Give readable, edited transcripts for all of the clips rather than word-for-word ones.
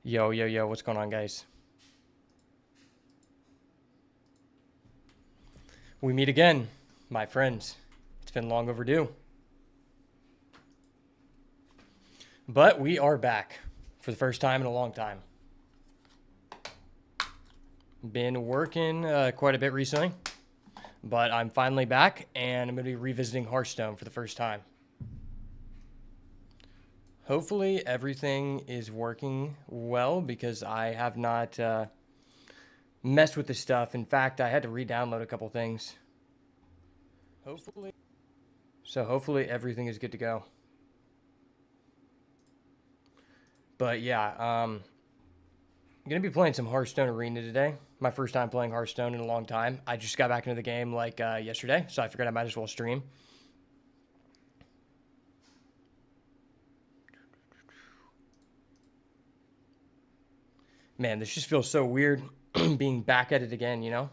Yo, yo, yo, what's going on, guys? We meet again, my friends. It's been long overdue. But we are back for the first time in a long time. Been working quite a bit recently, but I'm finally back, and I'm going to be revisiting Hearthstone for the first time. Hopefully everything is working well, because I have not messed with this stuff. In fact, I had to re-download a couple things. Hopefully everything is good to go. But yeah, I'm going to be playing some Hearthstone Arena today. My first time playing Hearthstone in a long time. I just got back into the game like yesterday, so I figured I might as well stream. Man, this just feels so weird being back at it again, you know?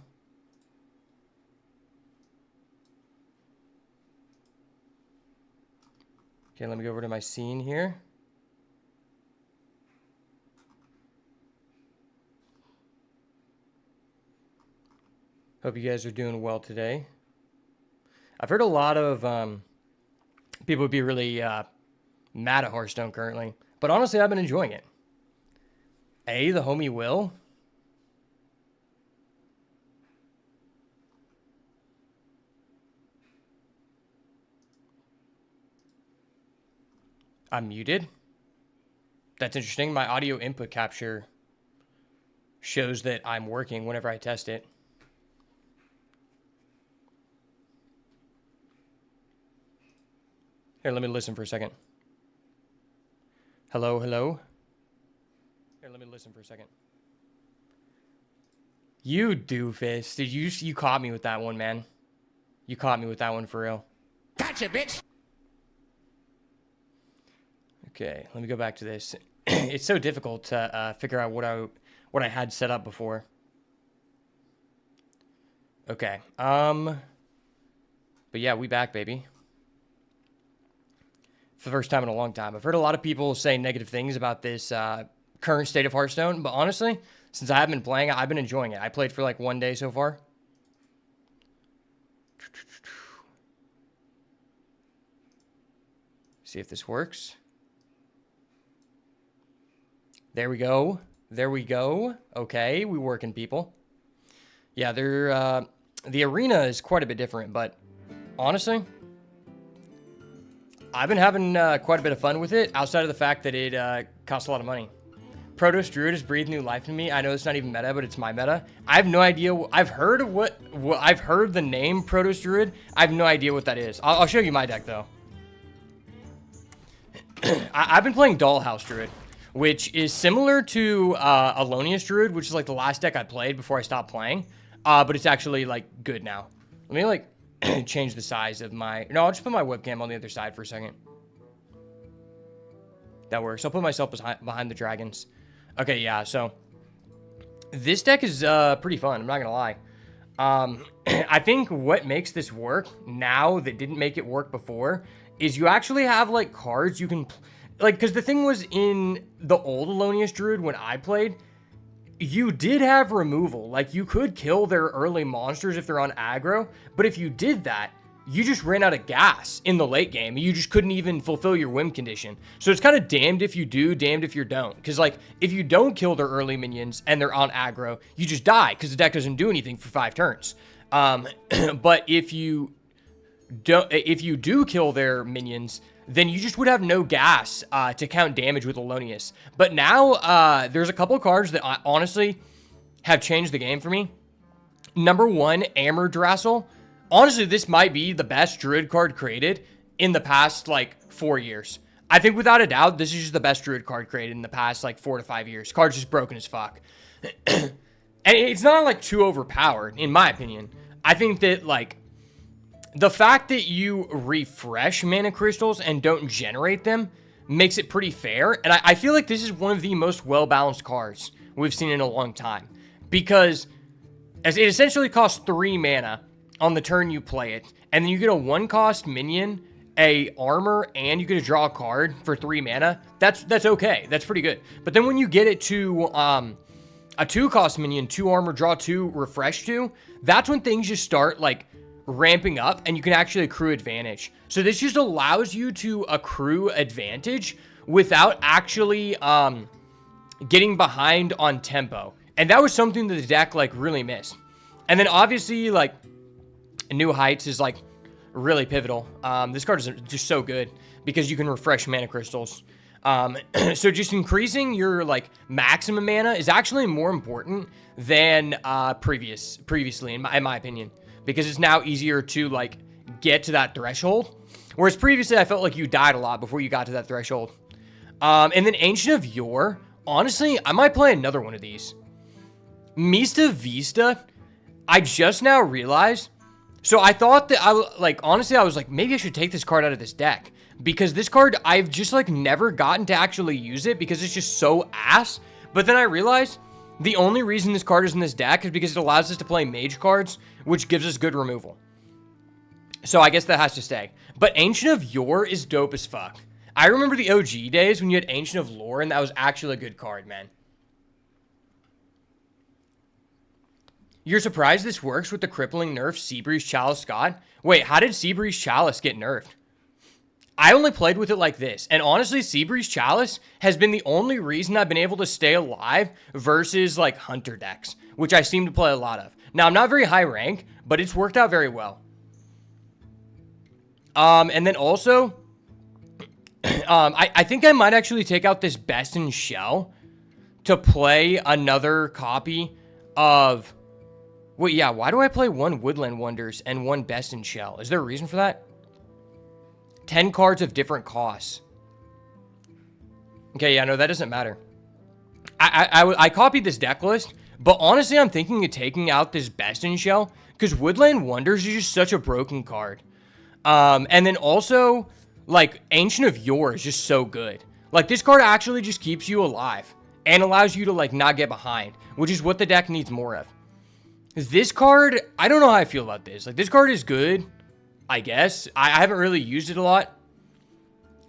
Okay, let me go over to my scene here. Hope you guys are doing well today. I've heard a lot of people would be really mad at Hearthstone currently, but honestly, I've been enjoying it. The homie Will. I'm muted. That's interesting. My audio input capture shows that I'm working whenever I test it. Here, let me listen for a second. Hello, hello. Here, let me listen for a second. You doofus. You caught me with that one, man. You caught me with that one for real. Gotcha, bitch. Okay, let me go back to this. It's so difficult to figure out what I had set up before. Okay. But yeah, we back, baby. For the first time in a long time. I've heard a lot of people say negative things about this current state of Hearthstone, but honestly, since I haven't been playing, I've been enjoying it. I played for like 1 day so far. See if this works. There we go. There we go. Okay, we working, people. Yeah, the arena is quite a bit different, but honestly, I've been having quite a bit of fun with it, outside of the fact that it costs a lot of money. Protoss Druid has breathed new life in me. I know it's not even meta, but it's my meta. I have no idea. I've heard of I've heard the name Protoss Druid. I have no idea what that is. I'll show you my deck, though. I've been playing Dollhouse Druid, which is similar to Alonius Druid, which is like the last deck I played before I stopped playing. But it's actually like good now. Let me like change the size of my... No, I'll just put my webcam on the other side for a second. That works. I'll put myself behind the dragons. Okay, yeah, so this deck is pretty fun. I'm not going to lie. I think what makes this work now that didn't make it work before is you actually have like cards you can... Like, because the thing was in the old Alonius Druid when I played, you did have removal. Like, you could kill their early monsters if they're on aggro, but if you did that, you just ran out of gas in the late game. You just couldn't even fulfill your win condition. So it's kind of damned if you do, damned if you don't. Because, like, if you don't kill their early minions and they're on aggro, you just die because the deck doesn't do anything for 5 turns. But if you do kill their minions, then you just would have no gas to count damage with Alonius. But now, there's a couple cards that honestly have changed the game for me. Number 1, Amodrassil. Honestly, this might be the best Druid card created in the past, like, 4 years. I think, without a doubt, this is just the best Druid card created in the past, like, 4 to 5 years. Card's just broken as fuck. And it's not, like, too overpowered, in my opinion. I think that, like, the fact that you refresh mana crystals and don't generate them makes it pretty fair. And I feel like this is one of the most well-balanced cards we've seen in a long time. Because as it essentially costs 3 mana on the turn you play it, and then you get a 1-cost minion a armor and you get to draw a card for 3 mana, that's okay. That's pretty good. But then when you get it to a 2-cost minion, 2 armor, draw 2, refresh 2, that's when things just start like ramping up and you can actually accrue advantage. So this just allows you to accrue advantage without actually getting behind on tempo. And that was something that the deck like really missed. And then obviously like New Heights is like really pivotal. This card is just so good because you can refresh mana crystals. So just increasing your like maximum mana is actually more important than previously in my opinion, because it's now easier to like get to that threshold. Whereas previously I felt like you died a lot before you got to that threshold. And then Ancient of Yore, honestly, I might play another one of these. Mista Vista, I just now realized. So I thought that honestly, I was like, maybe I should take this card out of this deck, because this card, I've just like never gotten to actually use it because it's just so ass. But then I realized the only reason this card is in this deck is because it allows us to play mage cards, which gives us good removal. So I guess that has to stay. But Ancient of Yore is dope as fuck. I remember the OG days when you had Ancient of Lore, and that was actually a good card, man. You're surprised this works with the crippling nerf Seabreeze Chalice Scott? Wait, how did Seabreeze Chalice get nerfed? I only played with it like this, and honestly, Seabreeze Chalice has been the only reason I've been able to stay alive versus like Hunter decks, which I seem to play a lot of. Now, I'm not very high rank, but it's worked out very well. And then also, I think I might actually take out this Best in Shell to play another copy of... Wait, yeah, why do I play 1 Woodland Wonders and 1 Best in Shell? Is there a reason for that? 10 cards of different costs. Okay, yeah, no, that doesn't matter. I copied this deck list, but honestly, I'm thinking of taking out this Best in Shell because Woodland Wonders is just such a broken card. And then also, like, Ancient of Yore is just so good. Like, this card actually just keeps you alive and allows you to, like, not get behind, which is what the deck needs more of. This card, I don't know how I feel about this. Like, this card is good, I guess. I haven't really used it a lot.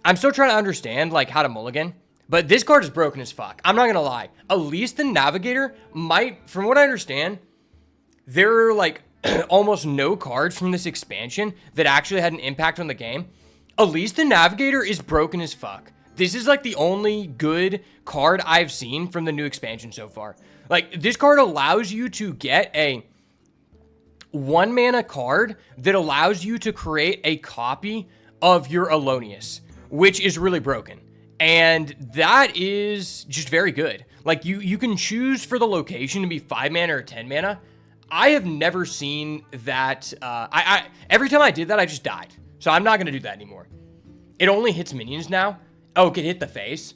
I'm still trying to understand, like, how to mulligan. But this card is broken as fuck. I'm not going to lie. Elise the Navigator might, from what I understand, there are, like, almost no cards from this expansion that actually had an impact on the game. Elise the Navigator is broken as fuck. This is, like, the only good card I've seen from the new expansion so far. Like, this card allows you to get a 1-mana card that allows you to create a copy of your Alonius, which is really broken. And that is just very good. Like, you can choose for the location to be 5 mana or 10 mana. I have never seen that. Every time I did that, I just died. So I'm not going to do that anymore. It only hits minions now. Oh, it can hit the face.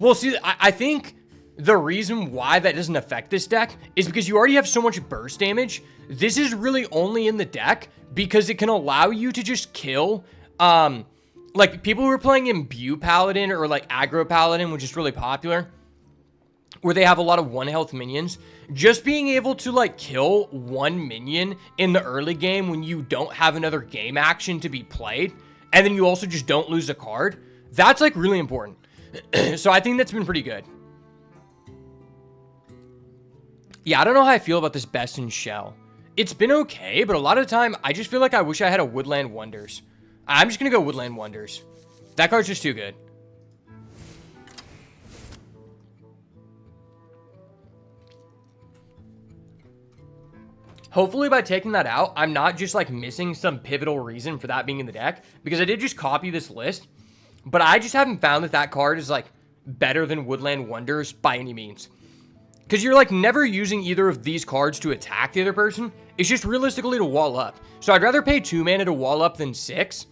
Well, see, I think the reason why that doesn't affect this deck is because you already have so much burst damage. This is really only in the deck because it can allow you to just kill, like, people who are playing Imbue Paladin or, like, Aggro Paladin, which is really popular, where they have a lot of 1-health minions. Just being able to, like, kill 1 minion in the early game when you don't have another game action to be played, and then you also just don't lose a card, that's, like, really important. So I think that's been pretty good. Yeah, I don't know how I feel about this Best in Shell. It's been okay, but a lot of the time, I just feel like I wish I had a Woodland Wonders. I'm just going to go Woodland Wonders. That card's just too good. Hopefully by taking that out, I'm not just like missing some pivotal reason for that being in the deck, because I did just copy this list, but I just haven't found that that card is like better than Woodland Wonders by any means. Because you're like never using either of these cards to attack the other person. It's just realistically to wall up. So I'd rather pay 2 mana to wall up than 6.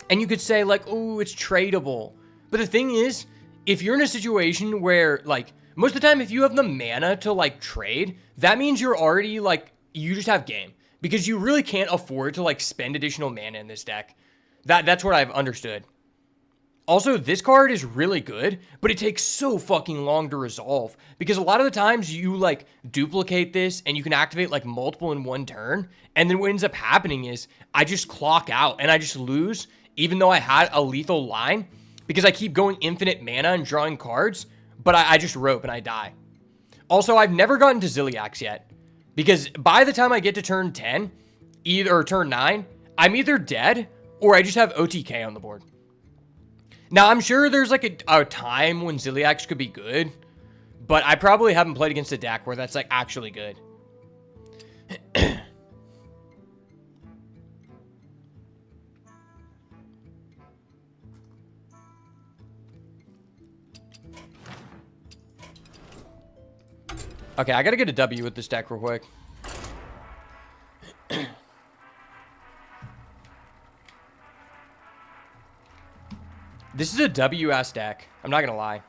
And you could say like, oh, it's tradable. But the thing is, if you're in a situation where like, most of the time if you have the mana to like trade, that means you're already like, you just have game. Because you really can't afford to like spend additional mana in this deck. That's what I've understood. Also, this card is really good, but it takes so fucking long to resolve because a lot of the times you like duplicate this and you can activate like multiple in one turn. And then what ends up happening is I just clock out and I just lose even though I had a lethal line because I keep going infinite mana and drawing cards, but I just rope and I die. Also, I've never gotten to Ziliax yet because by the time I get to turn 10, or turn 9, I'm either dead or I just have OTK on the board. Now, I'm sure there's like a time when Ziliax could be good, but I probably haven't played against a deck where that's like actually good. Okay, I gotta get a W with this deck real quick. This is a W-ass deck. I'm not gonna lie.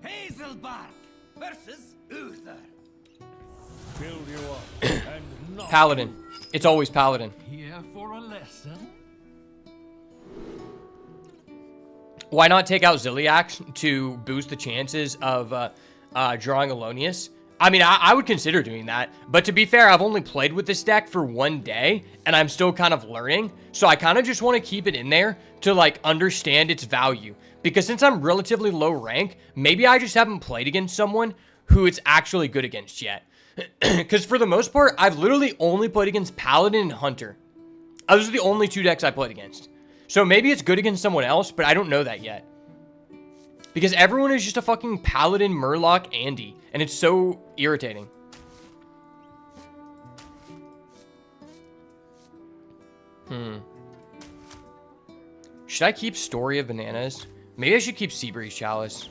Hazelbark versus Uther. Build you up and not Paladin. It's always Paladin. Here for a lesson. Why not take out Ziliax to boost the chances of drawing Alonius? I mean, I would consider doing that. But to be fair, I've only played with this deck for 1 day, and I'm still kind of learning. So I kind of just want to keep it in there to, like, understand its value. Because since I'm relatively low rank, maybe I just haven't played against someone who it's actually good against yet. Because for the most part, I've literally only played against Paladin and Hunter. Those are the only 2 decks I played against. So maybe it's good against someone else, but I don't know that yet. Because everyone is just a fucking Paladin, Murloc, Andy. And it's so irritating. Should I keep Story of Bananas? Maybe I should keep Seabreeze Chalice.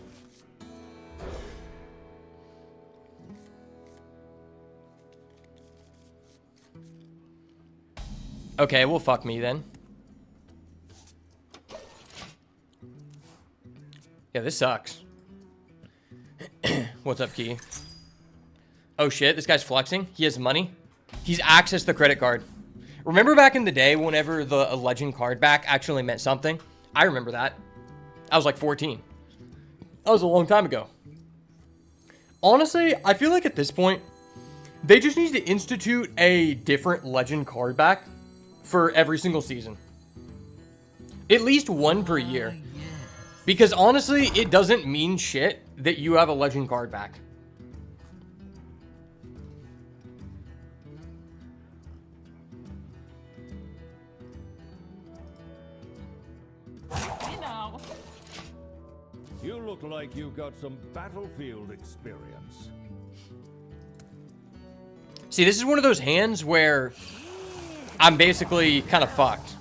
Okay, well, fuck me then. Yeah, this sucks. What's up, Key? Oh shit, this guy's flexing. He has money. He's accessed the credit card. Remember back in the day whenever the legend card back actually meant something? I remember that. I was like 14. That was a long time ago. Honestly, I feel like at this point, they just need to institute a different legend card back for every single season. At least 1 per year. Because honestly, it doesn't mean shit that you have a legend card back. You look like you got some battlefield experience. See, this is one of those hands where I'm basically kind of fucked.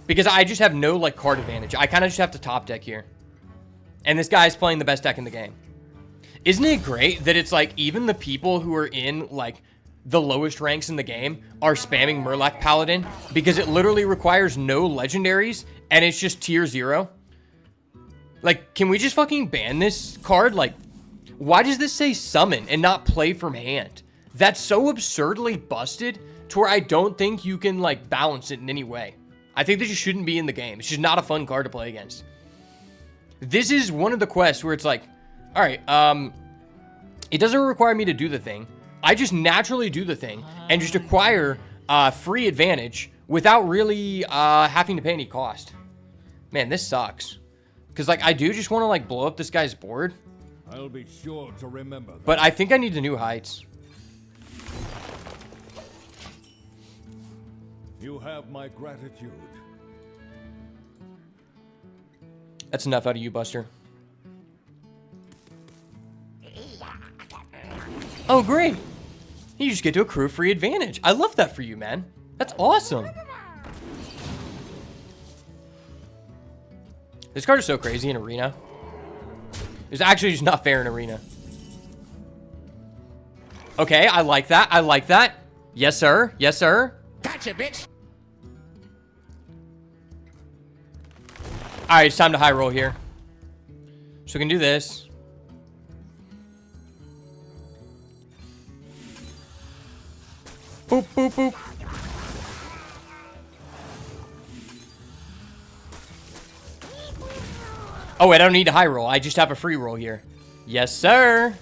Because I just have no, like, card advantage. I kind of just have to top deck here. And this guy's playing the best deck in the game. Isn't it great that it's, like, even the people who are in, like, the lowest ranks in the game are spamming Murloc Paladin? Because it literally requires no legendaries, and it's just tier 0. Like, can we just fucking ban this card? Like, why does this say summon and not play from hand? That's so absurdly busted to where I don't think you can, like, balance it in any way. I think this just shouldn't be in the game. It's just not a fun card to play against. This is one of the quests where it's like, all right, it doesn't require me to do the thing. I just naturally do the thing and just acquire free advantage without really having to pay any cost. Man, this sucks. Because, like, I do just want to, like, blow up this guy's board. I'll be sure to remember that. But I think I need the new heights. You have my gratitude. That's enough out of you, Buster. Oh, great. You just get to accrue free advantage. I love that for you, man. That's awesome. This card is so crazy in Arena. It's actually just not fair in Arena. Okay, I like that. I like that. Yes, sir. Yes, sir. Gotcha, bitch. All right, it's time to high roll here. So we can do this. Boop, boop, boop. Oh, wait, I don't need a high roll. I just have a free roll here. Yes, sir.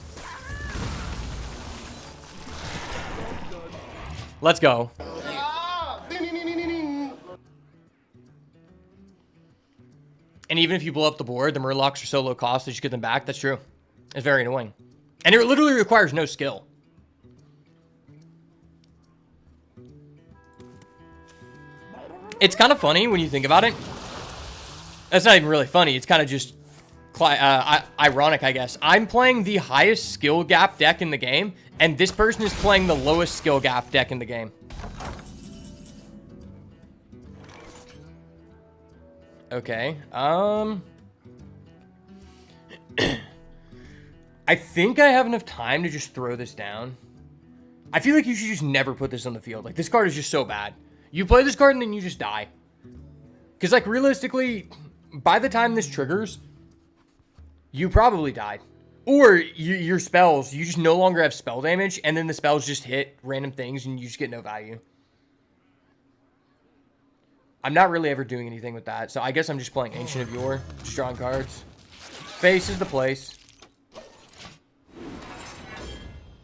Let's go. And even if you blow up the board, the Murlocs are so low cost that you get them back. That's true. It's very annoying. And it literally requires no skill. It's kind of funny when you think about it. That's not even really funny. It's kind of just ironic, I guess. I'm playing the highest skill gap deck in the game, and this person is playing the lowest skill gap deck in the game. Okay. I think I have enough time to just throw this down. I feel like you should just never put this on the field. Like, this card is just so bad. You play this card and then you just die. Because, like, realistically, by the time this triggers, you probably died. Or your spells, you just no longer have spell damage, and then the spells just hit random things and you just get no value. I'm not really ever doing anything with that, so I guess I'm just playing Ancient of Yore. Just drawing cards. Face is the place.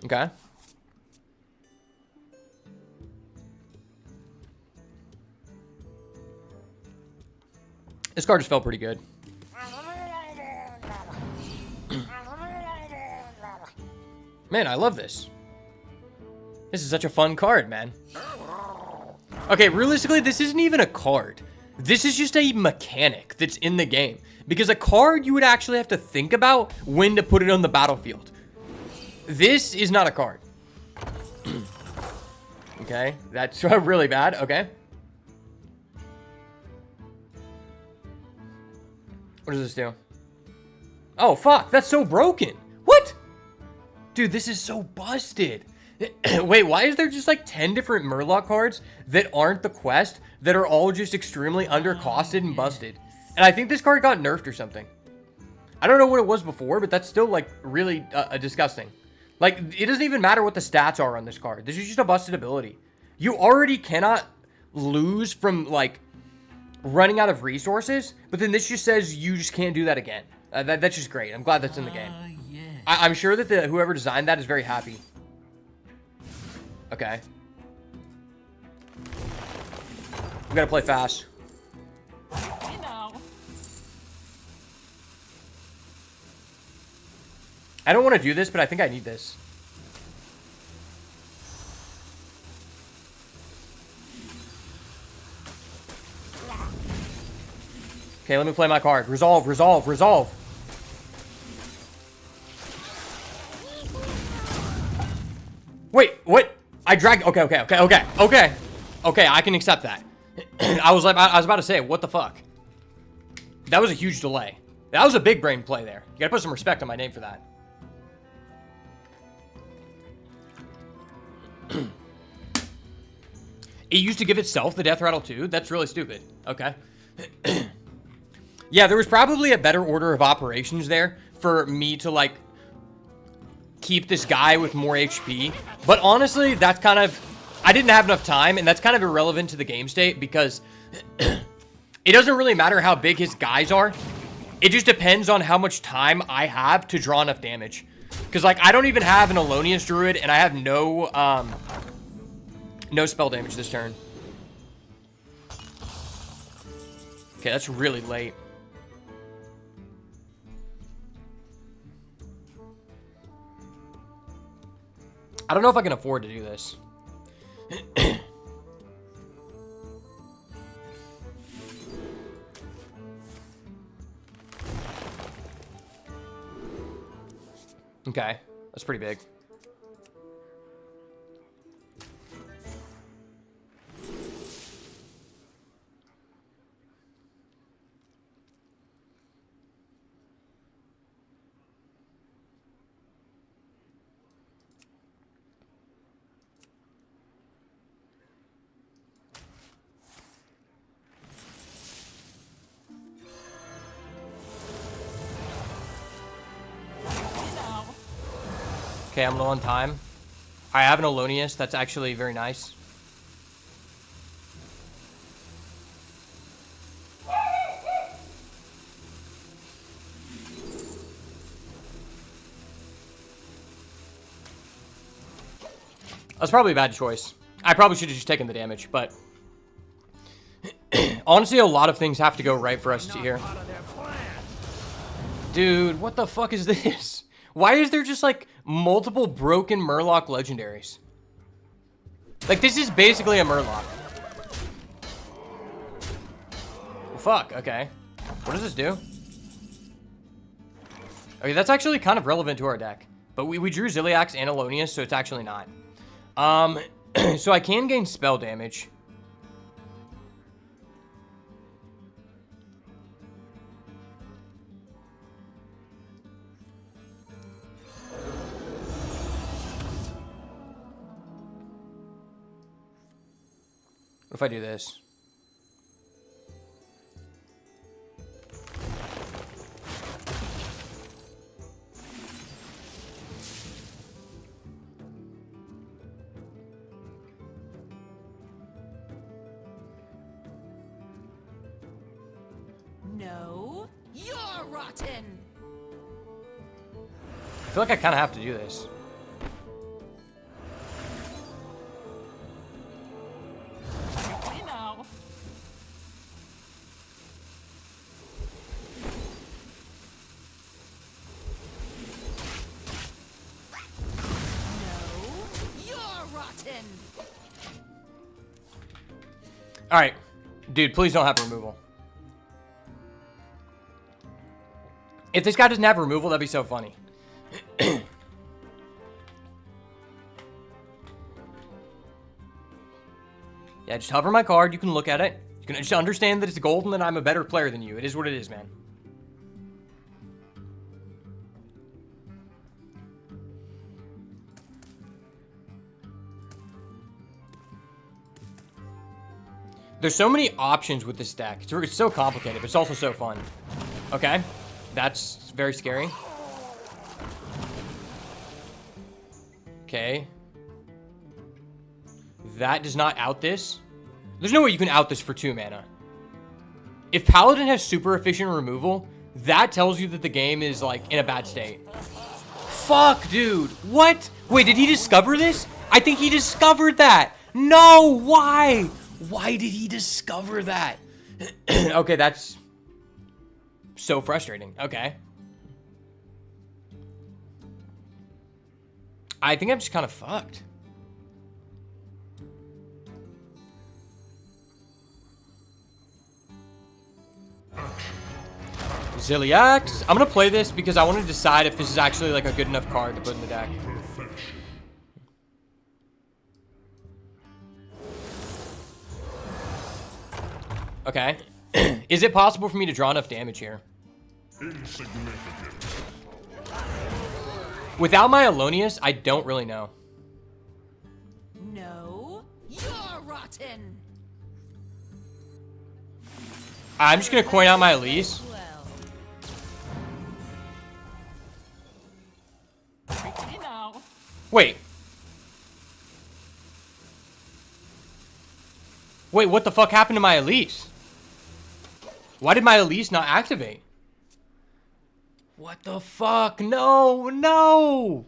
Okay. This card just felt pretty good. Man, I love this. This is such a fun card, man. Okay, realistically, this isn't even a card. This is just a mechanic that's in the game. Because a card, you would actually have to think about when to put it on the battlefield. This is not a card. Okay, that's really bad. Okay. What does this do? Oh, fuck. That's so broken. What? Dude, this is so busted. Wait, why is there just like 10 different Murloc cards that aren't the quest that are all just extremely undercosted and busted? And I think this card got nerfed or something. I don't know what it was before, but that's still like really disgusting. Like, it doesn't even matter what the stats are on this card. This is just a busted ability. You already cannot lose from like running out of resources, but then this just says you just can't do that again. That's just great. I'm glad that's in the game. Yeah. I'm sure that whoever designed that is very happy. Okay. We gotta play fast. You know. I don't want to do this, but I think I need this. Okay, let me play my card. Resolve, resolve, resolve. Wait, what? I dragged. Okay, I can accept that. I was about to say, what the fuck? That was a huge delay. That was a big brain play there. You gotta put some respect on my name for that. It used to give itself the death rattle too? That's really stupid. Okay. Yeah, there was probably a better order of operations there for me to, like, keep this guy with more HP. But honestly, that's kind of... I didn't have enough time, and that's kind of irrelevant to the game state because it doesn't really matter how big his guys are. It just depends on how much time I have to draw enough damage. Because, like, I don't even have an Alonius Druid, and I have no spell damage this turn. Okay, that's really late. I don't know if I can afford to do this. Okay, that's pretty big. Okay, I'm low on time. I have an Alonius. That's actually very nice. That's probably a bad choice. I probably should have just taken the damage, but honestly, a lot of things have to go right for us to here. Dude, what the fuck is this? Why is there just like multiple broken Murloc legendaries? Like, this is basically a Murloc. Well, fuck, okay. What does this do? Okay, that's actually kind of relevant to our deck. But we drew Ziliax and Alonius, so it's actually not. So I can gain spell damage. What if I do this? No, you're rotten. I feel like I kind of have to do this. Hey now. No, you're rotten. All right. Dude, please don't have removal. If this guy doesn't have removal, that'd be so funny. Yeah, just hover my card. You can look at it. You can just understand that it's golden and I'm a better player than you. It is what it is, man. There's so many options with this deck. It's so complicated, but it's also so fun. Okay. That's very scary. Okay. That does not out this. There's no way you can out this for 2 mana. If Paladin has super efficient removal, that tells you that the game is, like, in a bad state. Fuck, dude. What? Wait, did he discover this? I think he discovered that. No, why? Why did he discover that? Okay, that's so frustrating. Okay. I think I'm just kind of fucked. Ziliax. I'm gonna play this because I want to decide if this is actually like a good enough card to put in the deck. Okay. Is it possible for me to draw enough damage here? Without my Alonius, I don't really know. No, you're rotten. I'm just gonna coin out my Elise. Well, Hey now. Wait. Wait, what the fuck happened to my Elise? Why did my Elise not activate? What the fuck? No, no!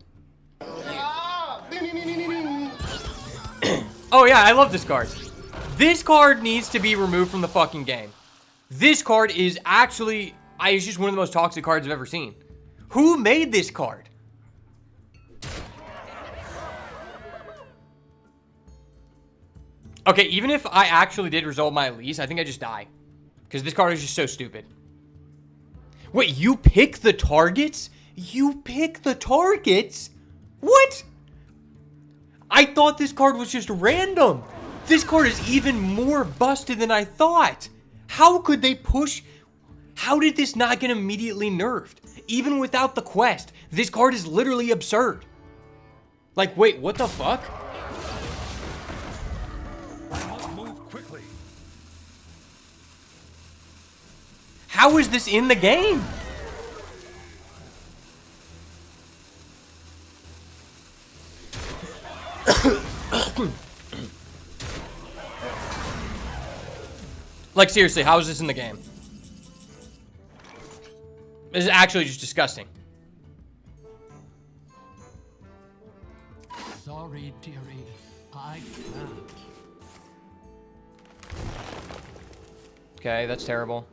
Oh yeah, I love this card. This card needs to be removed from the fucking game. This card is actually, it's just one of the most toxic cards I've ever seen. Who made this card? Okay, even if I actually did resolve my Elise, I think I just die. Because this card is just so stupid. Wait, you pick the targets? You pick the targets? What? I thought this card was just random. This card is even more busted than I thought. How could they push? How did this not get immediately nerfed? Even without the quest, this card is literally absurd. Like, wait, what the fuck? Move quickly. How is this in the game? Like, seriously, how is this in the game? This is actually just disgusting. sorry, dearie. I can't. Okay, that's terrible.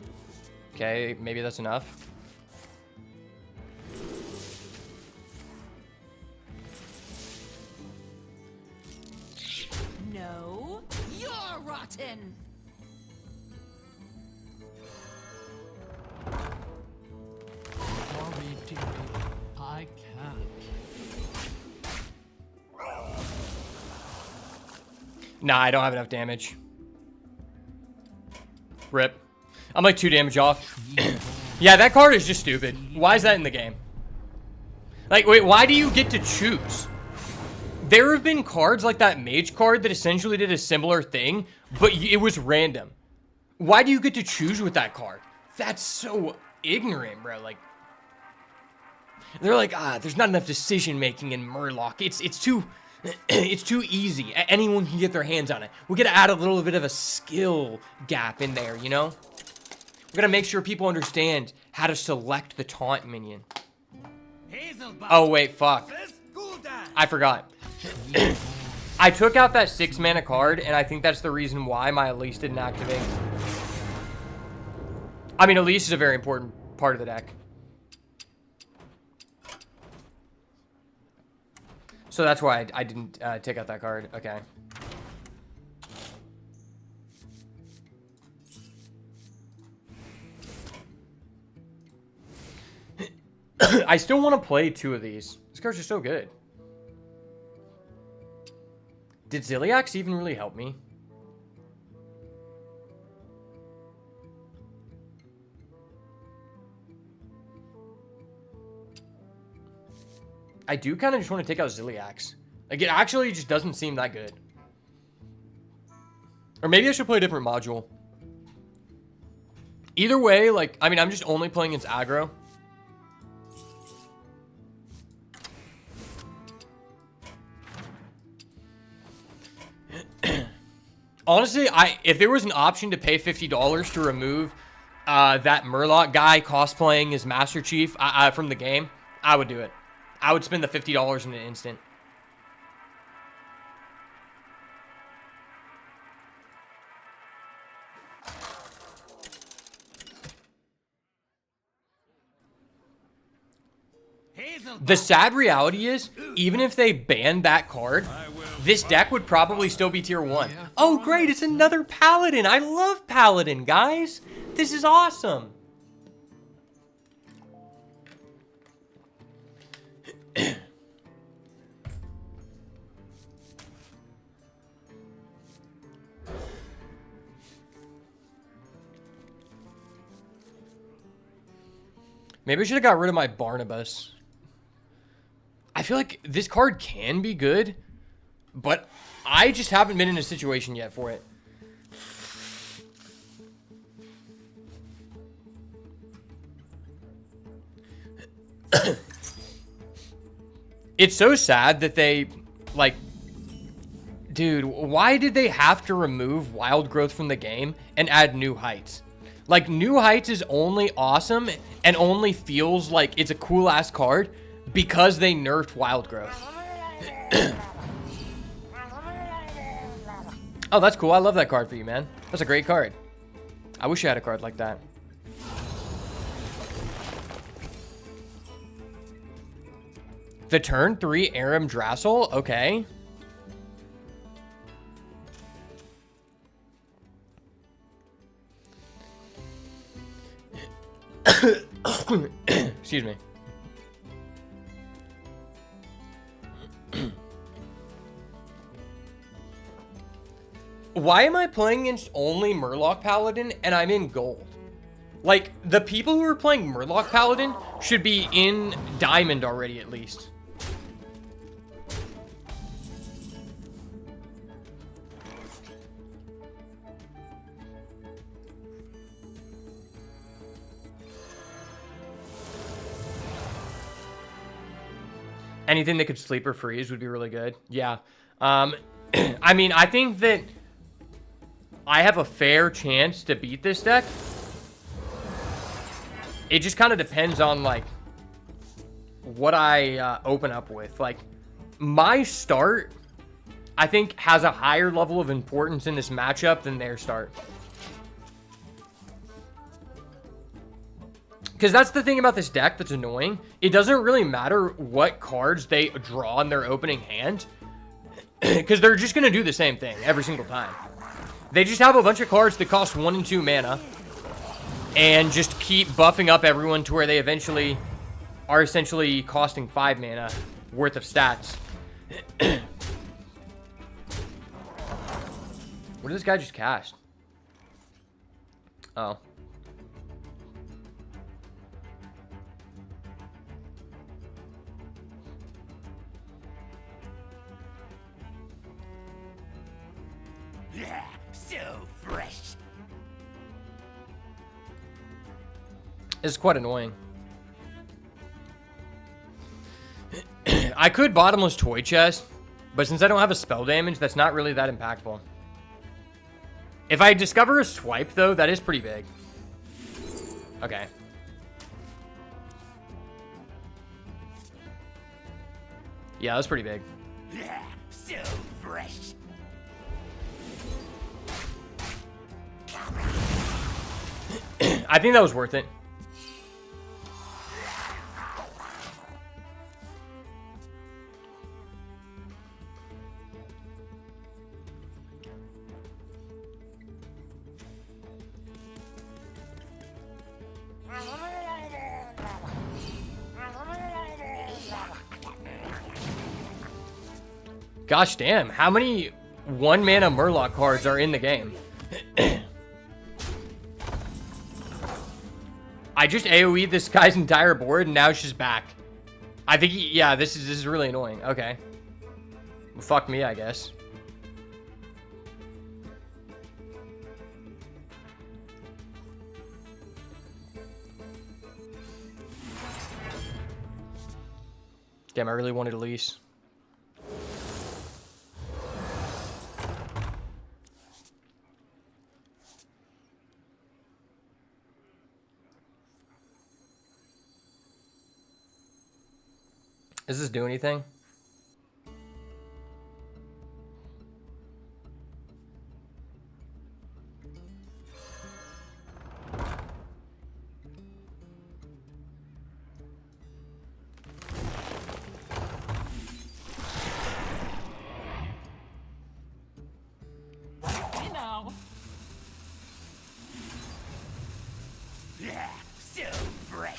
Okay, maybe that's enough. No, you're rotten. Sorry, dearie. I can't. Nah, I don't have enough damage. Rip. I'm like 2 damage off. Yeah, that card is just stupid. Why is that in the game? Like, wait, why do you get to choose? There have been cards like that mage card that essentially did a similar thing, but it was random. Why do you get to choose with that card? That's so ignorant, bro. Like, they're like, there's not enough decision making in Murloc. It's too it's too easy. Anyone can get their hands on it. We gotta add a little bit of a skill gap in there, you know? We gotta make sure people understand how to select the taunt minion. Oh wait, fuck. I forgot. I took out that 6 mana card, and I think that's the reason why my Elise didn't activate. I mean, Elise is a very important part of the deck. So that's why I didn't take out that card. Okay. I still want to play 2 of these. These cards are so good. Did Ziliax even really help me? I do kind of just want to take out Ziliax. Like, it actually just doesn't seem that good. Or maybe I should play a different module. Either way, like, I mean, I'm just only playing against aggro. Honestly, if there was an option to pay $50 to remove that Murloc guy cosplaying as Master Chief from the game, I would do it. I would spend the $50 in an instant. The sad reality is, even if they banned that card, this deck would probably still be tier 1. Oh, great, it's another Paladin. I love Paladin, guys. This is awesome. Maybe I should have got rid of my Barnabas. I feel like this card can be good, but I just haven't been in a situation yet for it. It's so sad that they, like, dude, why did they have to remove Wild Growth from the game and add New Heights? Like, New Heights is only awesome and only feels like it's a cool-ass card because they nerfed Wild Growth. Oh, that's cool. I love that card for you, man. That's a great card. I wish I had a card like that. The turn 3 Aram Drassel? Okay. Excuse me. Why am I playing against only Murloc Paladin and I'm in gold? Like, the people who are playing Murloc Paladin should be in Diamond already, at least. Anything that could sleep or freeze would be really good. Yeah. I mean, I think that I have a fair chance to beat this deck. It just kind of depends on, like, what I open up with. Like, my start, I think, has a higher level of importance in this matchup than their start. Because that's the thing about this deck that's annoying. It doesn't really matter what cards they draw in their opening hand. Because they're just going to do the same thing every single time. They just have a bunch of cards that cost 1 and 2 mana. And just keep buffing up everyone to where they eventually are essentially costing 5 mana worth of stats. What did this guy just cast? Oh. So fresh. It's quite annoying. I could bottomless toy chest, but since I don't have a spell damage, that's not really that impactful. If I discover a swipe, though, that is pretty big. Okay. Yeah, that's pretty big. So fresh. I think that was worth it. Gosh damn, how many 1-mana Murloc cards are in the game? I just AoE'd this guy's entire board, and now she's back. I think, yeah, this is really annoying. Okay. Well, fuck me, I guess. Damn, I really wanted Elise. Does this do anything? Hey now. So fresh.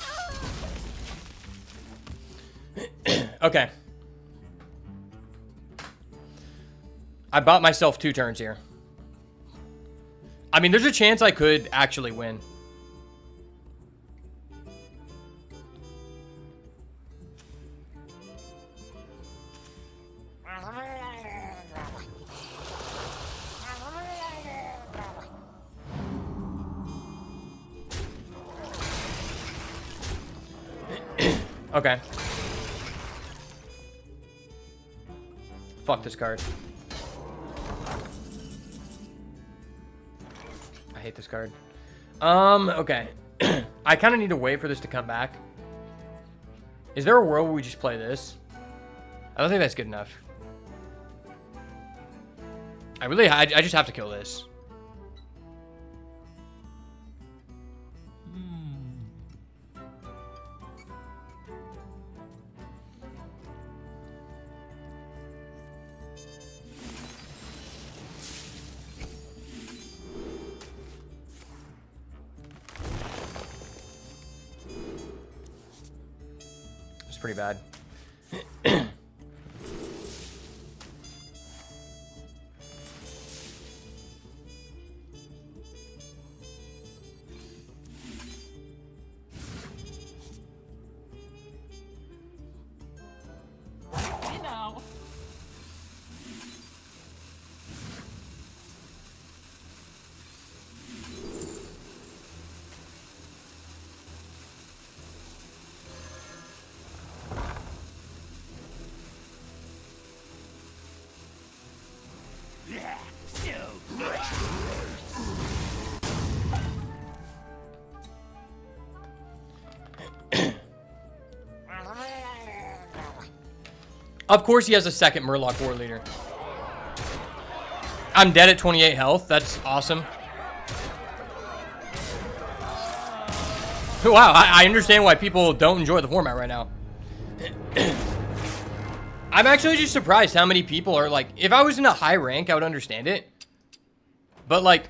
Okay. I bought myself 2 turns here. I mean, there's a chance I could actually win. Okay. Fuck this card. I hate this card. Okay. I kind of need to wait for this to come back. Is there a world where we just play this? I don't think that's good enough. I just have to kill this. It's pretty bad. Hey now. So fresh. Of course he has a second Murloc War Leader. I'm dead at 28 health. That's awesome. Wow, I understand why people don't enjoy the format right now. I'm actually just surprised how many people are like, if I was in a high rank, I would understand it. But like,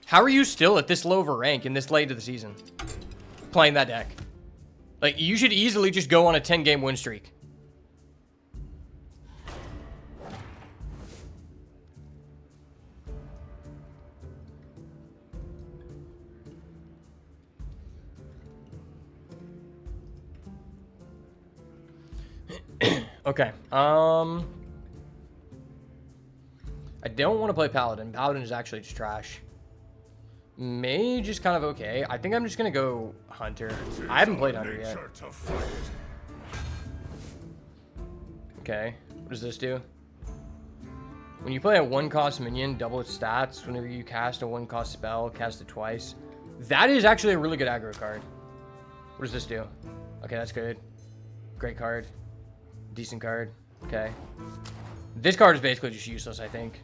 how are you still at this low of a rank in this late of the season playing that deck? Like, you should easily just go on a 10-game win streak. Okay. I don't want to play Paladin. Paladin is actually just trash. Mage is kind of okay. I think I'm just going to go Hunter. I haven't played Hunter yet. Okay. What does this do? When you play a 1-cost minion, double its stats. Whenever you cast a 1-cost spell, cast it twice. That is actually a really good aggro card. What does this do? Okay, that's good. Great card. Decent card. Okay. This card is basically just useless, I think.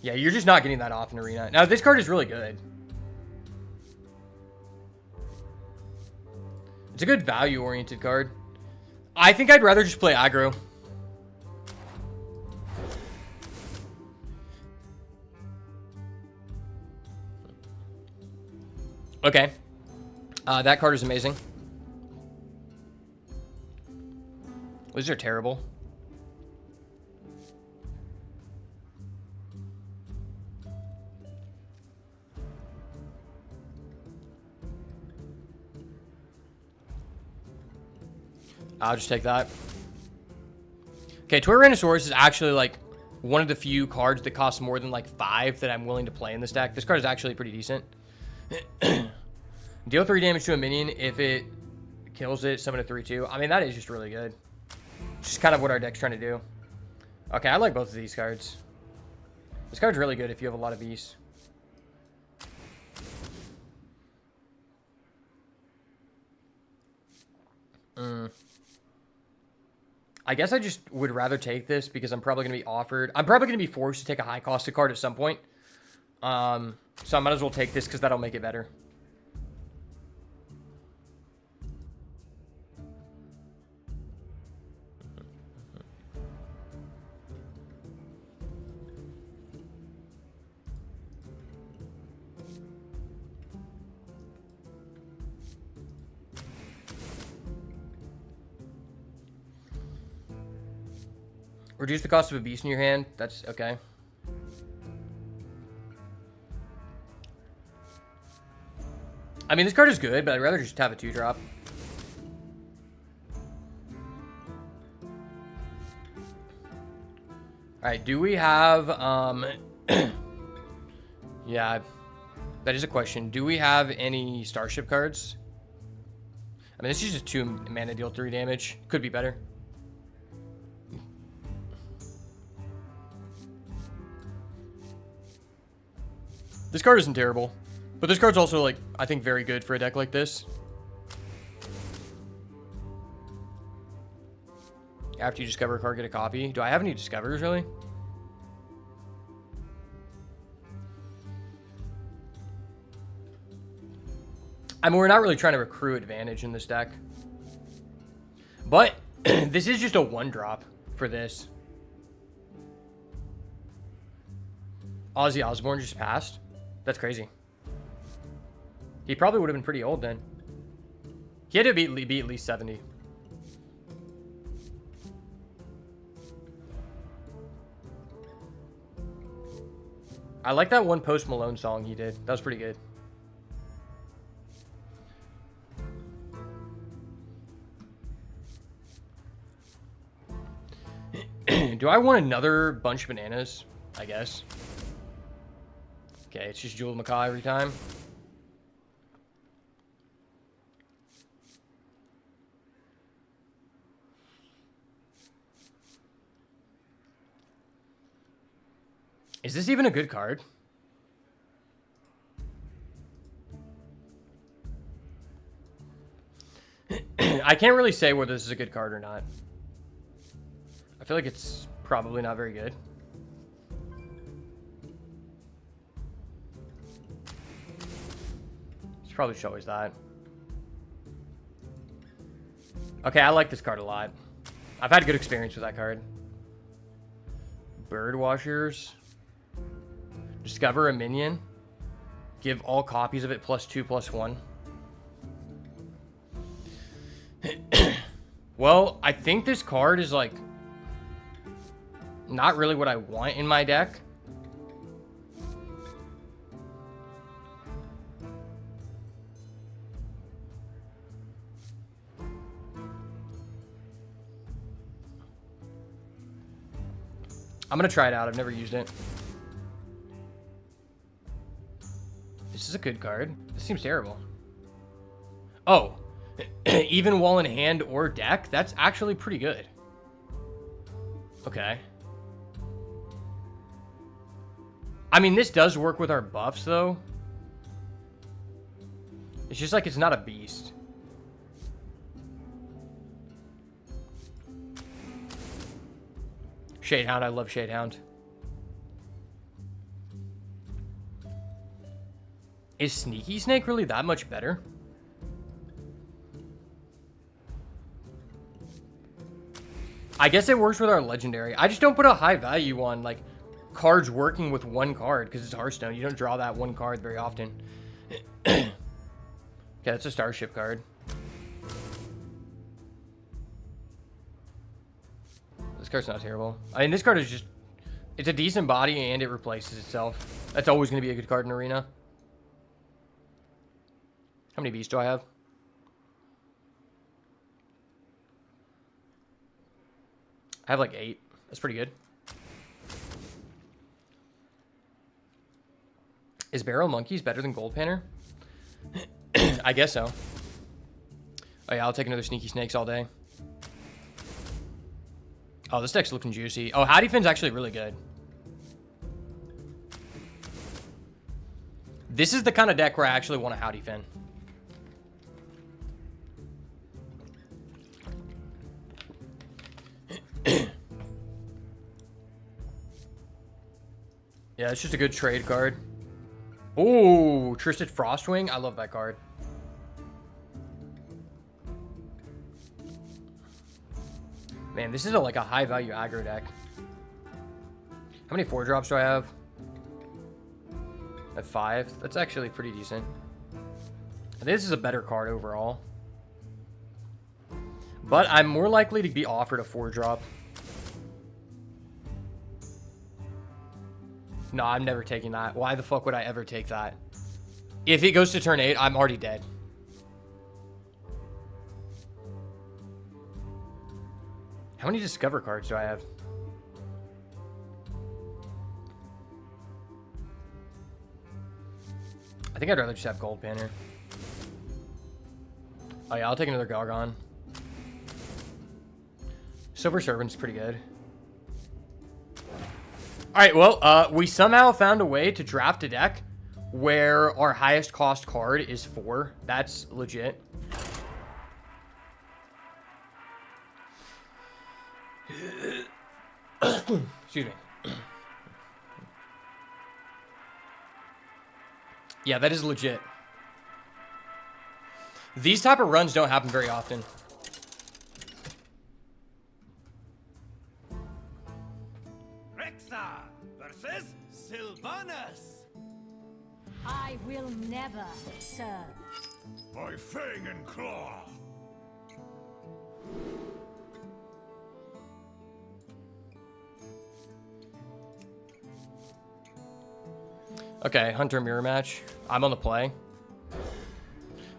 Yeah, you're just not getting that off in Arena. Now, this card is really good. It's a good value-oriented card. I think I'd rather just play aggro. Okay. That card is amazing. These are terrible. I'll just take that. Okay, Tyrannosaurus is actually like one of the few cards that costs more than like 5 that I'm willing to play in this deck. This card is actually pretty decent. Deal 3 damage to a minion. If it kills it, summon a 3/2. I mean, that is just really good. Just kind of what our deck's trying to do. Okay, I like both of these cards. This card's really good if you have a lot of beasts. I guess I just would rather take this because I'm probably going to be offered... I'm probably going to be forced to take a high-costed card at some point. So I might as well take this because that'll make it better. Reduce the cost of a beast in your hand. That's okay. I mean, this card is good, but I'd rather just have a 2-drop. Alright, do we have, yeah, that is a question. Do we have any Starship cards? I mean, this is just 2 mana, deal 3 damage. Could be better. This card isn't terrible, but this card's also, like, I think very good for a deck like this. After you discover a card, get a copy. Do I have any discovers, really? I mean, we're not really trying to accrue advantage in this deck. But this is just a 1-drop for this. Ozzy Osbourne just passed. That's crazy. He probably would have been pretty old then. He had to be at least 70. I like that one Post Malone song he did. That was pretty good. Do I want another bunch of bananas? I guess. Okay, it's just Jewel Macaw every time. Is this even a good card? I can't really say whether this is a good card or not. I feel like it's probably not very good. It's probably should always that. Okay, I like this card a lot. I've had a good experience with that card. Bird Washers. Discover a minion. Give all copies of it +2/+1. Well, I think this card is like not really what I want in my deck. I'm gonna try it out. I've never used it. This is a good card. This seems terrible. Oh, even wall in hand or deck? That's actually pretty good. Okay. I mean, this does work with our buffs, though. It's just like it's not a beast. Shadehound, I love Shadehound. Is Sneaky Snake really that much better? I guess it works with our legendary. I just don't put a high value on like cards working with one card because it's Hearthstone. You don't draw that one card very often. Okay, that's a Starship card. This card's not terrible. I mean, this card is just... It's a decent body and it replaces itself. That's always going to be a good card in Arena. How many beasts do I have? I have like 8. That's pretty good. Is Barrel Monkeys better than Gold Panner? I guess so. Oh yeah, I'll take another Sneaky Snakes all day. Oh, this deck's looking juicy. Oh, Howdy Finn's actually really good. This is the kind of deck where I actually want a Howdy Finn. Yeah, it's just a good trade card. Ooh, Tristed Frostwing. I love that card. Man, this is like a high value aggro deck. How many 4-drops do I have? I have 5. That's actually pretty decent. I think this is a better card overall. But I'm more likely to be offered a 4-drop. No, I'm never taking that. Why the fuck would I ever take that? If it goes to turn 8, I'm already dead. How many Discover cards do I have? I think I'd rather just have Gold Banner. Oh yeah, I'll take another Gargon. Silver Servant's pretty good. Alright, well, we somehow found a way to draft a deck where our highest cost card is 4. That's legit. Excuse me. Yeah, that is legit. These type of runs don't happen very often. Rexxar versus Sylvanas. I will never serve. By Fang and Claw. Okay, Hunter Mirror match. I'm on the play.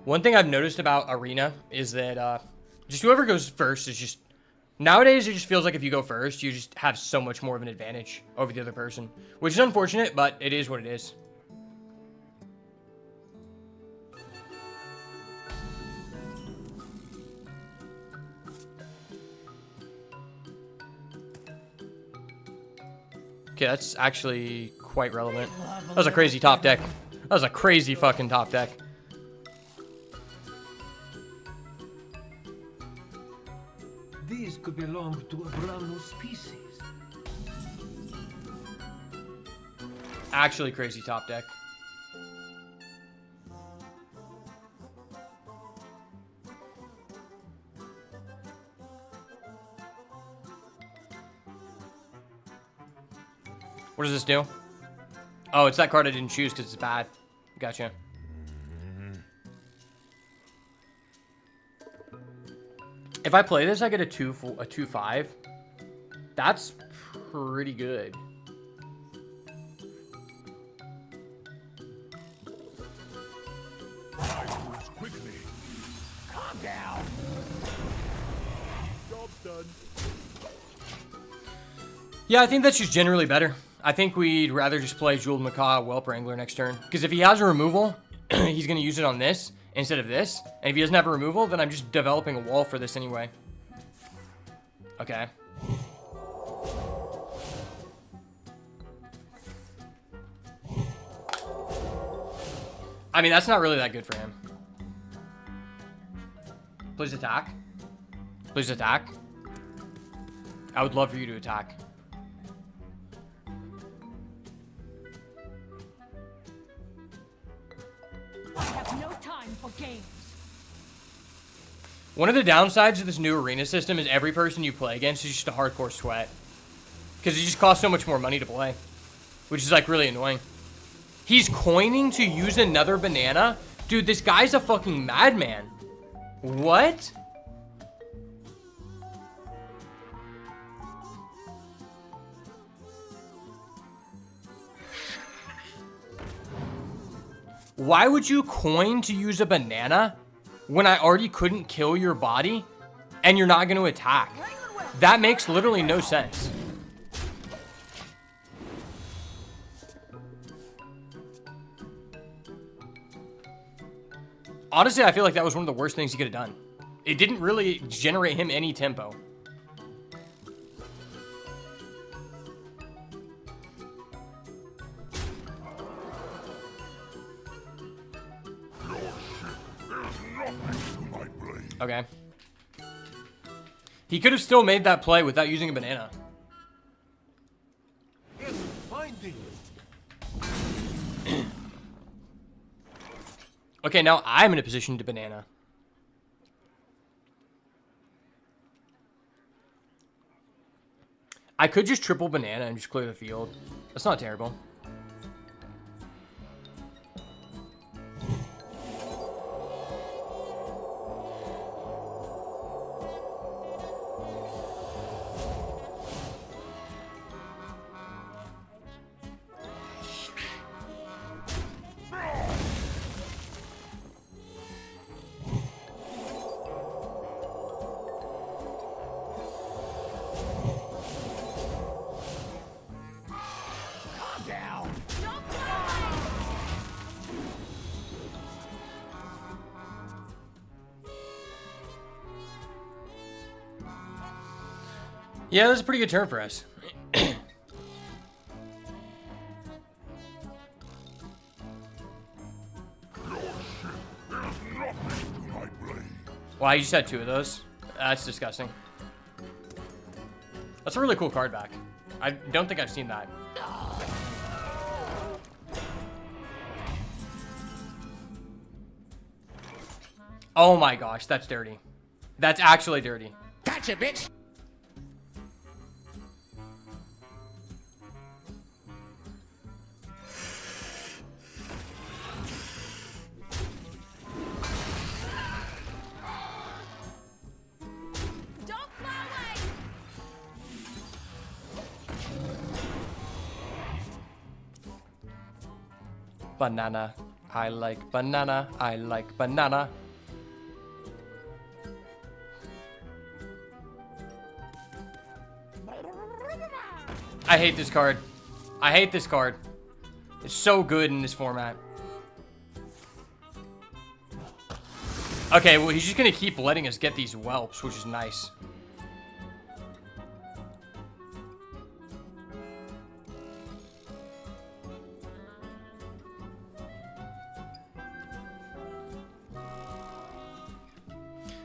One thing I've noticed about Arena is that just whoever goes first is just... Nowadays, it just feels like if you go first, you just have so much more of an advantage over the other person. Which is unfortunate, but it is what it is. Okay, that's actually quite relevant. That was a crazy top deck. That was a crazy fucking top deck. these could belong to a brand new species. Actually crazy top deck. What does this do? Oh, it's that card I didn't choose because it's bad. Gotcha. If I play this, I get a 2/5. That's pretty good. Quickly. Calm down. Job done. Yeah, I think that's just generally better. I think we'd rather just play Jeweled Macaw Whelp Wrangler next turn. Because if he has a removal, he's going to use it on this instead of this. And if he doesn't have a removal, then I'm just developing a wall for this anyway. Okay. I mean, that's not really that good for him. Please attack. Please attack. I would love for you to attack. I have no time for games. One of the downsides of this new arena system is every person you play against is just a hardcore sweat. Because it just costs so much more money to play. Which is like really annoying. He's coining to use another banana? Dude, this guy's a fucking madman. What? Why would you coin to use a banana when I already couldn't kill your body and you're not going to attack? That makes literally no sense. Honestly, I feel like that was one of the worst things he could have done. It didn't really generate him any tempo. Okay. He could have still made that play without using a banana. Okay, now I'm in a position to banana. I could just triple banana and just clear the field. That's not terrible. Yeah, that's a pretty good turn for us. Wow, you just had 2 of those? That's disgusting. That's a really cool card back. I don't think I've seen that. Oh my gosh, that's dirty. That's actually dirty. Gotcha, bitch. Don't fly away! Banana. I like banana. I like banana. I hate this card. I hate this card. It's so good in this format. Okay, well, he's just going to keep letting us get these whelps, which is nice.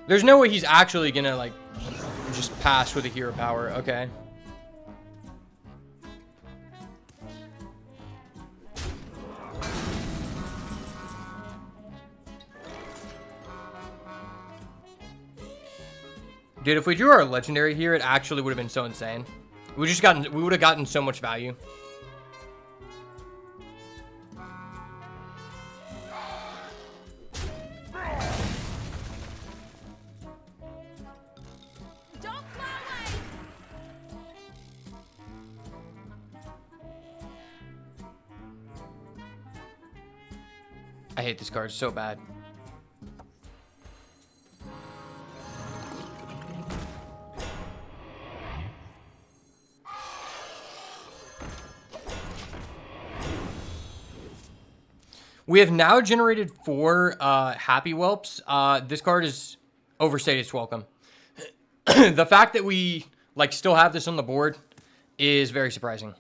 There's no way he's actually going to, like, Just pass with a hero power. Okay. Dude, if we drew our legendary here, it actually would have been so insane. We would have gotten so much value. Don't fly away! I hate this card so bad. We have now generated 4 Happy Whelps. This card is overstayed its welcome. The fact that we like still have this on the board is very surprising.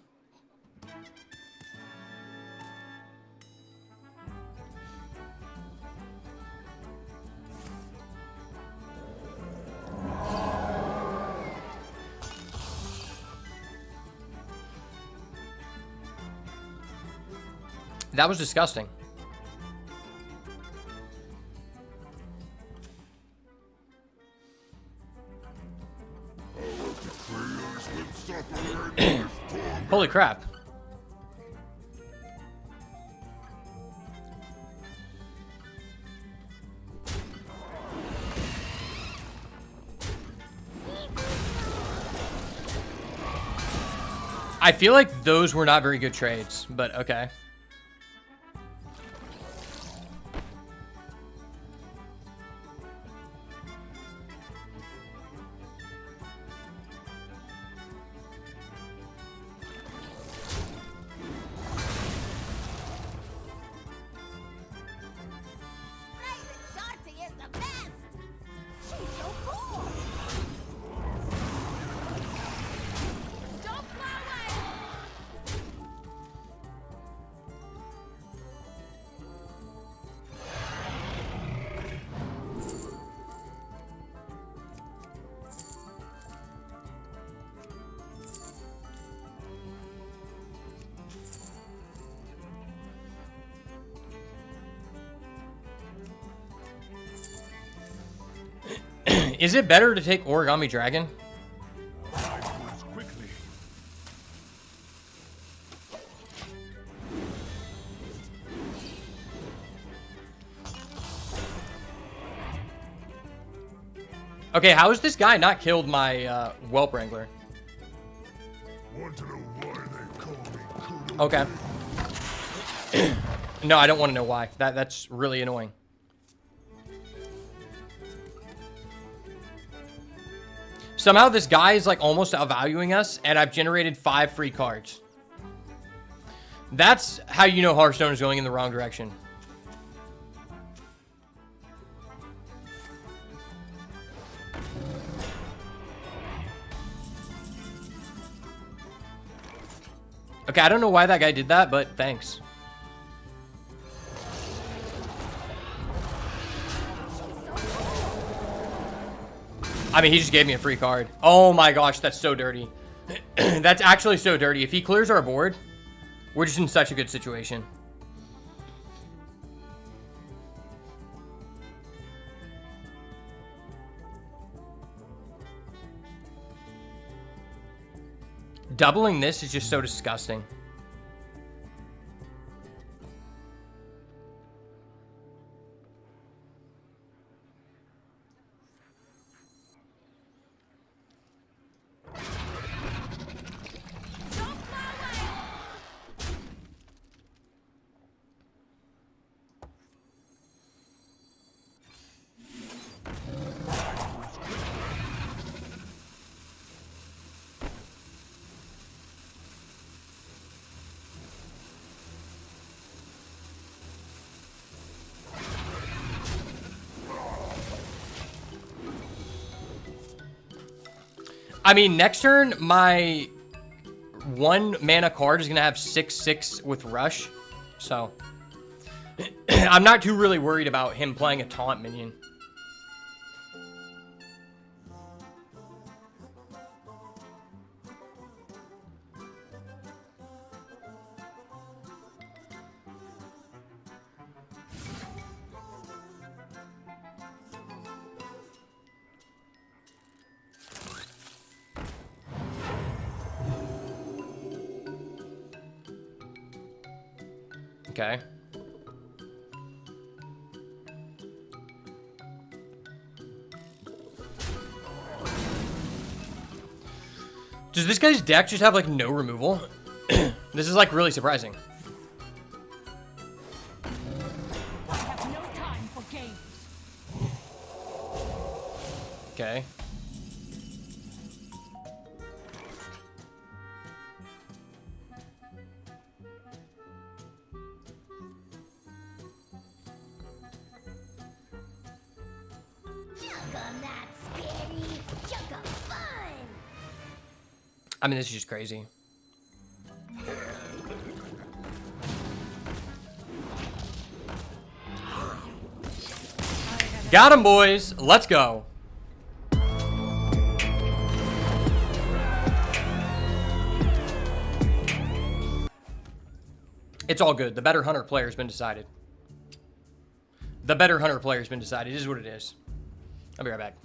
That was disgusting. Holy crap. I feel like those were not very good trades, but okay. Shorty is the best! She's so cool! Don't fly away! Is it better to take Origami Dragon? Quickly. Okay, how has this guy not killed my Whelp Wrangler? Want to know why they call me Kudo? Okay. No, I don't want to know why. That's really annoying. Somehow this guy is like almost outvaluing us, and I've generated 5 free cards. That's how you know Hearthstone is going in the wrong direction. Okay, I don't know why that guy did that, but thanks. I mean, he just gave me a free card. Oh my gosh, that's so dirty. That's actually so dirty. If he clears our board, we're just in such a good situation. Doubling this is just so disgusting. I mean, next turn, my 1 mana card is going to have 6/6 with Rush. So, I'm not too really worried about him playing a taunt minion. Okay. Does this guy's deck just have like no removal? This is like really surprising. I have no time for games. Okay. Chugga not scary. Chugga fun. I mean, this is just crazy. Got him, boys. Let's go. It's all good. The better hunter player has been decided. The better hunter player has been decided. It is what it is. I'll be right back.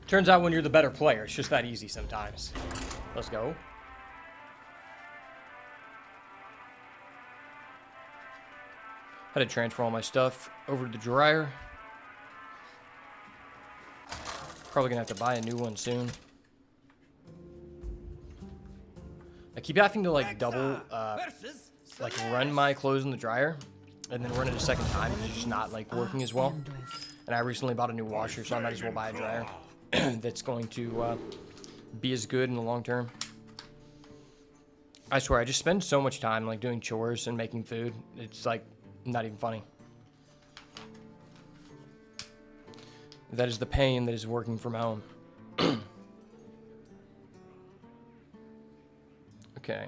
Turns out when you're the better player, it's just that easy sometimes. Let's go. Had to transfer all my stuff over to the dryer. Probably gonna have to buy a new one soon. I keep having to like double, like run my clothes in the dryer and then run it a second time and it's just not like working as well. And I recently bought a new washer, so I might as well buy a dryer that's going to be as good in the long term. I swear, I just spend so much time like doing chores and making food. It's like not even funny. That is the pain that is working from home. Okay.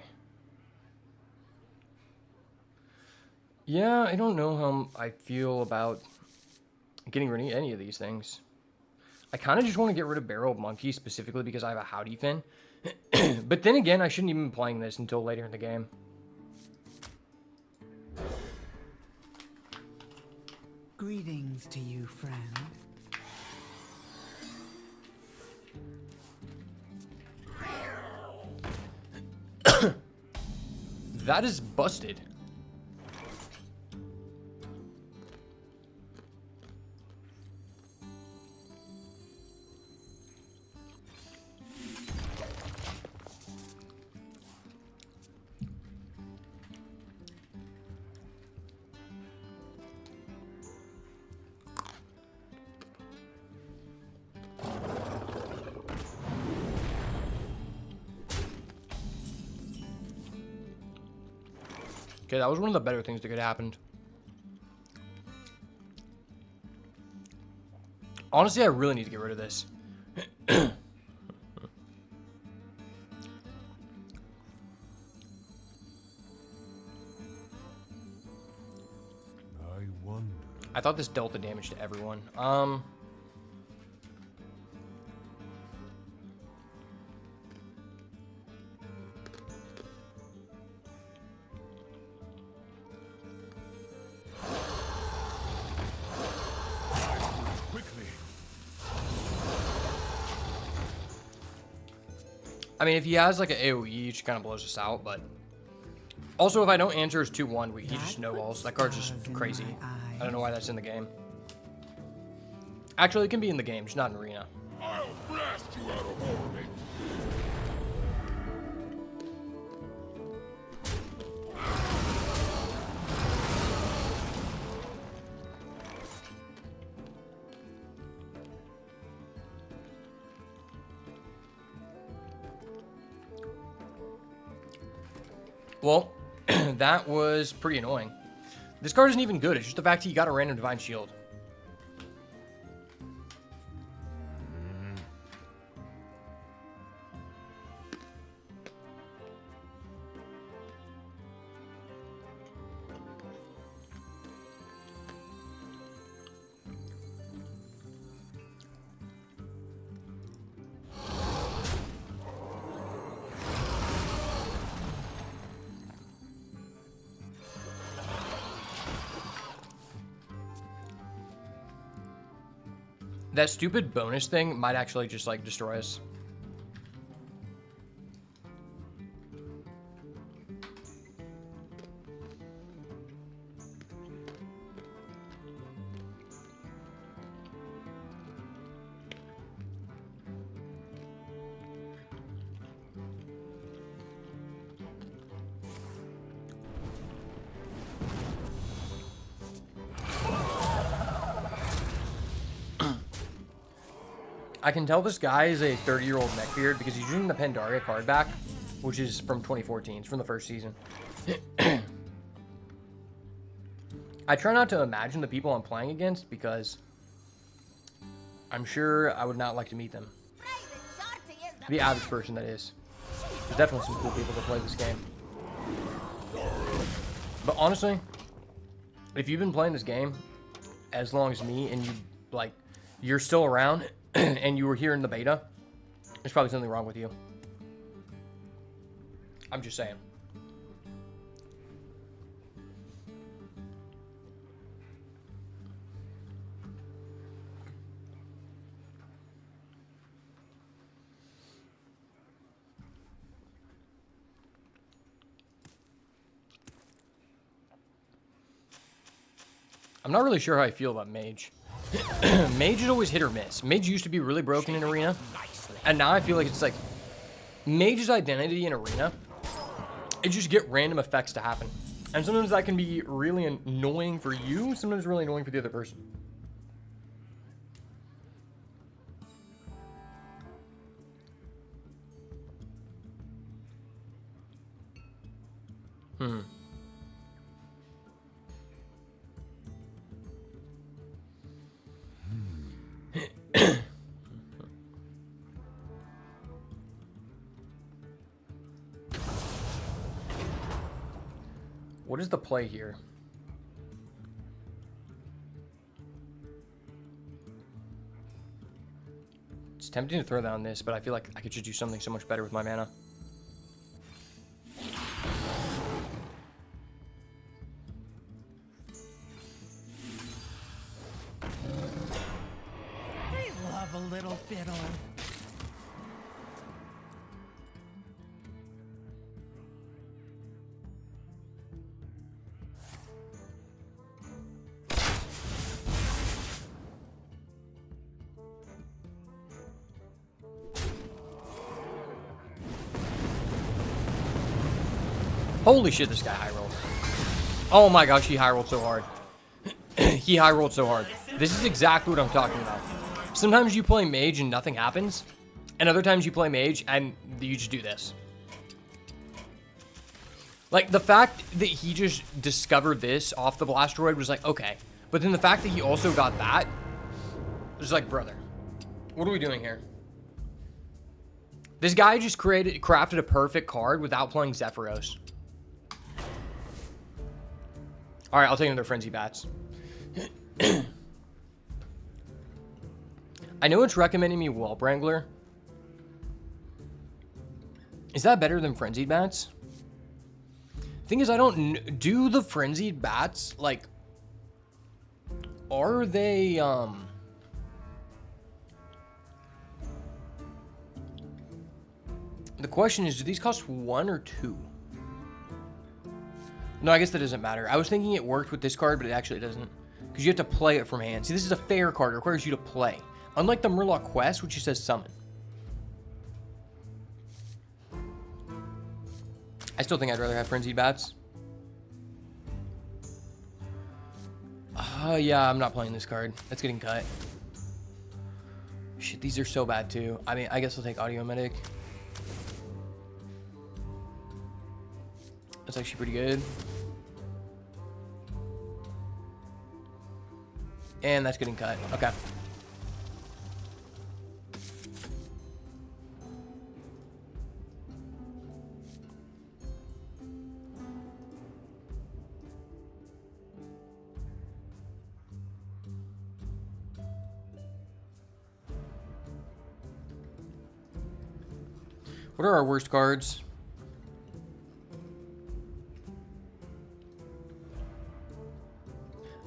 Yeah, I don't know how I feel about getting rid of any of these things. I kind of just want to get rid of Barrel Monkey specifically because I have a Howdy Fin. But then again, I shouldn't even be playing this until later in the game. Greetings to you, friend. That is busted. Okay, that was one of the better things that could have happened. Honestly, I really need to get rid of this. I wonder. I thought this dealt the damage to everyone. Quickly. I mean, if he has like an AoE, it just kind of blows us out, but... Also, if I don't answer his 2-1, he just snowballs. That card's just crazy. I don't know why that's in the game. Actually, it can be in the game, just not in Arena. I'll blast you out of orbit. Well, that was pretty annoying. This card isn't even good. It's just the fact he got a random Divine Shield. That stupid bonus thing might actually just like destroy us. I can tell this guy is a 30-year-old neckbeard because he's using the Pandaria card back, which is from 2014. It's from the first season. I try not to imagine the people I'm playing against because I'm sure I would not like to meet them. The average person, that is. There's definitely some cool people that play this game. But honestly, if you've been playing this game as long as me and you're still around and you were here in the beta, there's probably something wrong with you. I'm just saying. I'm not really sure how I feel about Mage. Mage is always hit or miss. Mage used to be really broken in Arena, and now I feel like it's like Mage's identity in Arena, it just get random effects to happen. And sometimes that can be really annoying for you, sometimes really annoying for the other person. What is the play here? It's tempting to throw down this, but I feel like I could just do something so much better with my mana. We love a little fiddle. Holy shit, this guy high rolled. Oh my gosh, he high rolled so hard. He high rolled so hard. This is exactly what I'm talking about. Sometimes you play mage and nothing happens, and other times you play mage and you just do this. Like, the fact that he just discovered this off the Blastoid was like, okay. But then the fact that he also got that was like, brother, what are we doing here? This guy just crafted a perfect card without playing Zephyros. All right, I'll take another Frenzy Bats. I know it's recommending me Whelp Wrangler. Is that better than Frenzied Bats? Thing is, I don't do the Frenzied Bats, like, are they, the question is, do these cost 1 or 2? No, I guess that doesn't matter. I was thinking it worked with this card, but it actually doesn't. Because you have to play it from hand. See, this is a fair card. It requires you to play. Unlike the Murloc Quest, which just says summon. I still think I'd rather have Frenzied Bats. Yeah, I'm not playing this card. That's getting cut. Shit, these are so bad too. I mean, I guess I'll take Audio Medic. That's actually pretty good. And that's getting cut. Okay. What are our worst cards?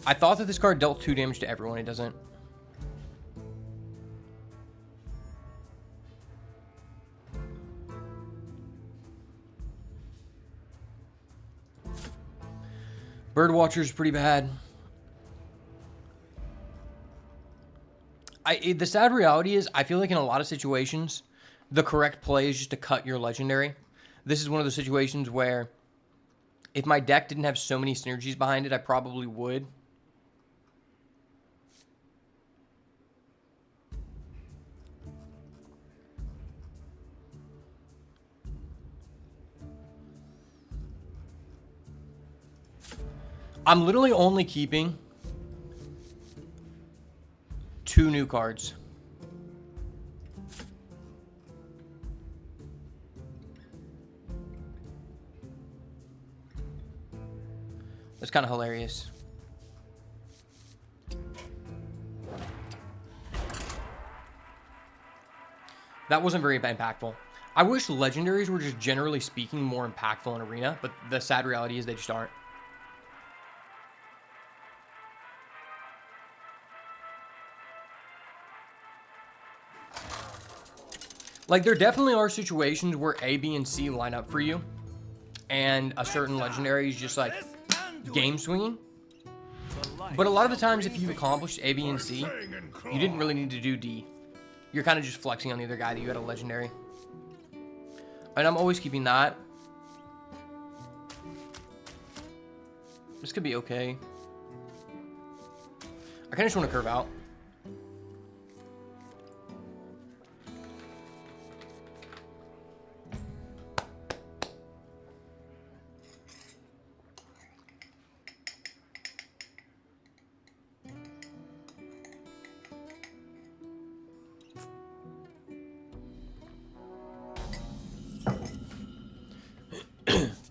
I thought that this card dealt 2 damage to everyone. It doesn't. Birdwatcher is pretty bad. The sad reality is, I feel like in a lot of situations, the correct play is just to cut your legendary. This is one of the situations where if my deck didn't have so many synergies behind it, I probably would. I'm literally only keeping 2 new cards. That's kind of hilarious. That wasn't very impactful. I wish legendaries were just generally speaking more impactful in Arena, but the sad reality is they just aren't. Like, there definitely are situations where A, B, and C line up for you, and a certain legendary is just like game swinging. But a lot of the times, if you accomplished A, B, and C, you didn't really need to do D. You're kind of just flexing on the other guy that you had a legendary. And I'm always keeping that. This could be okay. I kind of just want to curve out.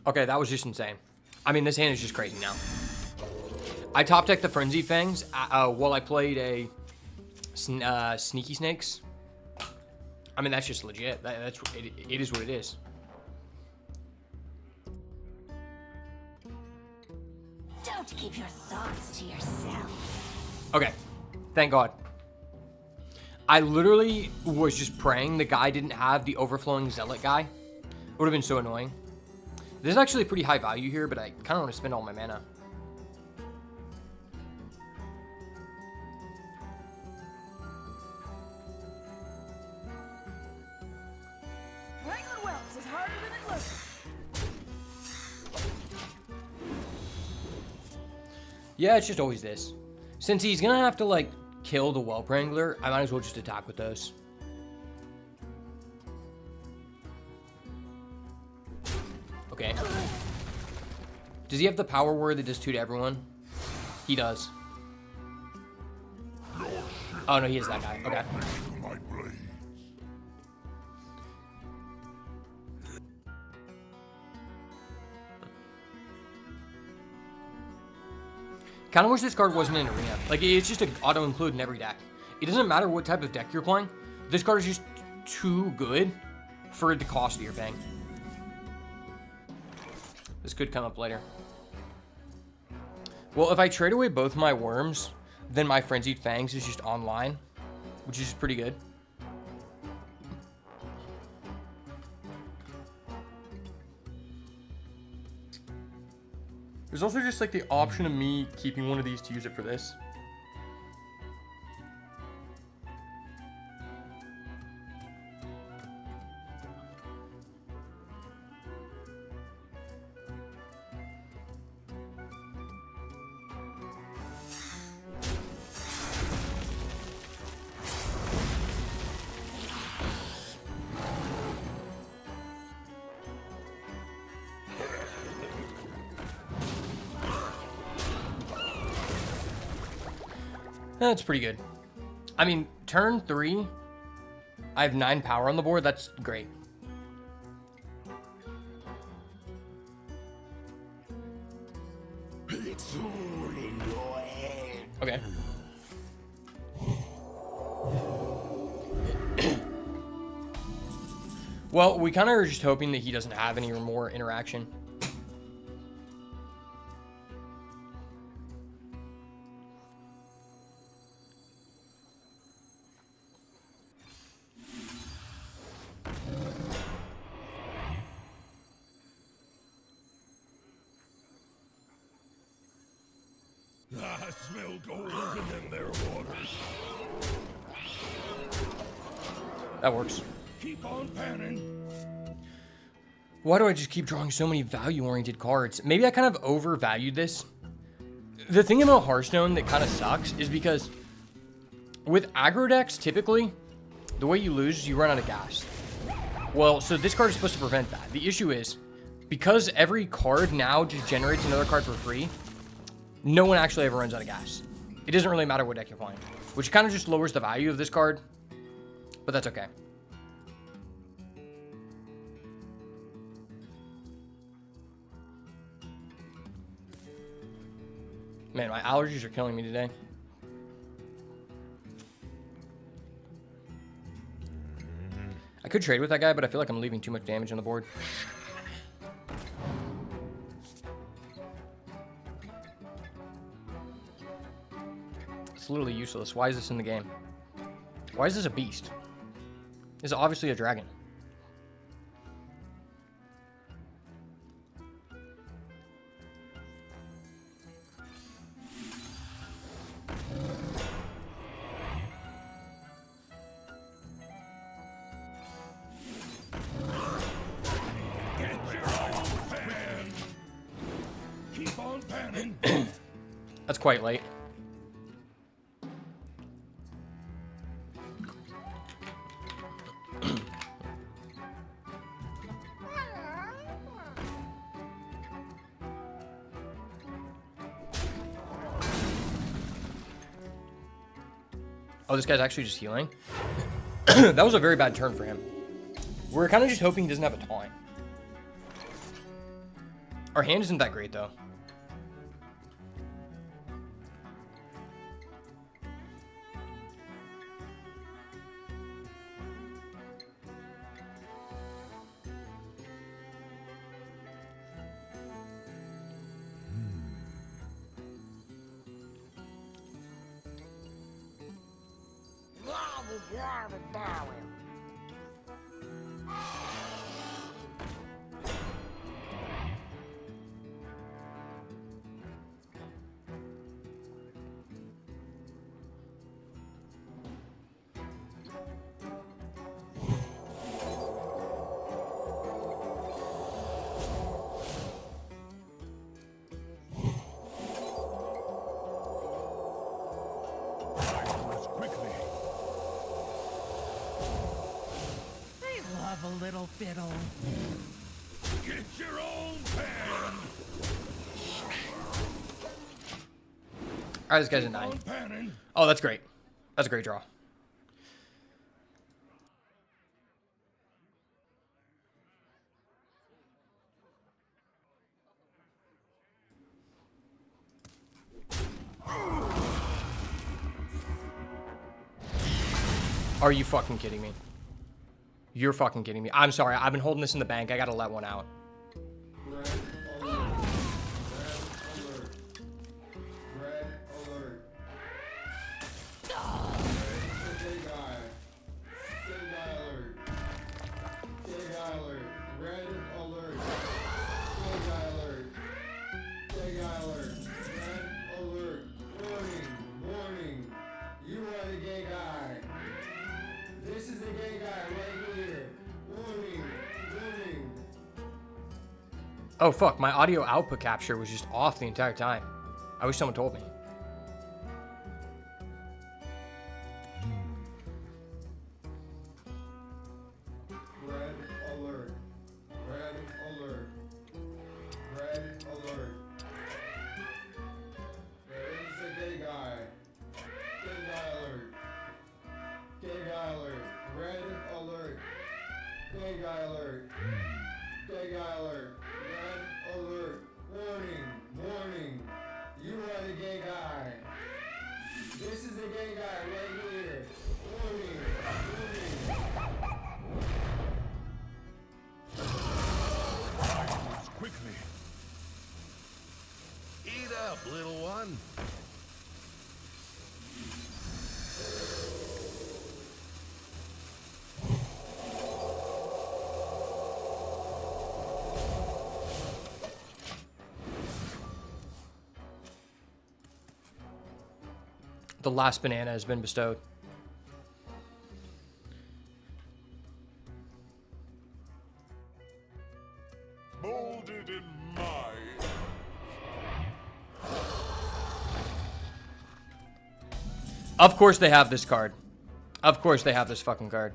Okay, that was just insane. I mean, this hand is just crazy now. I top decked the Frenzy Fangs while I played a Sneaky Snakes. I mean, that's just legit. It is what it is. Don't keep your thoughts to yourself. Okay, thank God. I literally was just praying the guy didn't have the overflowing zealot guy. It would have been so annoying. This is actually pretty high value here, but I kind of want to spend all my mana. Wrangler Wells is harder than it looks. Yeah, it's just always this. Since he's gonna have to like kill the Whelp Wrangler, I might as well just attack with those. Okay. Does he have the power word that does 2 to everyone? He does. Oh no, he is that guy. Okay. My blades. Kind of wish this card wasn't in Arena. Like, it's just an auto-include in every deck. It doesn't matter what type of deck you're playing. This card is just too good for it to cost your thing. This could come up later. Well, if I trade away both my worms, then my Frenzied Fangs is just online, which is pretty good. There's also just like the option of me keeping one of these to use it for this. That's pretty good. I mean, turn 3, I have 9 power on the board. That's great. It's all in your head. Okay. Well, we kind of are just hoping that he doesn't have any more interaction. I smell gold in their waters. That works. Keep on panning. Why do I just keep drawing so many value-oriented cards? Maybe I kind of overvalued this. The thing about Hearthstone that kind of sucks is because with aggro decks, typically, the way you lose is you run out of gas. Well, so this card is supposed to prevent that. The issue is, because every card now just generates another card for free, no one actually ever runs out of gas. It doesn't really matter what deck you're playing, which kind of just lowers the value of this card, but that's okay. Man, my allergies are killing me today. I could trade with that guy, but I feel like I'm leaving too much damage on the board. It's literally useless. Why is this in the game? Why is this a beast? This is obviously a dragon. Keep on panning. That's quite late. Oh, this guy's actually just healing? That was a very bad turn for him. We're kind of just hoping he doesn't have a taunt. Our hand isn't that great, though. Quickly. I love a little fiddle. Get your own pan. Alright, this guy's a 9. Panning. Oh, that's great. That's a great draw. Are you fucking kidding me? You're fucking kidding me. I'm sorry. I've been holding this in the bank. I gotta let one out. Red alert. Red alert. Gay guy. Gay guy alert. Gay guy alert. Red alert. Gay guy alert. Gay guy alert. Red alert. Warning. Warning. You are the gay guy. This is the gay guy right here. Warning. Warning. Oh, fuck. My audio output capture was just off the entire time. I wish someone told me. Red alert. Red alert. Red alert. There is a gay guy. Gay guy alert. Gay guy alert. Red alert. Gay guy alert. Gay guy alert. Red alert. Warning. Warning. You are the gay guy. This is the gay guy right here. Warning. Warning. Quickly. Eat up, little one. The last banana has been bestowed. Molded in my. Of course they have this card. Of course they have this fucking card.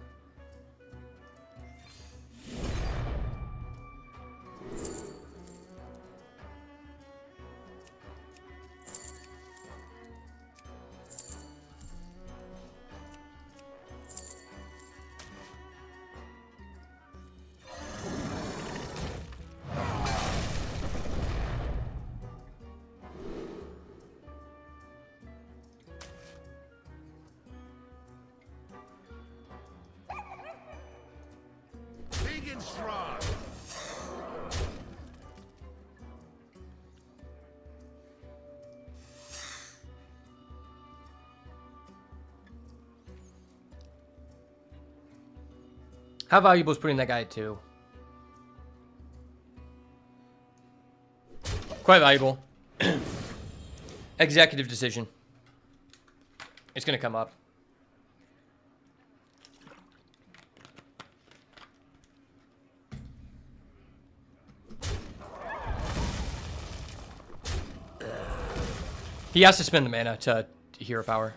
Big and strong. How valuable is putting that guy at 2? Quite valuable. Executive decision. It's gonna come up. He has to spend the mana to hero power.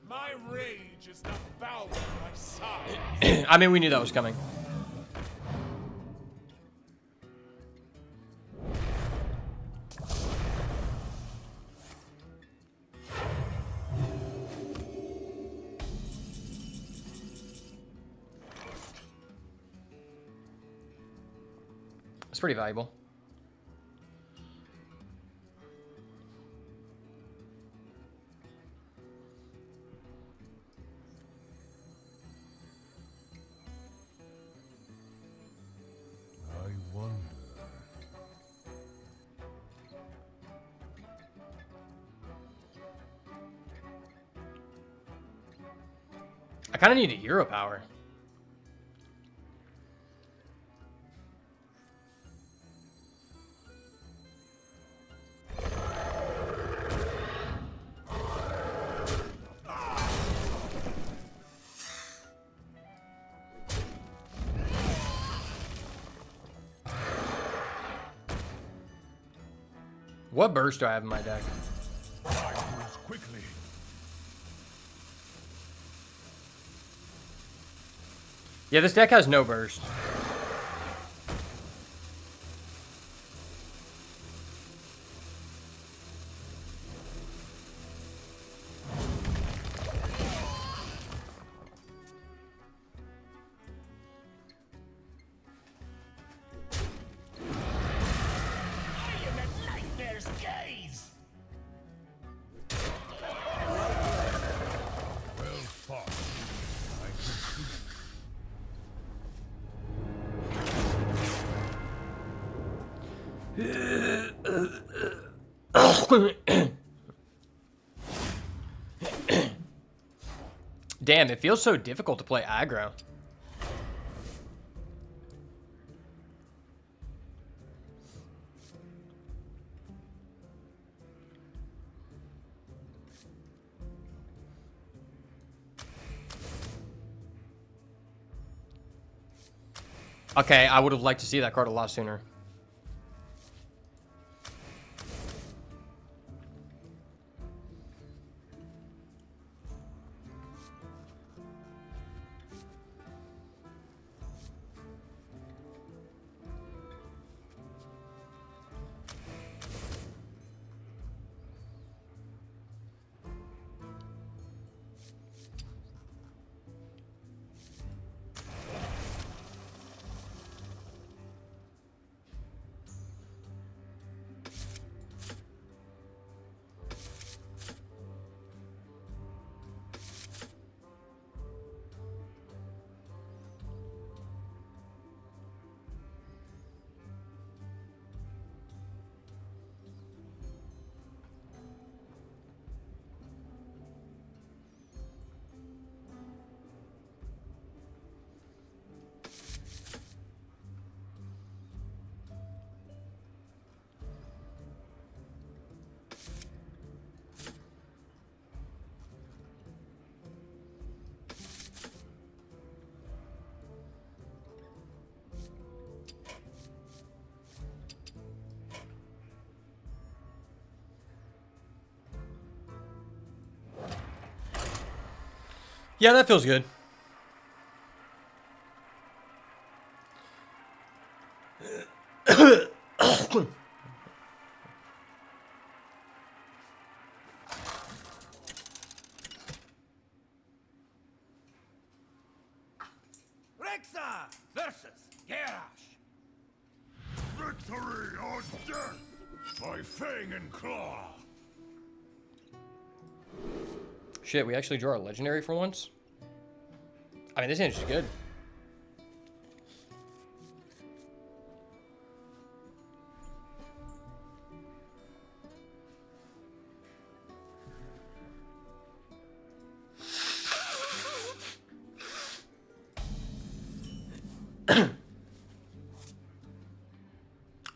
My rage is not bound to my side. I mean, we knew that was coming. It's pretty valuable. I wonder. I kind of need a hero power. What burst do I have in my deck? I move quickly. Yeah, this deck has no burst. Well fought. I can see. Damn, it feels so difficult to play aggro. Okay, I would have liked to see that card a lot sooner. Yeah, that feels good. Rexa versus Garrosh. Victory or death by fang and claw. Shit, we actually draw a legendary for once? I mean, this hand's just good.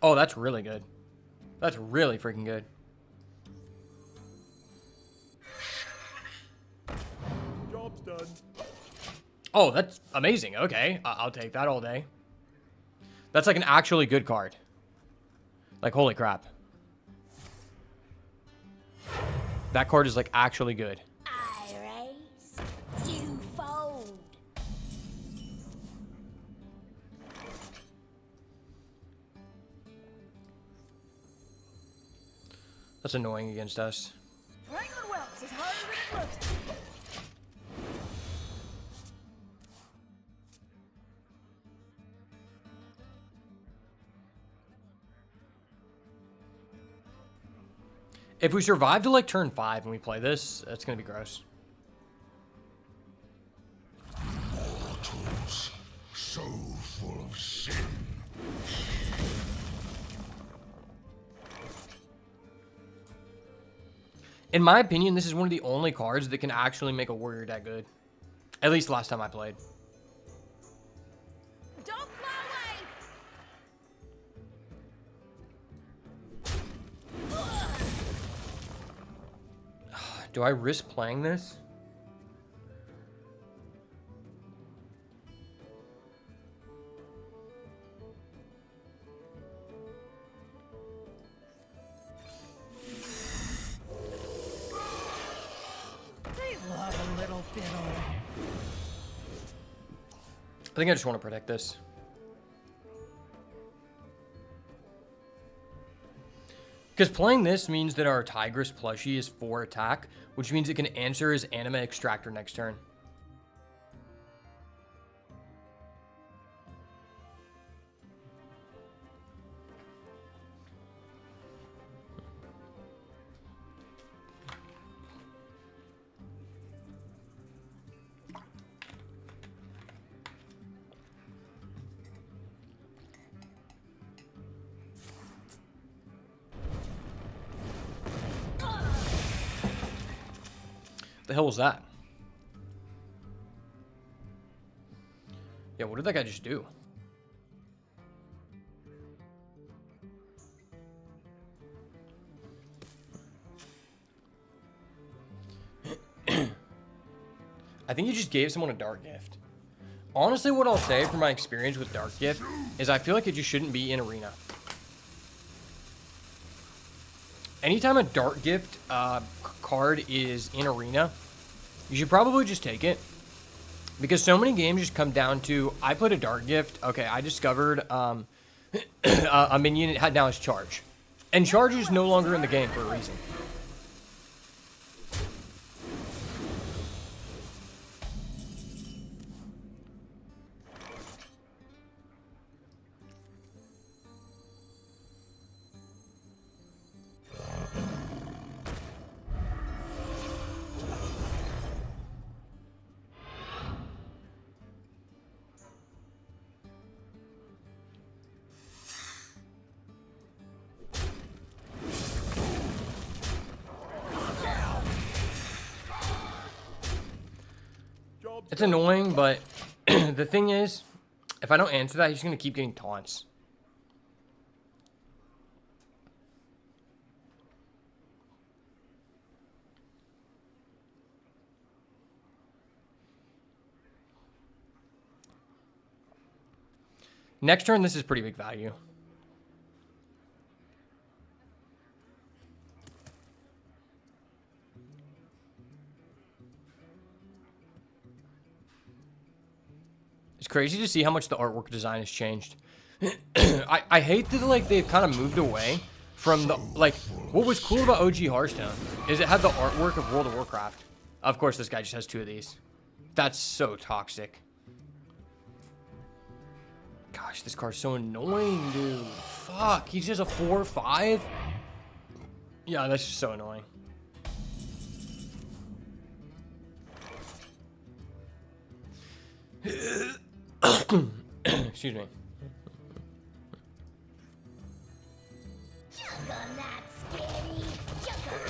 Oh, that's really good. That's really freaking good. Job's done. Oh, that's amazing. Okay, I'll take that all day. That's like an actually good card. Like, holy crap. That card is like actually good. I raise, you fold. That's annoying against us. Playing on whelps is harder than it looks. If we survive to like turn 5 and we play this, it's gonna be gross. Mortals, so full of sin. In my opinion, this is one of the only cards that can actually make a warrior deck good. At least last time I played. Don't fly away! Do I risk playing this? They love a little fiddle. I think I just want to protect this. Because playing this means that our Tigress plushie is 4 attack, which means it can answer his Anima Extractor next turn. The hell was that? Yeah, what did that guy just do? I think he just gave someone a Dark Gift. Honestly, what I'll say from my experience with Dark Gift is I feel like it just shouldn't be in Arena. Anytime a Dark Gift card is in Arena, you should probably just take it. Because so many games just come down to, I played a Dark Gift, okay, I discovered a minion had now his Charge. And Charge is no longer in the game for a reason. It's annoying, but the thing is, if I don't answer that, he's going to keep getting taunts. Next turn, this is pretty big value. It's crazy to see how much the artwork design has changed. I hate that like they've kind of moved away from the like what was cool about OG Hearthstone is it had the artwork of World of Warcraft. Of course, this guy just has 2 of these. That's so toxic. Gosh, this card's so annoying, dude. Fuck, he's just a 4/5. Yeah, that's just so annoying. Excuse me. Juggernaut scary, Juggernaut.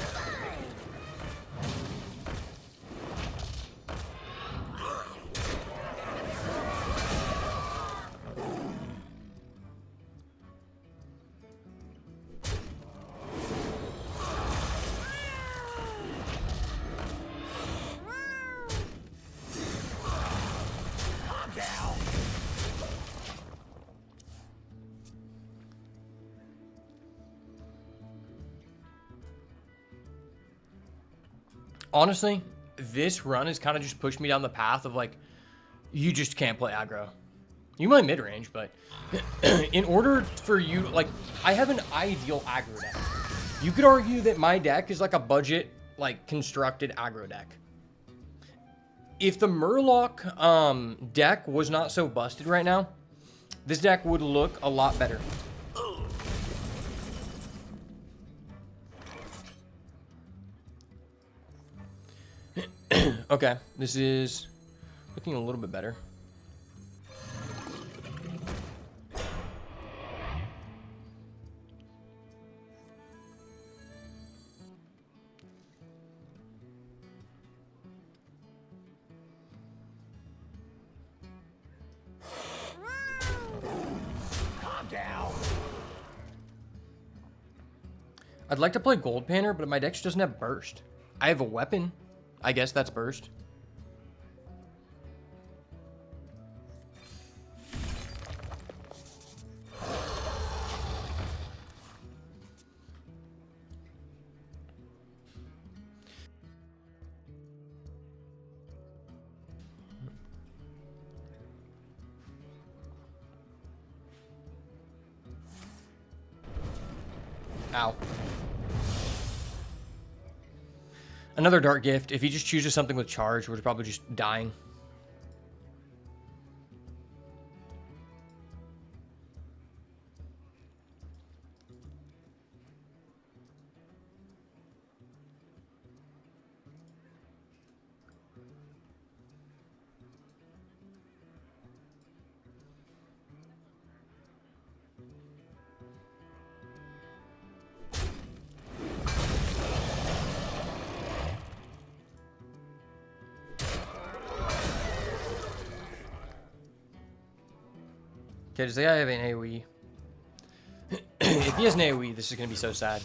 Honestly, this run has kind of just pushed me down the path of like, you just can't play aggro. You might mid-range, but in order for you, like, I have an ideal aggro deck. You could argue that my deck is like a budget, like, constructed aggro deck. If the Murloc deck was not so busted right now, this deck would look a lot better. Okay, this is looking a little bit better. Calm down. I'd like to play Gold Panner, but my deck just doesn't have burst. I have a weapon. I guess that's burst. Ow. Another Dark Gift. If he just chooses something with charge, we're probably just dying. Okay, does the guy have an AoE? If he has an AoE, this is going to be so sad.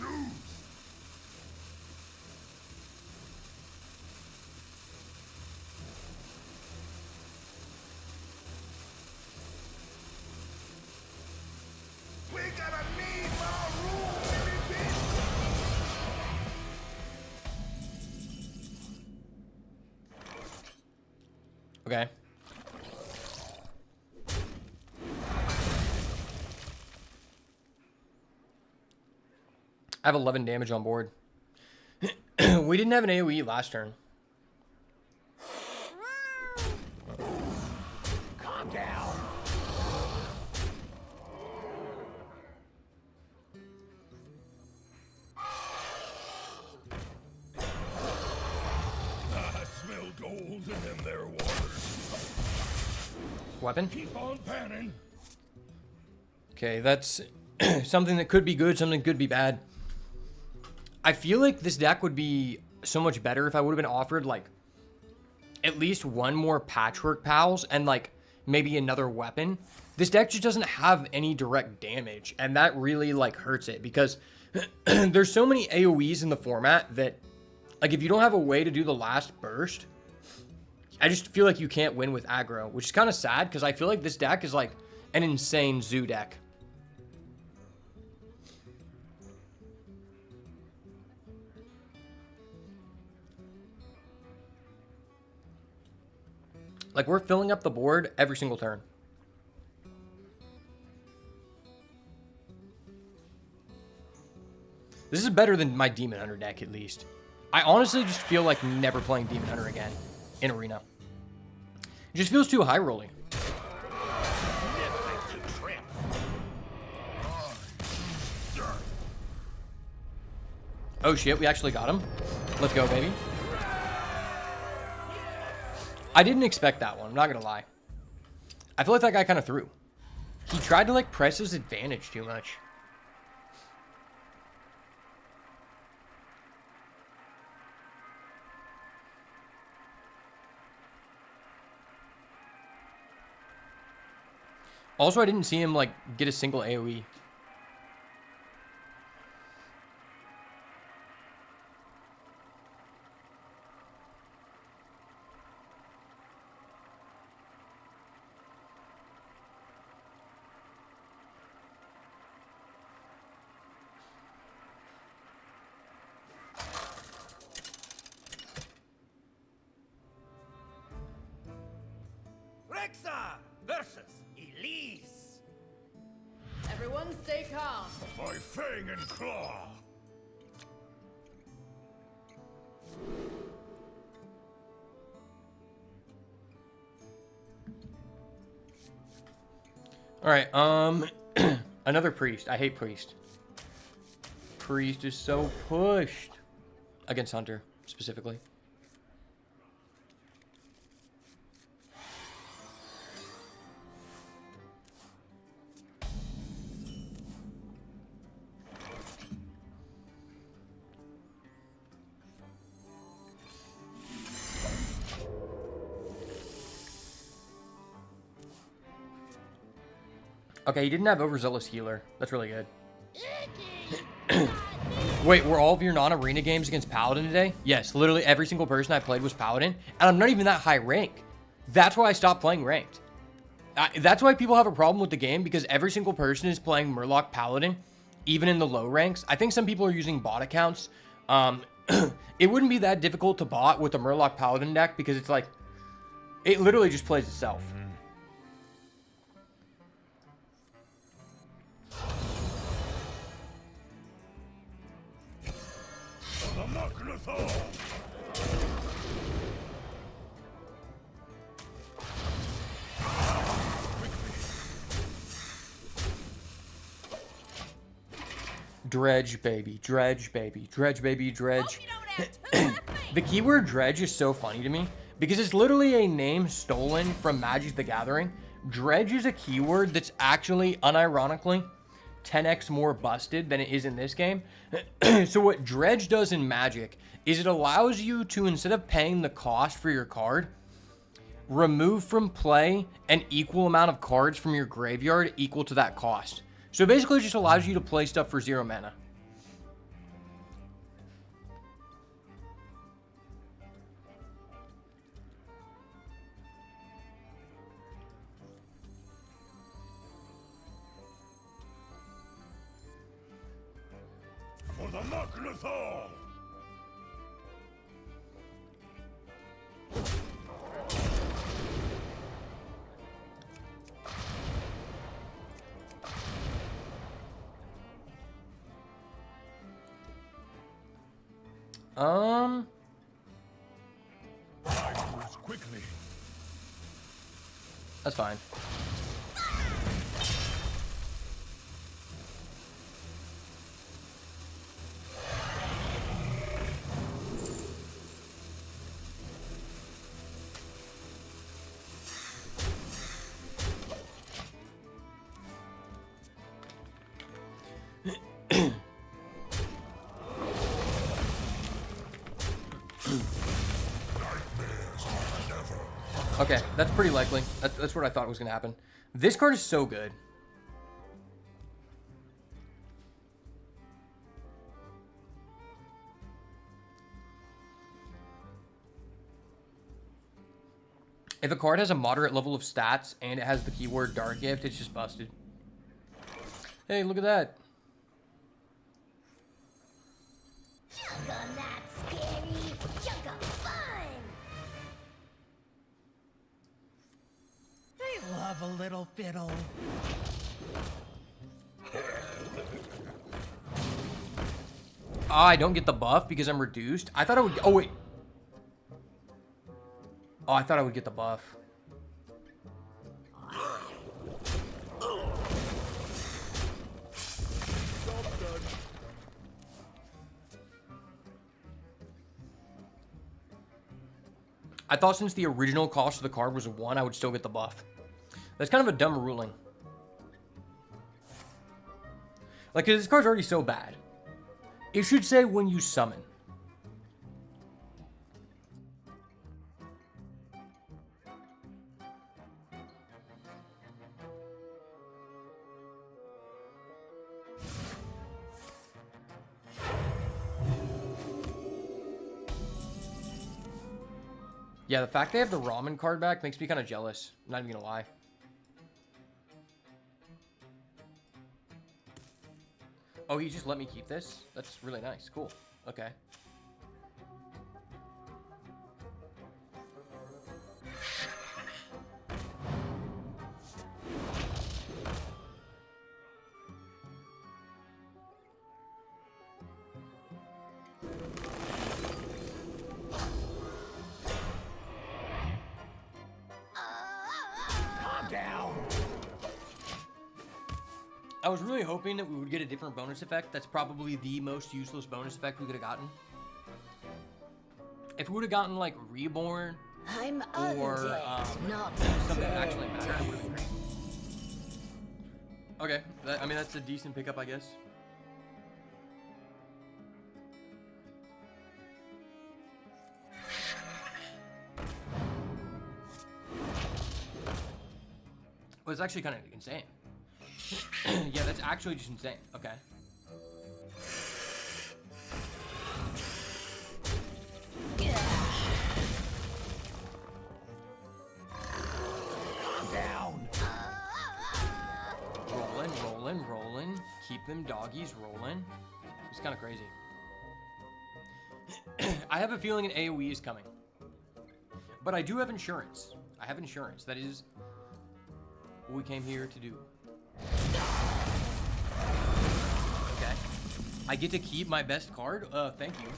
We gotta need more room, baby. Okay. I have 11 damage on board. We didn't have an AoE last turn. Calm down. I smell gold in them there waters. Weapon? Keep on panning. Okay, that's something that could be good, something that could be bad. I feel like this deck would be so much better if I would have been offered, like, at least one more Patchwork Pals and, like, maybe another weapon. This deck just doesn't have any direct damage, and that really, like, hurts it because there's so many AoEs in the format that, like, if you don't have a way to do the last burst, I just feel like you can't win with aggro, which is kind of sad because I feel like this deck is, like, an insane zoo deck. Like, we're filling up the board every single turn. This is better than my Demon Hunter deck, at least. I honestly just feel like never playing Demon Hunter again in Arena. It just feels too high rolling. Oh shit, we actually got him. Let's go, baby. I didn't expect that one, I'm not gonna lie. I feel like that guy kind of threw. He tried to, like, press his advantage too much. Also, I didn't see him, like, get a single AoE. Rexa versus Elise. Everyone stay calm. My fang and claw. Alright, another priest. I hate priest. Priest is so pushed. Against Hunter, specifically. Okay, he didn't have Overzealous Healer. That's really good. Wait, were all of your non-arena games against Paladin today? Yes, literally every single person I played was Paladin, and I'm not even that high rank. That's why I stopped playing ranked. That's why people have a problem with the game, because every single person is playing Murloc Paladin, even in the low ranks. I think some people are using bot accounts. It wouldn't be that difficult to bot with a Murloc Paladin deck, because it's like, it literally just plays itself. I'm not gonna thaw. Dredge, baby. Dredge, baby. Dredge, baby. Dredge. Hope you don't have too much faith. The keyword dredge is so funny to me because it's literally a name stolen from Magic the Gathering. Dredge is a keyword that's actually, unironically, 10x more busted than it is in this game. So what dredge does in Magic is it allows you to, instead of paying the cost for your card, remove from play an equal amount of cards from your graveyard equal to that cost. So basically it just allows you to play stuff for 0 mana. For the Magnathal! I moves quickly. That's fine. Okay, that's pretty likely. That's what I thought was going to happen. This card is so good. If a card has a moderate level of stats and it has the keyword Dark Gift, it's just busted. Hey, look at that. You're not scary. You're fun. They love a little fiddle. Oh, I don't get the buff because I'm reduced. I thought I would. Oh, wait. Oh, I thought I would get the buff. I thought since the original cost of the card was 1, I would still get the buff. That's kind of a dumb ruling. Like, 'cause this card's already so bad. It should say when you summon. Yeah, the fact they have the ramen card back makes me kind of jealous. I'm not even gonna lie. Oh, he just let me keep this? That's really nice. Cool. Okay. Calm down. I was really hoping that we would get a different bonus effect. That's probably the most useless bonus effect we could have gotten. If we would have gotten, like, Reborn I'm or undead, not something that actually mattered, it would have been great. Okay, I mean, that's a decent pickup, I guess. Well, it's actually kind of insane. Yeah, that's actually just insane. Okay. Calm down. Rolling, rolling, rolling. Keep them doggies rolling. It's kind of crazy. I have a feeling an AoE is coming. But I do have insurance. I have insurance. That is what we came here to do. Okay. I get to keep my best card? Thank you.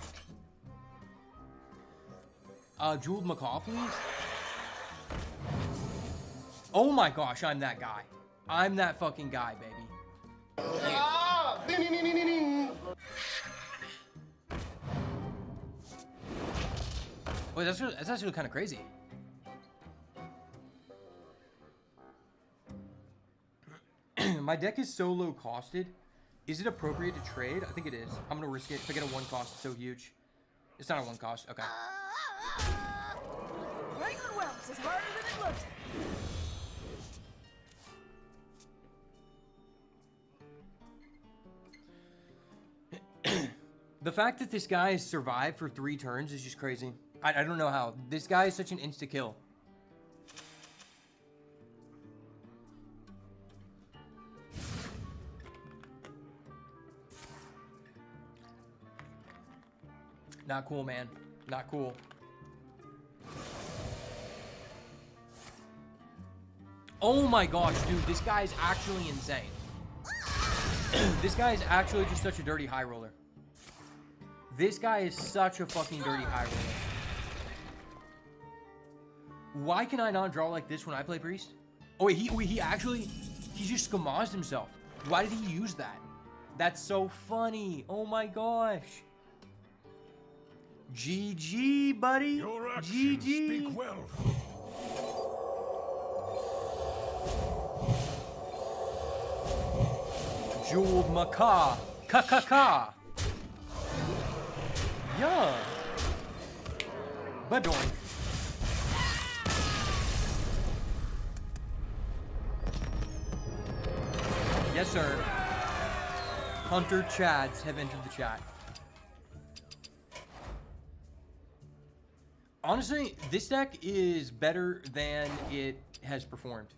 Jeweled Macaw, please? Oh my gosh, I'm that guy. I'm that fucking guy, baby. Wait, that's actually kind of crazy. My deck is so low costed. Is it appropriate to trade? I think it is. I'm gonna risk it. If I get a 1 cost, it's so huge. It's not a 1 cost. Okay. Regular whelps is harder than it looks. The fact that this guy has survived for 3 turns is just crazy. I don't know how. This guy is such an insta-kill. Not cool, man. Not cool. Oh my gosh, dude. This guy is actually insane. This guy is actually just such a dirty high roller. This guy is such a fucking dirty high roller. Why can I not draw like this when I play Priest? Oh wait, he actually, he just skamazed himself. Why did he use that? That's so funny. Oh my gosh. GG, buddy. Your actions GG. speak well. Jeweled Macaw. Ka. Yeah. Badoink. Yes, sir. Hunter Chads have entered the chat. Honestly, this deck is better than it has performed.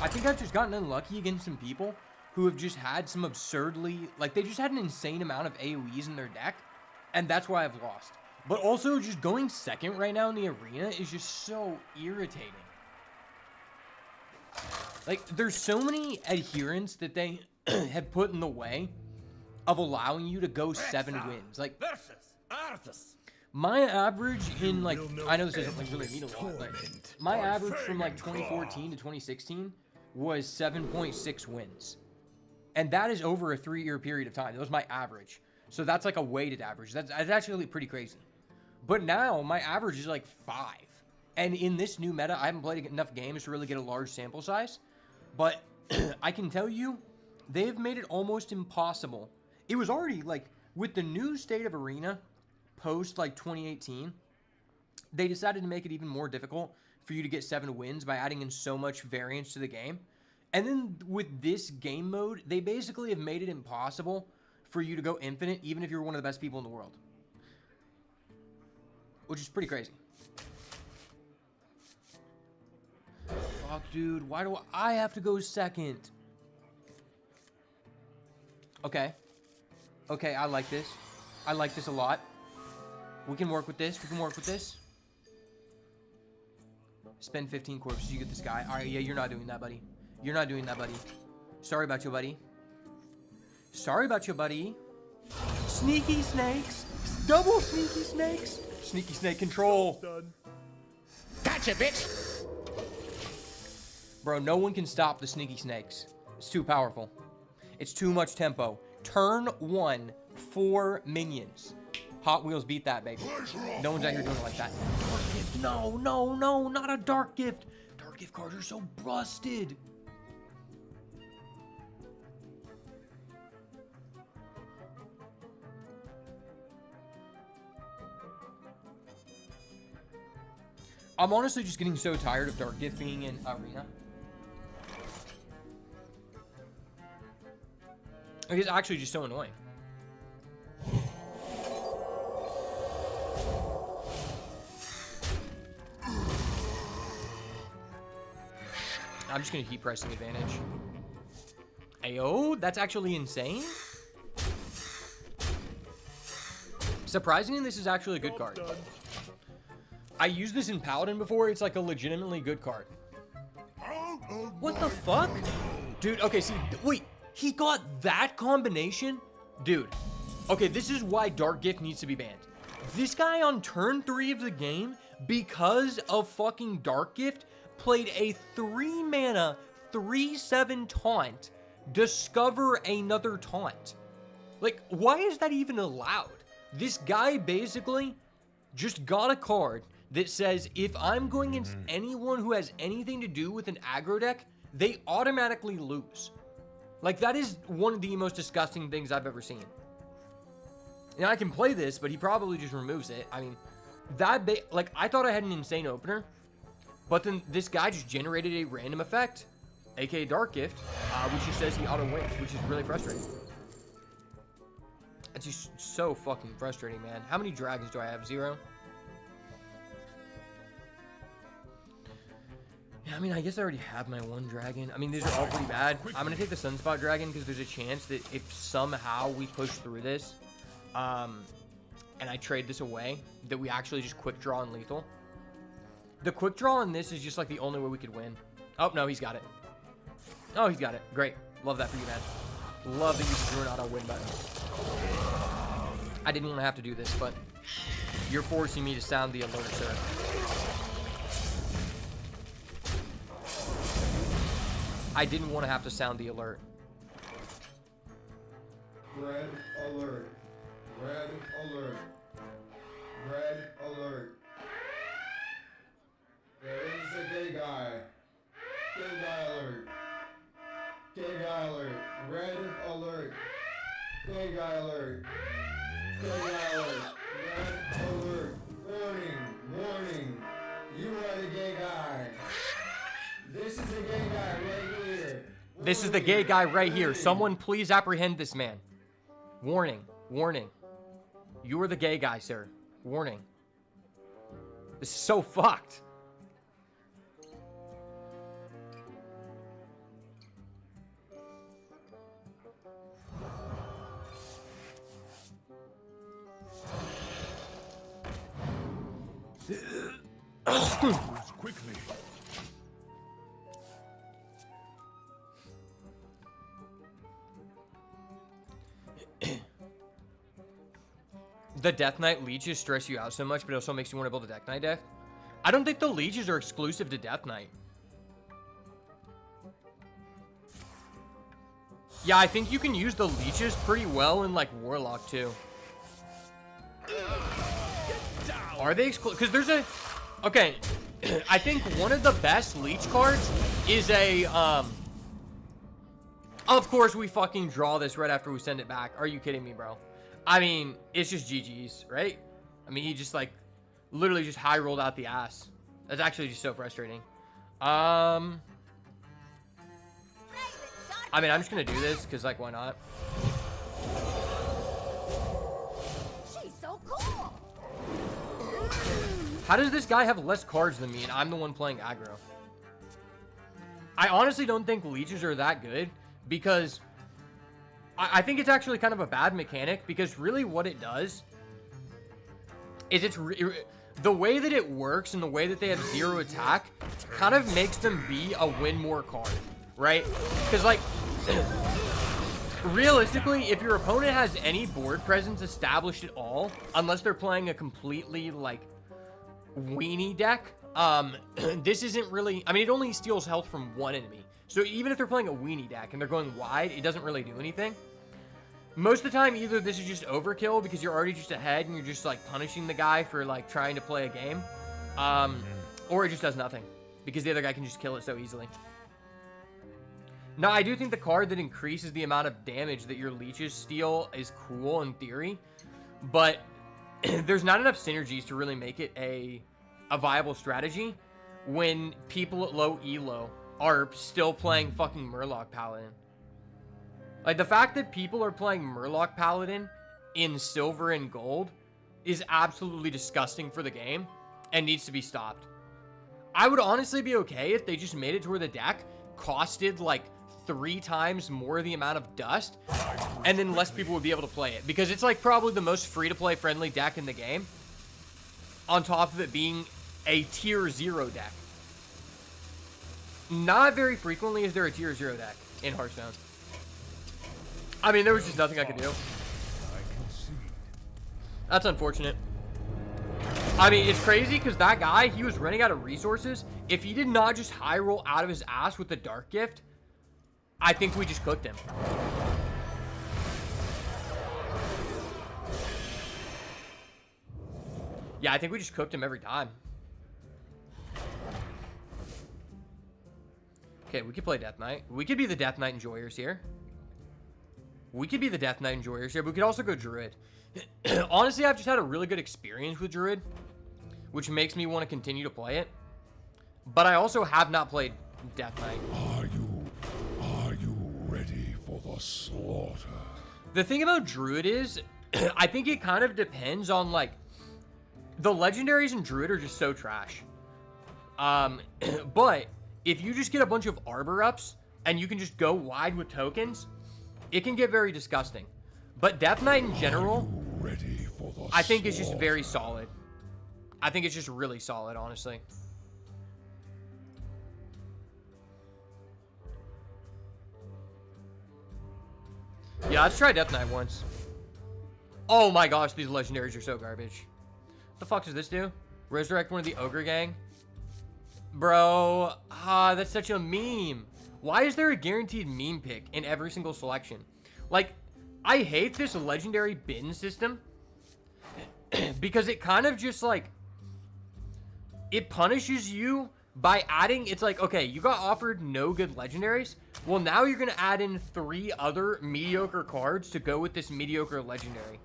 I think I've just gotten unlucky against some people who have just had some absurdly, like they just had an insane amount of AoEs in their deck, and that's why I've lost. But also, just going second right now in the arena is just so irritating. Like, there's so many adherents that they have put in the way of allowing you to go 7 wins. Like, Versus Arthas. my average in, like, I know this doesn't like really mean a lot, but my average from like 2014 to 2016 was 7.6 wins. And that is over a 3-year period of time. That was my average. So that's like a weighted average. That's actually pretty crazy. But now my average is like 5. And in this new meta, I haven't played enough games to really get a large sample size. But I can tell you, they've made it almost impossible. It was already like, with the new state of Arena, post like 2018, they decided to make it even more difficult for you to get 7 wins by adding in so much variance to the game. And then with this game mode, they basically have made it impossible for you to go infinite, even if you're one of the best people in the world. Which is pretty crazy. Fuck, dude. Why do I have to go second? Okay. Okay, I like this. I like this a lot. We can work with this. We can work with this. Spend 15 corpses, you get this guy. Alright, yeah, you're not doing that, buddy. You're not doing that, buddy. Sorry about you, buddy. Sorry about you, buddy. Sneaky snakes. Double sneaky snakes. Sneaky snake control. Gotcha, bitch. Bro, no one can stop the sneaky snakes. It's too powerful. It's too much tempo. Turn 1, 4 minions. Hot Wheels beat that, baby. No one's out here doing it like that. Dark gift. No, no, no, not a dark gift. Dark gift cards are so busted. I'm honestly just getting so tired of Dark Gift being in Arena. It's actually just so annoying. I'm just gonna keep pressing advantage. Ayo, that's actually insane. Surprisingly, this is actually a good card. I used this in Paladin before. It's like a legitimately good card. What the fuck? Dude, okay, see, wait. He got that combination? Dude. Okay, this is why Dark Gift needs to be banned. This guy on turn 3 of the game, because of fucking Dark Gift, played a 3-mana, 3/7 taunt. Discover another taunt. Like, why is that even allowed? This guy basically just got a card that says if I'm going against anyone who has anything to do with an aggro deck, they automatically lose. Like, that is one of the most disgusting things I've ever seen. And I can play this, but he probably just removes it. I mean, like, I thought I had an insane opener, but then this guy just generated a random effect, aka Dark Gift, which he says he auto-wins, which is really frustrating. It's just so fucking frustrating, man. How many dragons do I have? 0? Yeah, I mean, I guess I already have my 1 dragon. I mean, these are all pretty bad. I'm going to take the Sunspot Dragon because there's a chance that if somehow we push through this, and I trade this away, that we actually just quick draw and lethal. The quick draw on this is just like the only way we could win. Oh, no, he's got it. Oh, he's got it. Great. Love that for you, man. Love that you drew an auto win button. I didn't want to have to do this, but you're forcing me to sound the alert, sir. I didn't want to have to sound the alert. Red alert. Red alert. Red alert. There is a gay guy. Gay guy alert. Gay guy alert. Red alert. Gay guy alert. Gay guy alert. Red alert. Warning. Warning. You are the gay guy. This is the gay guy right here. This is the gay guy right here. Someone please apprehend this man. Warning. Warning. You are the gay guy, sir. Warning. This is so fucked. Quickly. The Death Knight leeches stress you out so much, but it also makes you want to build a Death Knight deck. I don't think the leeches are exclusive to Death Knight. Yeah, I think you can use the leeches pretty well in, like, Warlock, too. Are they exclusive? Because there's a... Okay, I think one of the best leech cards is a, Of course, we fucking draw this right after we send it back. Are you kidding me, bro? I mean, it's just GG's, right? I mean, he just, like, literally just high rolled out the ass. That's actually just so frustrating. I mean, I'm just gonna do this, because, like, why not? She's so cool. How does this guy have less cards than me, and I'm the one playing aggro? I honestly don't think leeches are that good, because... I think it's actually kind of a bad mechanic, because really what it does is the way that it works and the way that they have 0 attack kind of makes them be a win more card, right? Because, like, realistically, if your opponent has any board presence established at all, unless they're playing a completely, like, weenie deck, this isn't really... I mean, it only steals health from one enemy. So even if they're playing a weenie deck and they're going wide, it doesn't really do anything. Most of the time, either this is just overkill because you're already just ahead and you're just, like, punishing the guy for, like, trying to play a game. Or it just does nothing because the other guy can just kill it so easily. Now, I do think the card that increases the amount of damage that your leeches steal is cool in theory, but there's not enough synergies to really make it a viable strategy when people at low elo are still playing fucking Murloc Paladin. Like, the fact that people are playing Murloc Paladin in silver and gold is absolutely disgusting for the game and needs to be stopped. I would honestly be okay if they just made it to where the deck costed like 3 times more the amount of dust, and then less people would be able to play it, because it's like probably the most free-to-play friendly deck in the game, on top of it being a tier 0 deck. Not very frequently is there a tier 0 deck in Hearthstone. I mean, there was just nothing I could do. That's unfortunate. I mean, it's crazy because that guy, he was running out of resources. If he did not just high roll out of his ass with the Dark Gift, I think we just cooked him. Yeah, I think we just cooked him every time. Okay, we could play Death Knight. We could be the Death Knight Enjoyers here. We could be the Death Knight Enjoyers here, but we could also go Druid. Honestly, I've just had a really good experience with Druid, which makes me want to continue to play it. But I also have not played Death Knight. Are you ready for the slaughter? The thing about Druid is, I think it kind of depends on, like, the legendaries in Druid are just so trash. But if you just get a bunch of Arbor ups and you can just go wide with tokens, it can get very disgusting. But Death Knight in general, Ready for the I think is just very solid. I think it's just really solid, honestly. Yeah, let's try Death Knight once. Oh my gosh, these legendaries are so garbage. What the fuck does this do? Resurrect one of the Ogre Gang? Bro, that's such a meme. Why is there a guaranteed meme pick in every single selection? Like, I hate this legendary bin system because it kind of just, like, it punishes you by adding, it's like, okay, you got offered no good legendaries. Well, now you're going to add in 3 other mediocre cards to go with this mediocre legendary.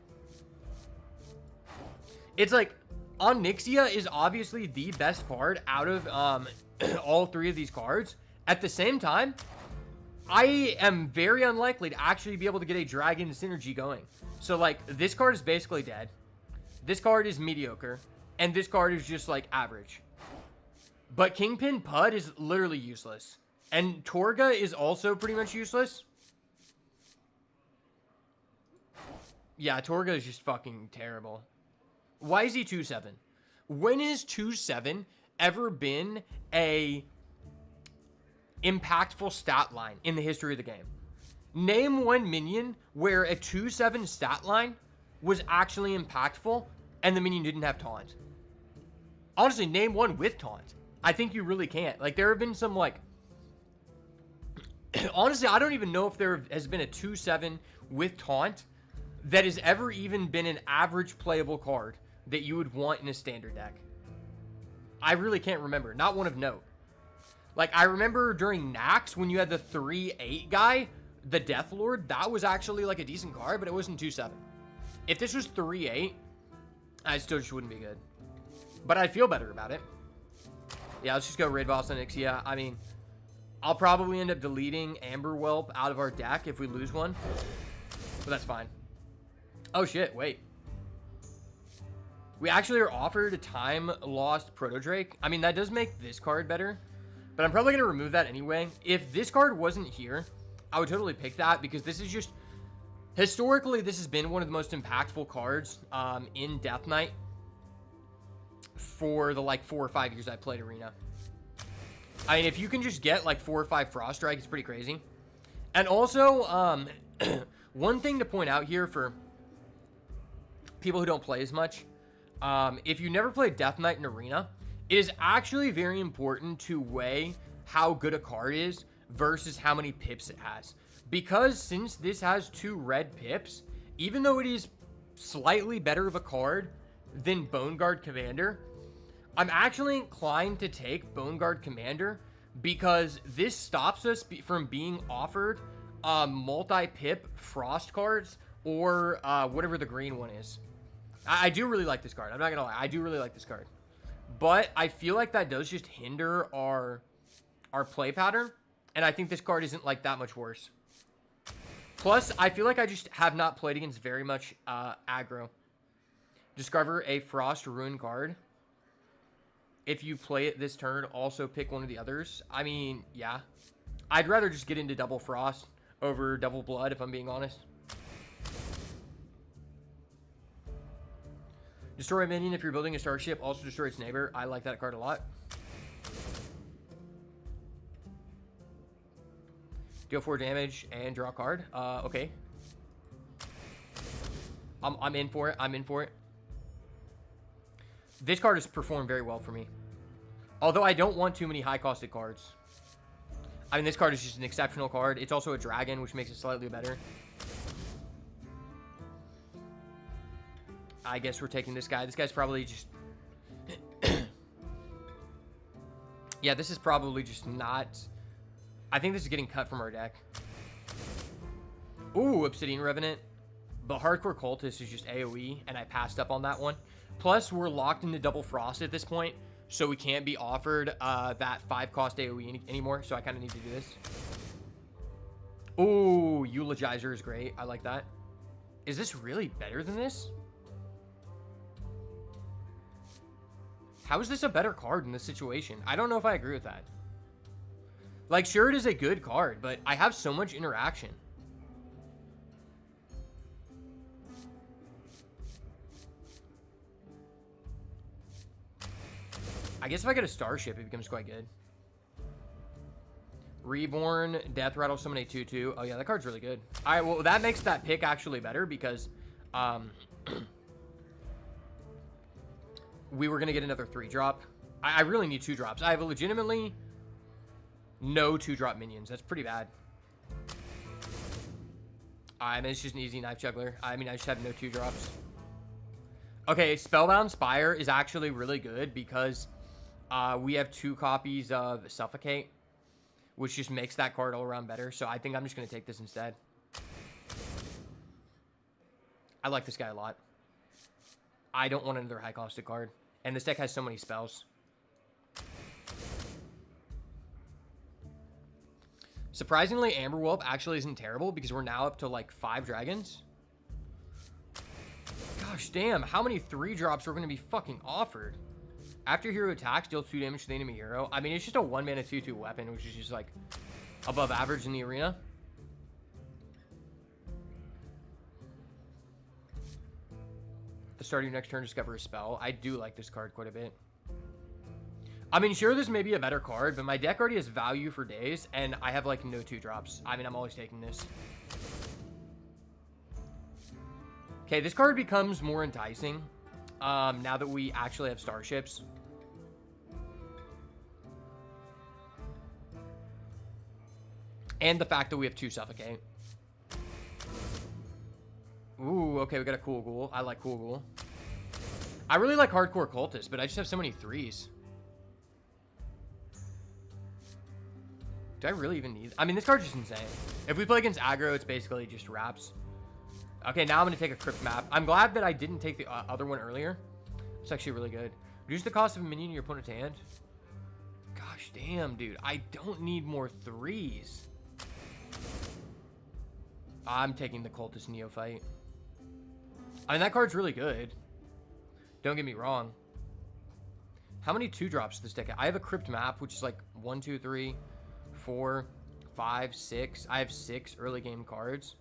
It's like, Onyxia is obviously the best card out of all 3 of these cards. At the same time, I am very unlikely to actually be able to get a Dragon Synergy going. So, like, this card is basically dead. This card is mediocre. And this card is just, like, average. But Kingpin Pud is literally useless. And Torga is also pretty much useless. Yeah, Torga is just fucking terrible. Why is he 2-7? When has 2-7 ever been a impactful stat line in the history of the game? Name one minion where a 2-7 stat line was actually impactful and the minion didn't have taunt. Honestly, name one with taunt. I think you really can't. Like, there have been some, like... Honestly, I don't even know if there has been a 2-7 with taunt that has ever even been an average playable card that you would want in a standard deck. I really can't remember. Not one of note. Like, I remember during Nax, when you had the 3-8 guy, the Death Lord, that was actually, like, a decent card, but it wasn't 2-7. If this was 3-8, I still just wouldn't be good. But I'd feel better about it. Yeah, let's just go Raid Boss Onyxia. I mean, I'll probably end up deleting Amber Whelp out of our deck if we lose one. But that's fine. Oh, shit, wait. We actually are offered a Time Lost Proto Drake. I mean, that does make this card better. But I'm probably going to remove that anyway. If this card wasn't here, I would totally pick that because this is just... Historically, this has been one of the most impactful cards in Death Knight for the, like, 4 or 5 years I played Arena. I mean, if you can just get, like, 4 or 5 Frost Strike, it's pretty crazy. And also, one thing to point out here for people who don't play as much, if you never played Death Knight in Arena, it is actually very important to weigh how good a card is versus how many pips it has. Because since this has 2 red pips, even though it is slightly better of a card than Bone Guard Commander, I'm actually inclined to take Bone Guard Commander because this stops us from being offered multi-pip Frost cards or whatever the green one is. I do really like this card. I'm not going to lie. I do really like this card. But I feel like that does just hinder our play pattern. And I think this card isn't, like, that much worse. Plus, I feel like I just have not played against very much aggro. Discover a Frost Ruin card. If you play it this turn, also pick one of the others. I mean, yeah. I'd rather just get into Double Frost over Double Blood, if I'm being honest. Destroy a minion if you're building a starship. Also destroy its neighbor. I like that card a lot. Deal 4 damage and draw a card. Okay. I'm in for it. I'm in for it. This card has performed very well for me. Although I don't want too many high-costed cards. I mean, this card is just an exceptional card. It's also a dragon, which makes it slightly better. I guess we're taking this guy. This guy's probably just... yeah, this is probably just not... I think this is getting cut from our deck. Ooh, Obsidian Revenant. But Hardcore Cultist is just AoE, and I passed up on that one. Plus, we're locked into Double Frost at this point, so we can't be offered that 5-cost AoE anymore, so I kind of need to do this. Ooh, Eulogizer is great. I like that. Is this really better than this? How is this a better card in this situation? I don't know if I agree with that. Like, sure, it is a good card, but I have so much interaction. I guess if I get a Starship, it becomes quite good. Reborn, Death Rattle, Summon a 2/2. Oh, yeah, that card's really good. All right, well, that makes that pick actually better because we were going to get another 3-drop. I really need 2 drops. I have legitimately no 2-drop minions. That's pretty bad. I mean, it's just an easy Knife Juggler. I mean, I just have no 2 drops. Okay, Spellbound Spire is actually really good because we have 2 copies of Suffocate, which just makes that card all around better. So I think I'm just going to take this instead. I like this guy a lot. I don't want another high-costed card. And this deck has so many spells. Surprisingly, Amber Whelp actually isn't terrible because we're now up to like 5 dragons. Gosh damn, how many 3-drops are going to be fucking offered? After hero attacks, deal 2 damage to the enemy hero. I mean, it's just a 1-mana 2/2 weapon, which is just like above average in the arena. At the start of your next turn, discover a spell. I do like this card quite a bit. I mean, sure, this may be a better card, but my deck already has value for days, and I have like no 2-drops. I mean, I'm always taking this. Okay, this card becomes more enticing now that we actually have starships. And the fact that we have 2 Suffocate. Ooh, okay, we got a Cool Ghoul. I like Cool Ghoul. I really like Hardcore Cultist, but I just have so many 3s. Do I really even need... I mean, this card's just insane. If we play against aggro, it's basically just wraps. Okay, now I'm going to take a Crypt Map. I'm glad that I didn't take the other one earlier. It's actually really good. Reduce the cost of a minion in your opponent's hand. Gosh damn, dude. I don't need more 3s. I'm taking the Cultist Neophyte. I mean, that card's really good. Don't get me wrong. How many 2-drops this deck? I have a Crypt Map, which is like 1, 2, 3, 4, 5, 6. I have 6 early game cards.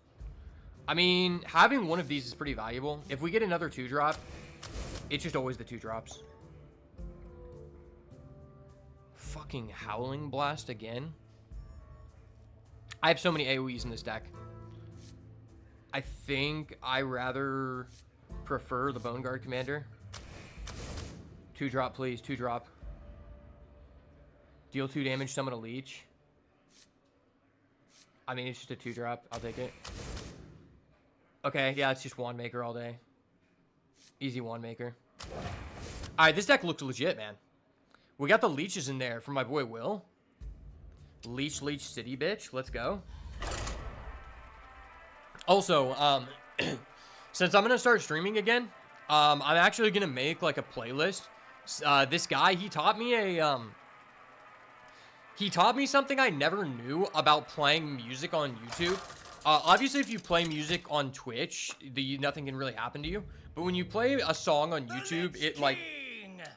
I mean, having one of these is pretty valuable. If we get another 2-drop, it's just always the 2-drops. Fucking Howling Blast again. I have so many AoEs in this deck. I think I rather prefer the Bone Guard Commander. 2-drop, please. 2-drop. Deal 2 damage, summon a Leech. I mean, it's just a 2-drop. I'll take it. Okay, yeah, it's just Wand Maker all day. Easy Wand Maker. Alright, this deck looks legit, man. We got the leeches in there from my boy Will. Leech City, bitch. Let's go. Also, since I'm going to start streaming again, I'm actually going to make, like, a playlist. This guy, he taught me something I never knew about playing music on YouTube. Obviously, if you play music on Twitch, nothing can really happen to you. But when you play a song on YouTube, it like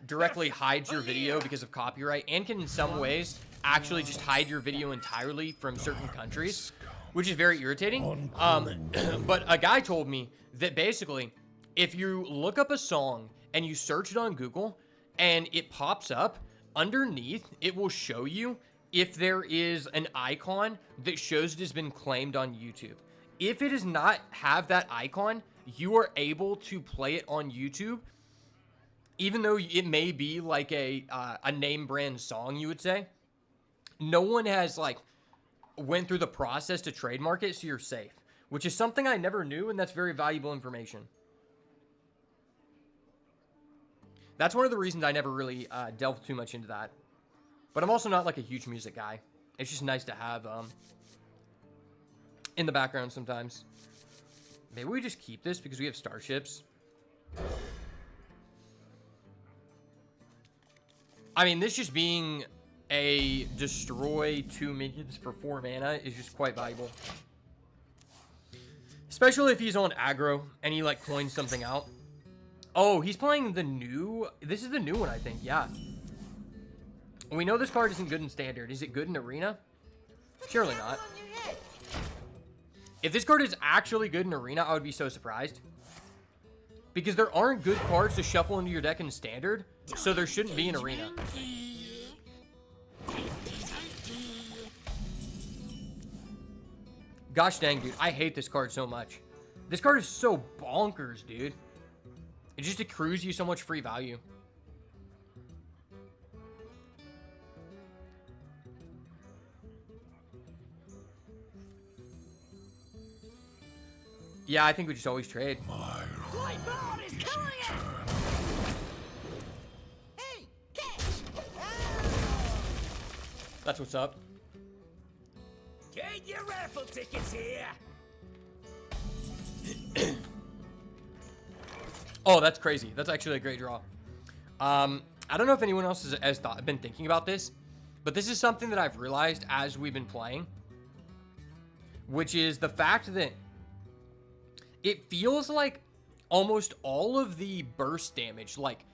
directly hides your video because of copyright, and can in some ways actually just hide your video entirely from certain countries, which is very irritating. But a guy told me that basically, if you look up a song and you search it on Google and it pops up, underneath it will show you if there is an icon that shows it has been claimed on YouTube. If it does not have that icon, you are able to play it on YouTube, even though it may be like a name brand song, you would say. No one has like went through the process to trademark it, so you're safe, which is something I never knew, and that's very valuable information. That's one of the reasons I never really delved too much into that. But I'm also not like a huge music guy. It's just nice to have in the background sometimes. Maybe we just keep this because we have starships. I mean, this just being a destroy 2 minions for 4 mana is just quite valuable. Especially if he's on aggro and he like coins something out. Oh, he's playing the new... This is the new one, I think. Yeah. We know this card isn't good in Standard. Is it good in Arena? Surely not. If this card is actually good in Arena, I would be so surprised. Because there aren't good cards to shuffle into your deck in Standard, so there shouldn't be an Arena. Gosh dang, dude. I hate this card so much. This card is so bonkers, dude. It just accrues you so much free value. Yeah, I think we just always trade. Hey, catch! That's what's up. Get your raffle tickets here. Oh, that's crazy. That's actually a great draw. I don't know if anyone else has been thinking about this, but this is something that I've realized as we've been playing, which is the fact that it feels like almost all of the burst damage, like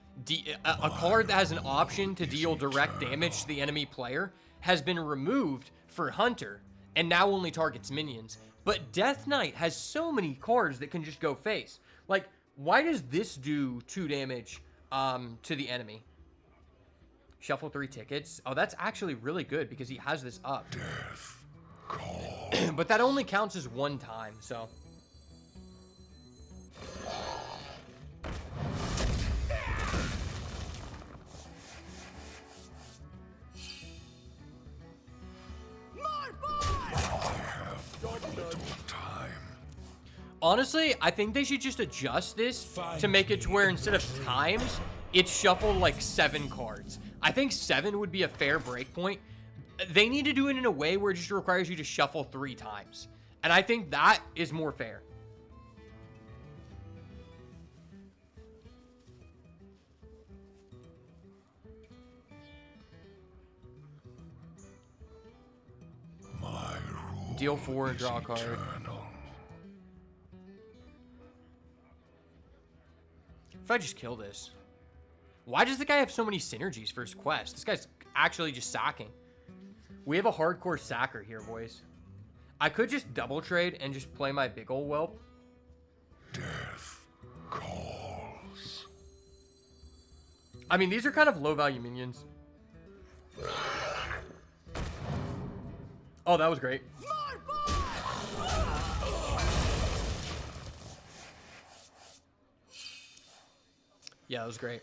a card that has an option to deal direct damage to the enemy player, has been removed for Hunter and now only targets minions. But Death Knight has so many cards that can just go face. Like, why does this do 2 damage to the enemy? Shuffle 3 tickets. Oh, that's actually really good because he has this up. Death call. But that only counts as 1 time, so... Honestly, I think they should just adjust this to make it to where instead of times, it's shuffled like 7 cards. I think 7 would be a fair break point. They need to do it in a way where it just requires you to shuffle 3 times. And I think that is more fair. My rule Deal 4 and draw a card. eternal. If I just kill this. Why does the guy have so many synergies for his quest? This guy's actually just sacking. We have a hardcore sacker here, boys. I could just double trade and just play my big ol' whelp. Death calls. I mean, these are kind of low value minions. Oh, that was great. Yeah, that was great.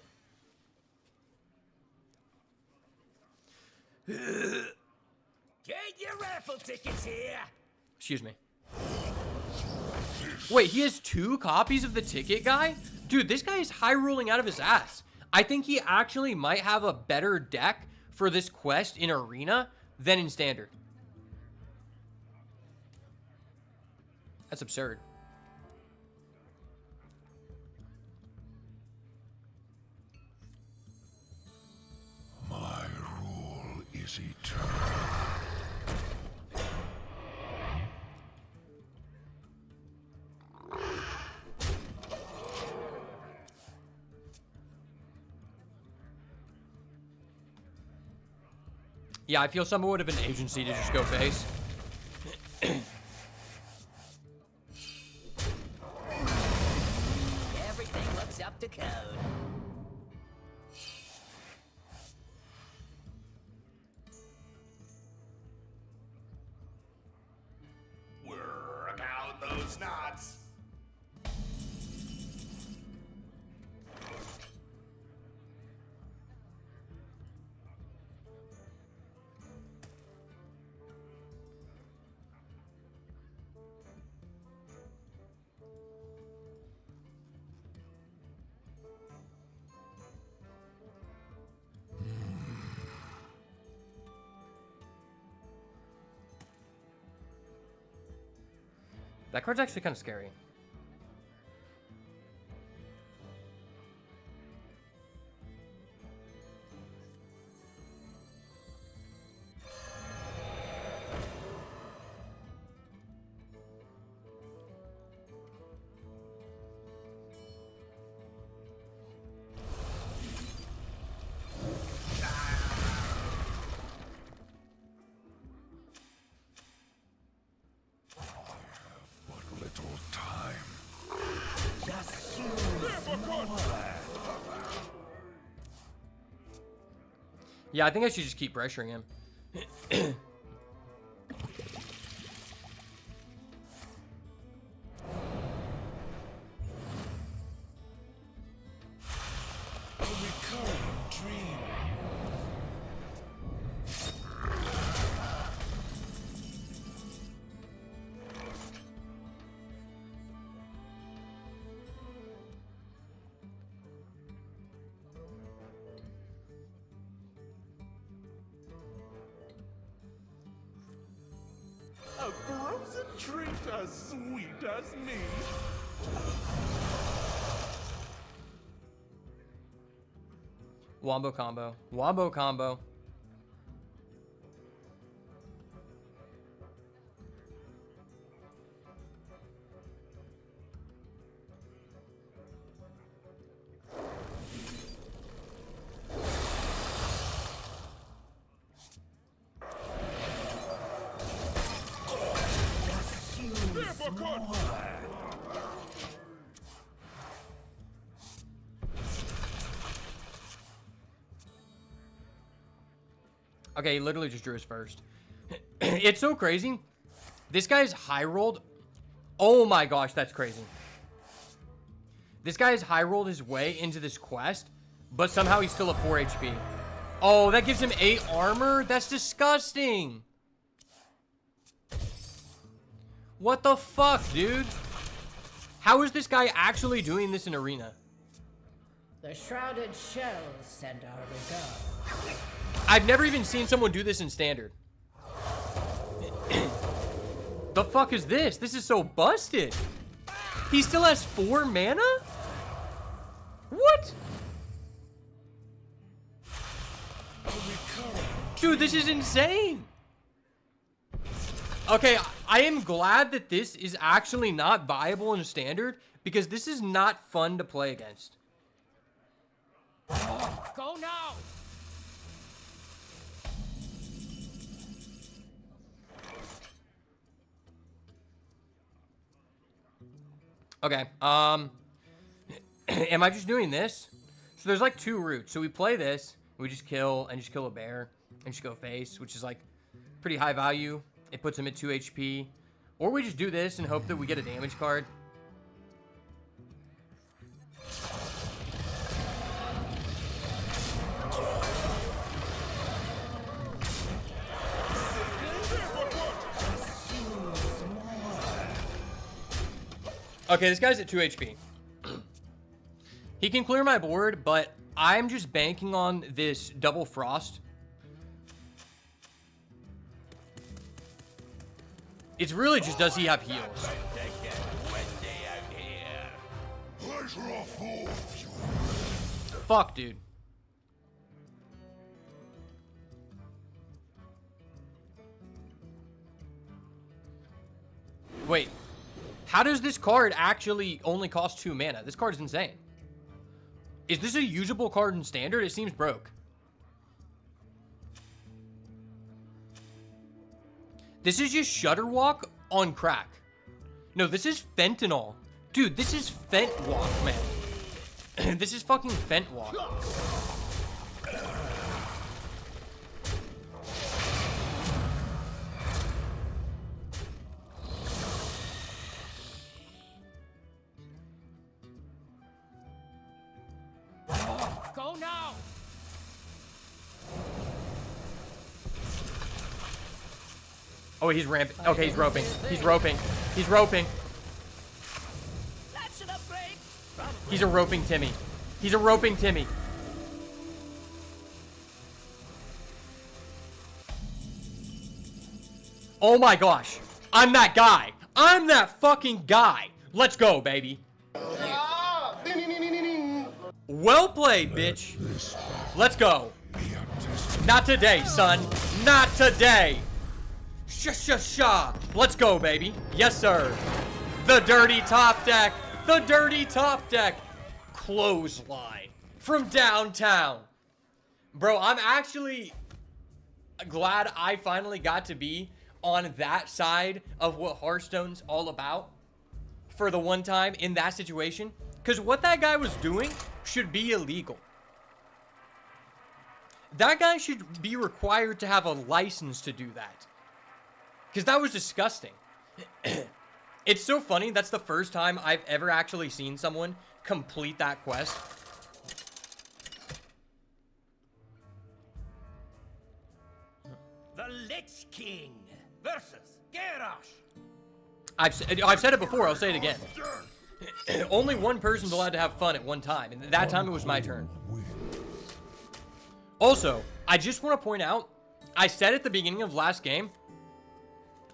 Get your raffle tickets here. Excuse me. Wait, he has 2 copies of the ticket guy? Dude, this guy is high rolling out of his ass. I think he actually might have a better deck for this quest in Arena than in Standard. That's absurd. My rule is eternal. Yeah, I feel someone would have an agency to just go face. Everything looks up to code. Work out those knots. That card's actually kind of scary. But little time. Yeah, I think I should just keep pressuring him. A recurring dream. A frozen treat as sweet as me. Wombo combo. Wombo combo. Okay, he literally just drew his first. It's so crazy. This guy's high rolled. Oh my gosh, that's crazy. This guy has high rolled his way into this quest, but somehow he's still at 4 HP. Oh, that gives him 8 armor? That's disgusting. What the fuck, dude? How is this guy actually doing this in Arena? The shrouded shells send our regard. I've never even seen someone do this in Standard. The fuck is this? This is so busted. He still has 4 mana? What? Dude, this is insane. Okay, I am glad that this is actually not viable in Standard because this is not fun to play against. Go now! Okay, am I just doing this? So there's like 2 routes. So we play this, we just kill a bear and just go face, which is like pretty high value. It puts him at 2 HP. Or we just do this and hope that we get a damage card. Okay, this guy's at 2 HP. He can clear my board, but I'm just banking on this double frost. It's really just, does he have heals? Pleasure of all of you. Fuck, dude. Wait. How does this card actually only cost 2 mana? This card is insane. Is this a usable card in Standard? It seems broke. This is just Shutterwalk on crack. No, this is fentanyl. Dude, this is Fentwalk, man. This is fucking Fentwalk. Go now! Oh, he's ramping. Okay, he's roping. He's roping. He's roping. That's an upgrade. He's a roping Timmy. He's a roping Timmy. Oh my gosh. I'm that guy. I'm that fucking guy. Let's go, baby. Well played, bitch. Let's go. Not today, son. Not today. Sha. Let's go, baby. Yes, sir. The dirty top deck. The dirty top deck. Clothesline from downtown. Bro, I'm actually glad I finally got to be on that side of what Hearthstone's all about for the one time in that situation. Because what that guy was doing should be illegal. That guy should be required to have a license to do that. Because that was disgusting. It's so funny. That's the first time I've ever actually seen someone complete that quest. The Lich King versus Garrosh. I've said it before. I'll say it again. Only one person's allowed to have fun at one time. And that time it was my turn. Also, I just want to point out, I said at the beginning of last game,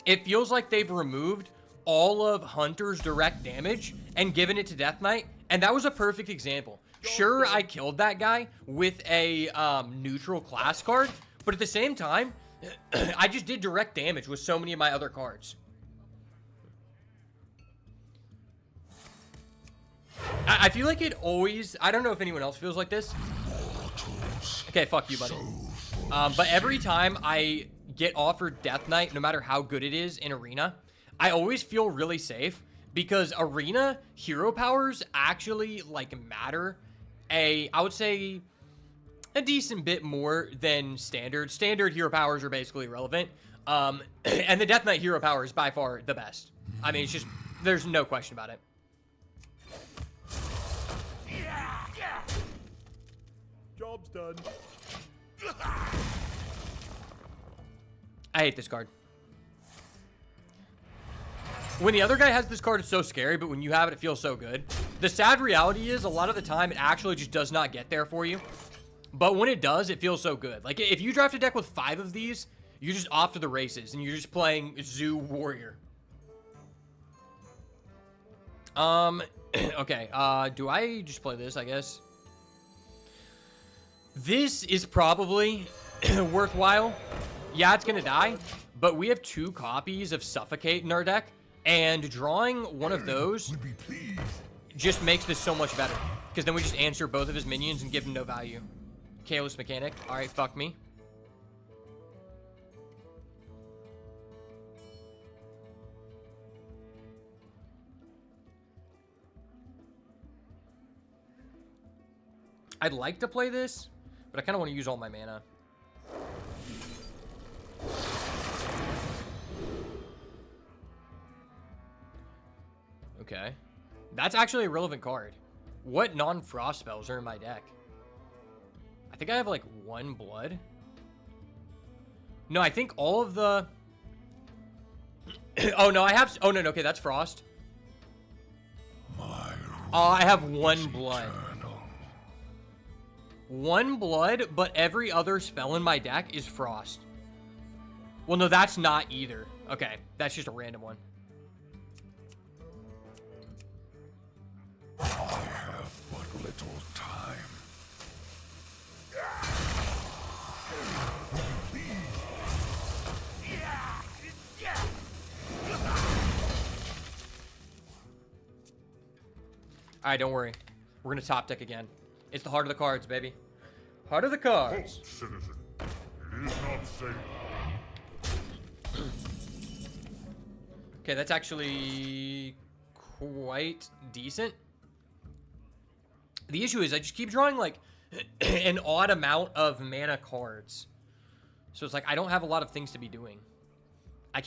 it feels like they've removed all of Hunter's direct damage and given it to Death Knight, and that was a perfect example. Sure, I killed that guy with a neutral class card, but at the same time, I just did direct damage with so many of my other cards. I feel like it always... I don't know if anyone else feels like this. Okay, fuck you, buddy. But every time I get offered Death Knight, no matter how good it is in Arena, I always feel really safe because Arena hero powers actually, like, matter I would say, a decent bit more than Standard. Standard hero powers are basically irrelevant. And the Death Knight hero power is by far the best. I mean, it's just... There's no question about it. Job's done. I hate this card. When the other guy has this card, it's so scary, but when you have it, it feels so good. The sad reality is, a lot of the time, it actually just does not get there for you. But when it does, it feels so good. Like, if you draft a deck with 5 of these, you're just off to the races, and you're just playing Zoo Warrior. Okay, do I just play this, I guess? This is probably worthwhile. Yeah, it's gonna die, but we have 2 copies of Suffocate in our deck, and drawing one of those just makes this so much better, because then we just answer both of his minions and give him no value. Kalos Mechanic. Alright, fuck me. I'd like to play this, but I kind of want to use all my mana. Okay. That's actually a relevant card. What non-frost spells are in my deck? I think I have like 1 blood. No, I think all of the... Oh, no, I have... Oh, no, okay, that's frost. I have 1 blood. 1 blood, but every other spell in my deck is frost. Well, no, that's not either. Okay, that's just a random one. I have but little time. Alright, don't worry. We're gonna top deck again. It's the heart of the cards, baby. Heart of the cards. Halt, citizen. It is not safe. Okay, that's actually quite decent. The issue is I just keep drawing like an odd amount of mana cards. So it's like I don't have a lot of things to be doing. I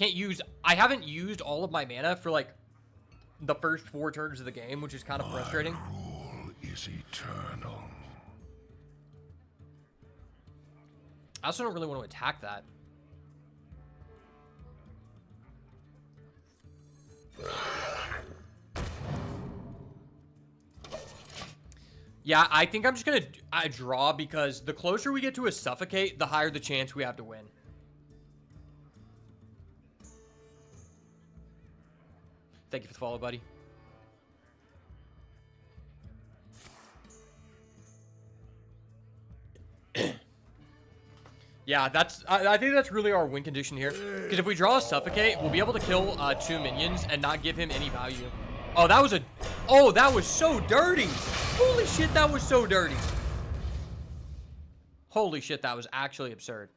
haven't used all of my mana for like the first 4 turns of the game, which is kind of frustrating. Rule is eternal. I also don't really want to attack that. Yeah, I think I'm just going to draw because the closer we get to a suffocate, the higher the chance we have to win. Thank you for the follow, buddy. Yeah, I think that's really our win condition here. Because if we draw a suffocate, we'll be able to kill 2 minions and not give him any value. Oh, that was so dirty. Holy shit, that was so dirty. Holy shit, that was actually absurd.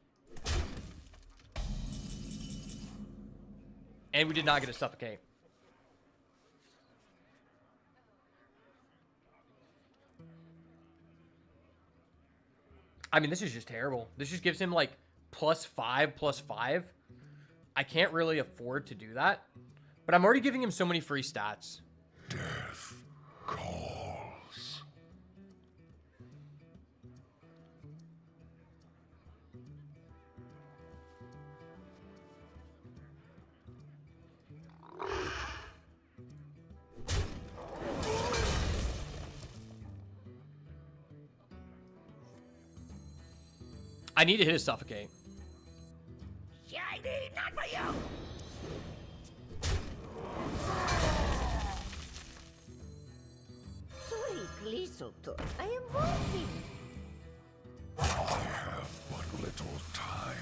And we did not get a suffocate. I mean, this is just terrible. This just gives him, like, +5/+5. I can't really afford to do that. But I'm already giving him so many free stats. Death calls. I need to hit a suffocate. Shiny, not for you! Sweet little toy, I am working. I have but little time.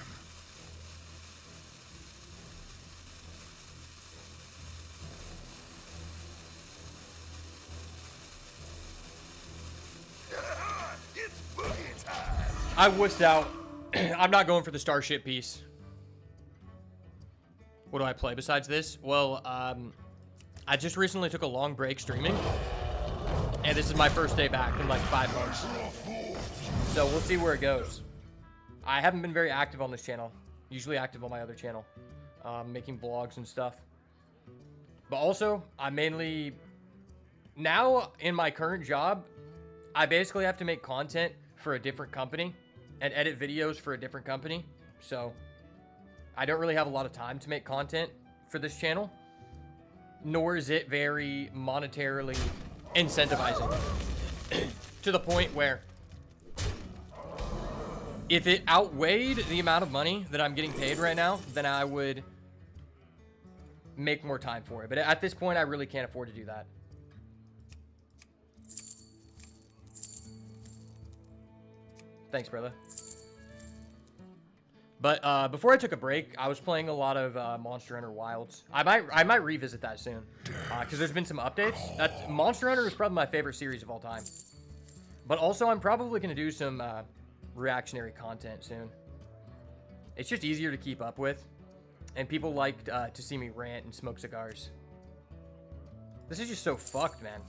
It's boogie time. I wussed out. I'm not going for the starship piece. What do I play besides this? Well, I just recently took a long break streaming. And this is my first day back in like 5 months. So we'll see where it goes. I haven't been very active on this channel. Usually active on my other channel. Making vlogs and stuff. But also, I mainly... Now, in my current job, I basically have to make content for a different company. And edit videos for a different company. So, I don't really have a lot of time to make content for this channel. Nor is it very monetarily incentivizing. To the point where if it outweighed the amount of money that I'm getting paid right now, then I would make more time for it. But at this point, I really can't afford to do that. Thanks, brother. But before I took a break, I was playing a lot of Monster Hunter Wilds. I might revisit that soon because there's been some updates. Monster Hunter is probably my favorite series of all time. But also, I'm probably going to do some reactionary content soon. It's just easier to keep up with, and people like to see me rant and smoke cigars. This is just so fucked, man.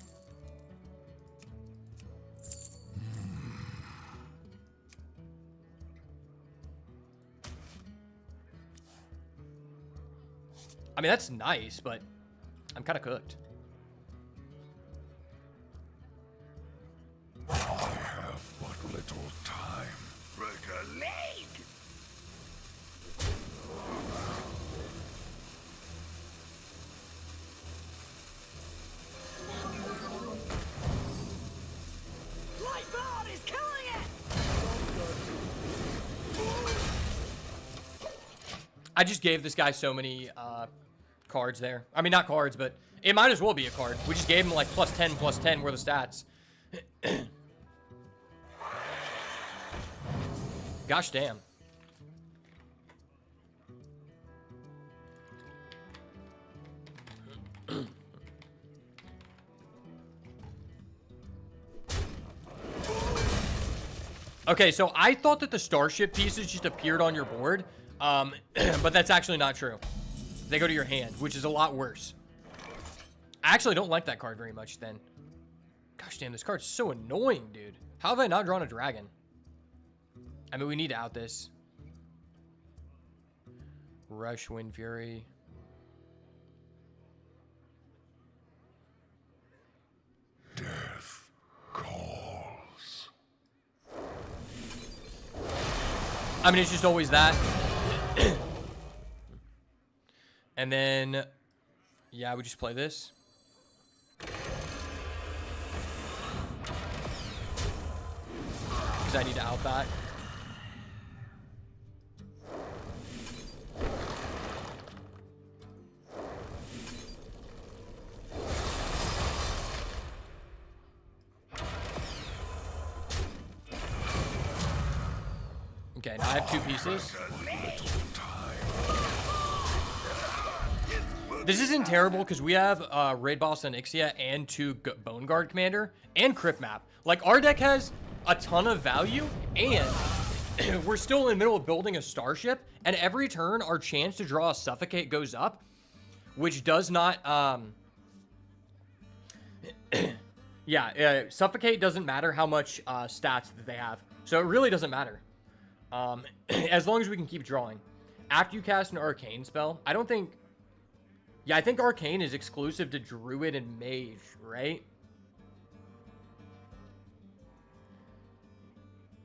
I mean, that's nice, but I'm kind of cooked. I have but little time. Break a leg! Lightbot is killing it! I just gave this guy so many cards there. I mean, not cards, but it might as well be a card. We just gave him like +10/+10 were the stats. Gosh damn. Okay, so I thought that the starship pieces just appeared on your board, but that's actually not true. They go to your hand, which is a lot worse. I actually don't like that card very much then. Gosh damn, this card's so annoying, dude. How have I not drawn a dragon? I mean, we need to out this. Rush, Wind Fury. Death calls. I mean, it's just always that. And then, yeah, we just play this. Because I need to out that. Okay, now I have 2 pieces. This isn't terrible because we have Raid Boss Onyxia and 2 Bone Guard Commander and Crypt Map. Like, our deck has a ton of value, and we're still in the middle of building a starship, and every turn our chance to draw a Suffocate goes up, which does not... yeah, Suffocate doesn't matter how much stats that they have, so it really doesn't matter. As long as we can keep drawing. After you cast an Arcane spell, I don't think... Yeah, I think Arcane is exclusive to Druid and Mage, right?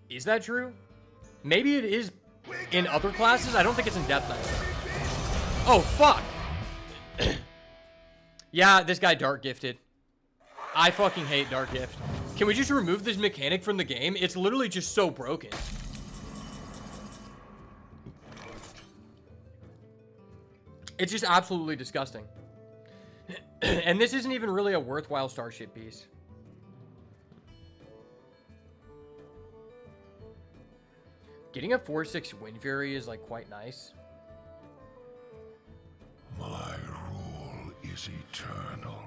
Is that true? Maybe it is in other classes. I don't think it's in Death Knight. Oh, fuck! Yeah, this guy Dark Gifted. I fucking hate Dark Gift. Can we just remove this mechanic from the game? It's literally just so broken. It's just absolutely disgusting. And this isn't even really a worthwhile starship piece. Getting a 4/6 Wind Fury is like quite nice. My rule is eternal.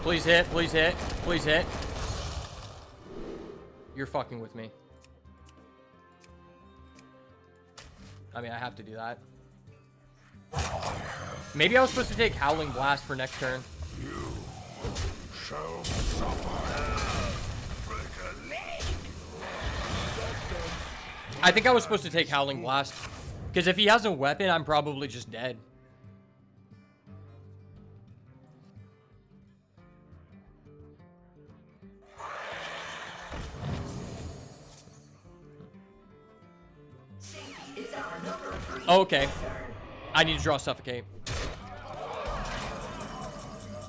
Please hit, please hit, please hit. You're fucking with me. I mean, I have to do that. Maybe I was supposed to take Howling Blast for next turn. You shall suffer. I think I was supposed to take Howling Blast. Because if he has a weapon, I'm probably just dead. Oh, okay. I need to draw Suffocate.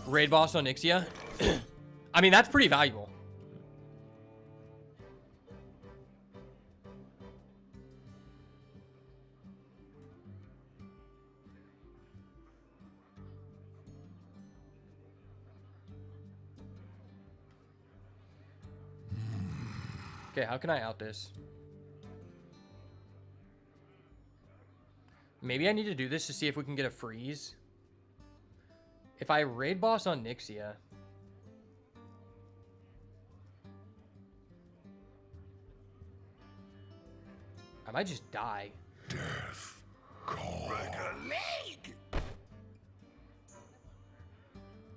Raid Boss Onyxia. I mean, that's pretty valuable. Okay, how can I out this? Maybe I need to do this to see if we can get a freeze. If I Raid Boss Onyxia... I might just die. Death calls.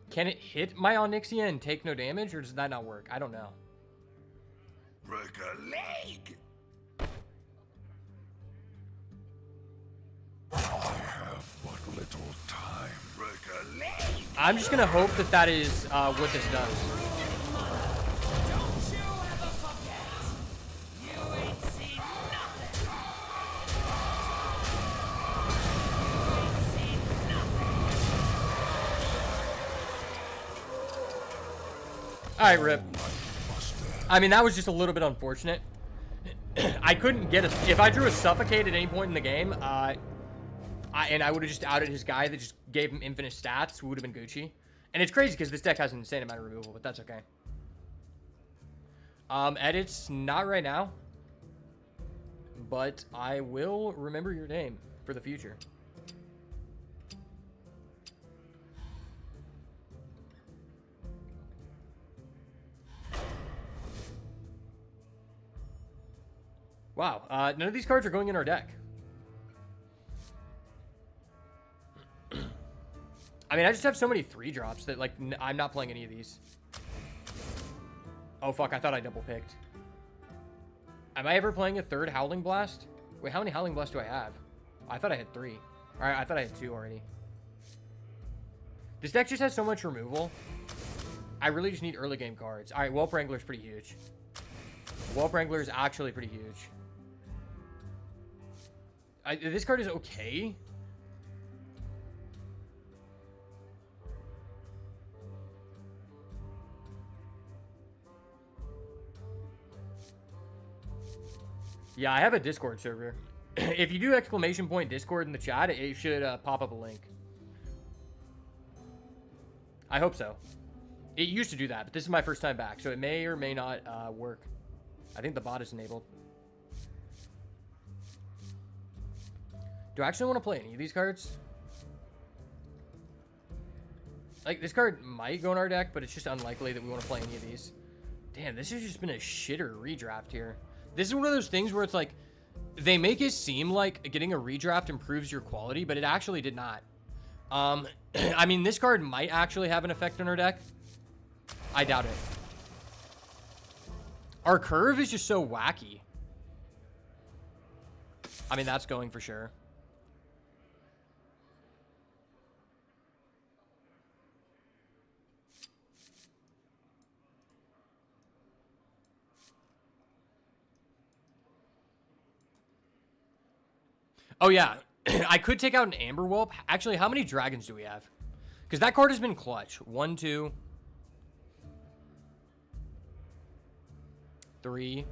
Can it hit my Onyxia and take no damage, or does that not work? I don't know. Break a leg. I have but little time. Break a leg. I'm just gonna hope that that is what this does. Don't you ever forget. You ain't seen nothing. You ain't seen nothing. Alright, Rip. I mean, that was just a little bit unfortunate. I couldn't get a... If I drew a Suffocate at any point in the game, and I would have just outed his guy that just gave him infinite stats, we would have been Gucci. And it's crazy because this deck has an insane amount of removal, but that's okay. Edits, not right now. but I will remember your name for the future. Wow, none of these cards are going in our deck. I mean, I just have so many 3-drops that, like, I'm not playing any of these. Oh, fuck, I thought I double-picked. Am I ever playing a 3rd Howling Blast? Wait, how many Howling Blasts do I have? I thought I had 3. Alright, I thought I had 2 already. This deck just has so much removal. I really just need early game cards. Alright, Whelp Wrangler's pretty huge. Whelp Wrangler is actually pretty huge. This card is okay. Yeah, I have a Discord server. If you do !Discord in the chat, it should pop up a link. I hope so. It used to do that, but this is my first time back, so it may or may not work. I think the bot is enabled. Do I actually want to play any of these cards? Like, this card might go in our deck, but it's just unlikely that we want to play any of these. Damn, this has just been a shitter redraft here. This is one of those things where it's like, they make it seem like getting a redraft improves your quality, but it actually did not. I mean, this card might actually have an effect on our deck. I doubt it. Our curve is just so wacky. I mean, that's going for sure. Oh, yeah. I could take out an Amber Whelp. Actually, how many dragons do we have? Because that card has been clutch. 1, 2, 3,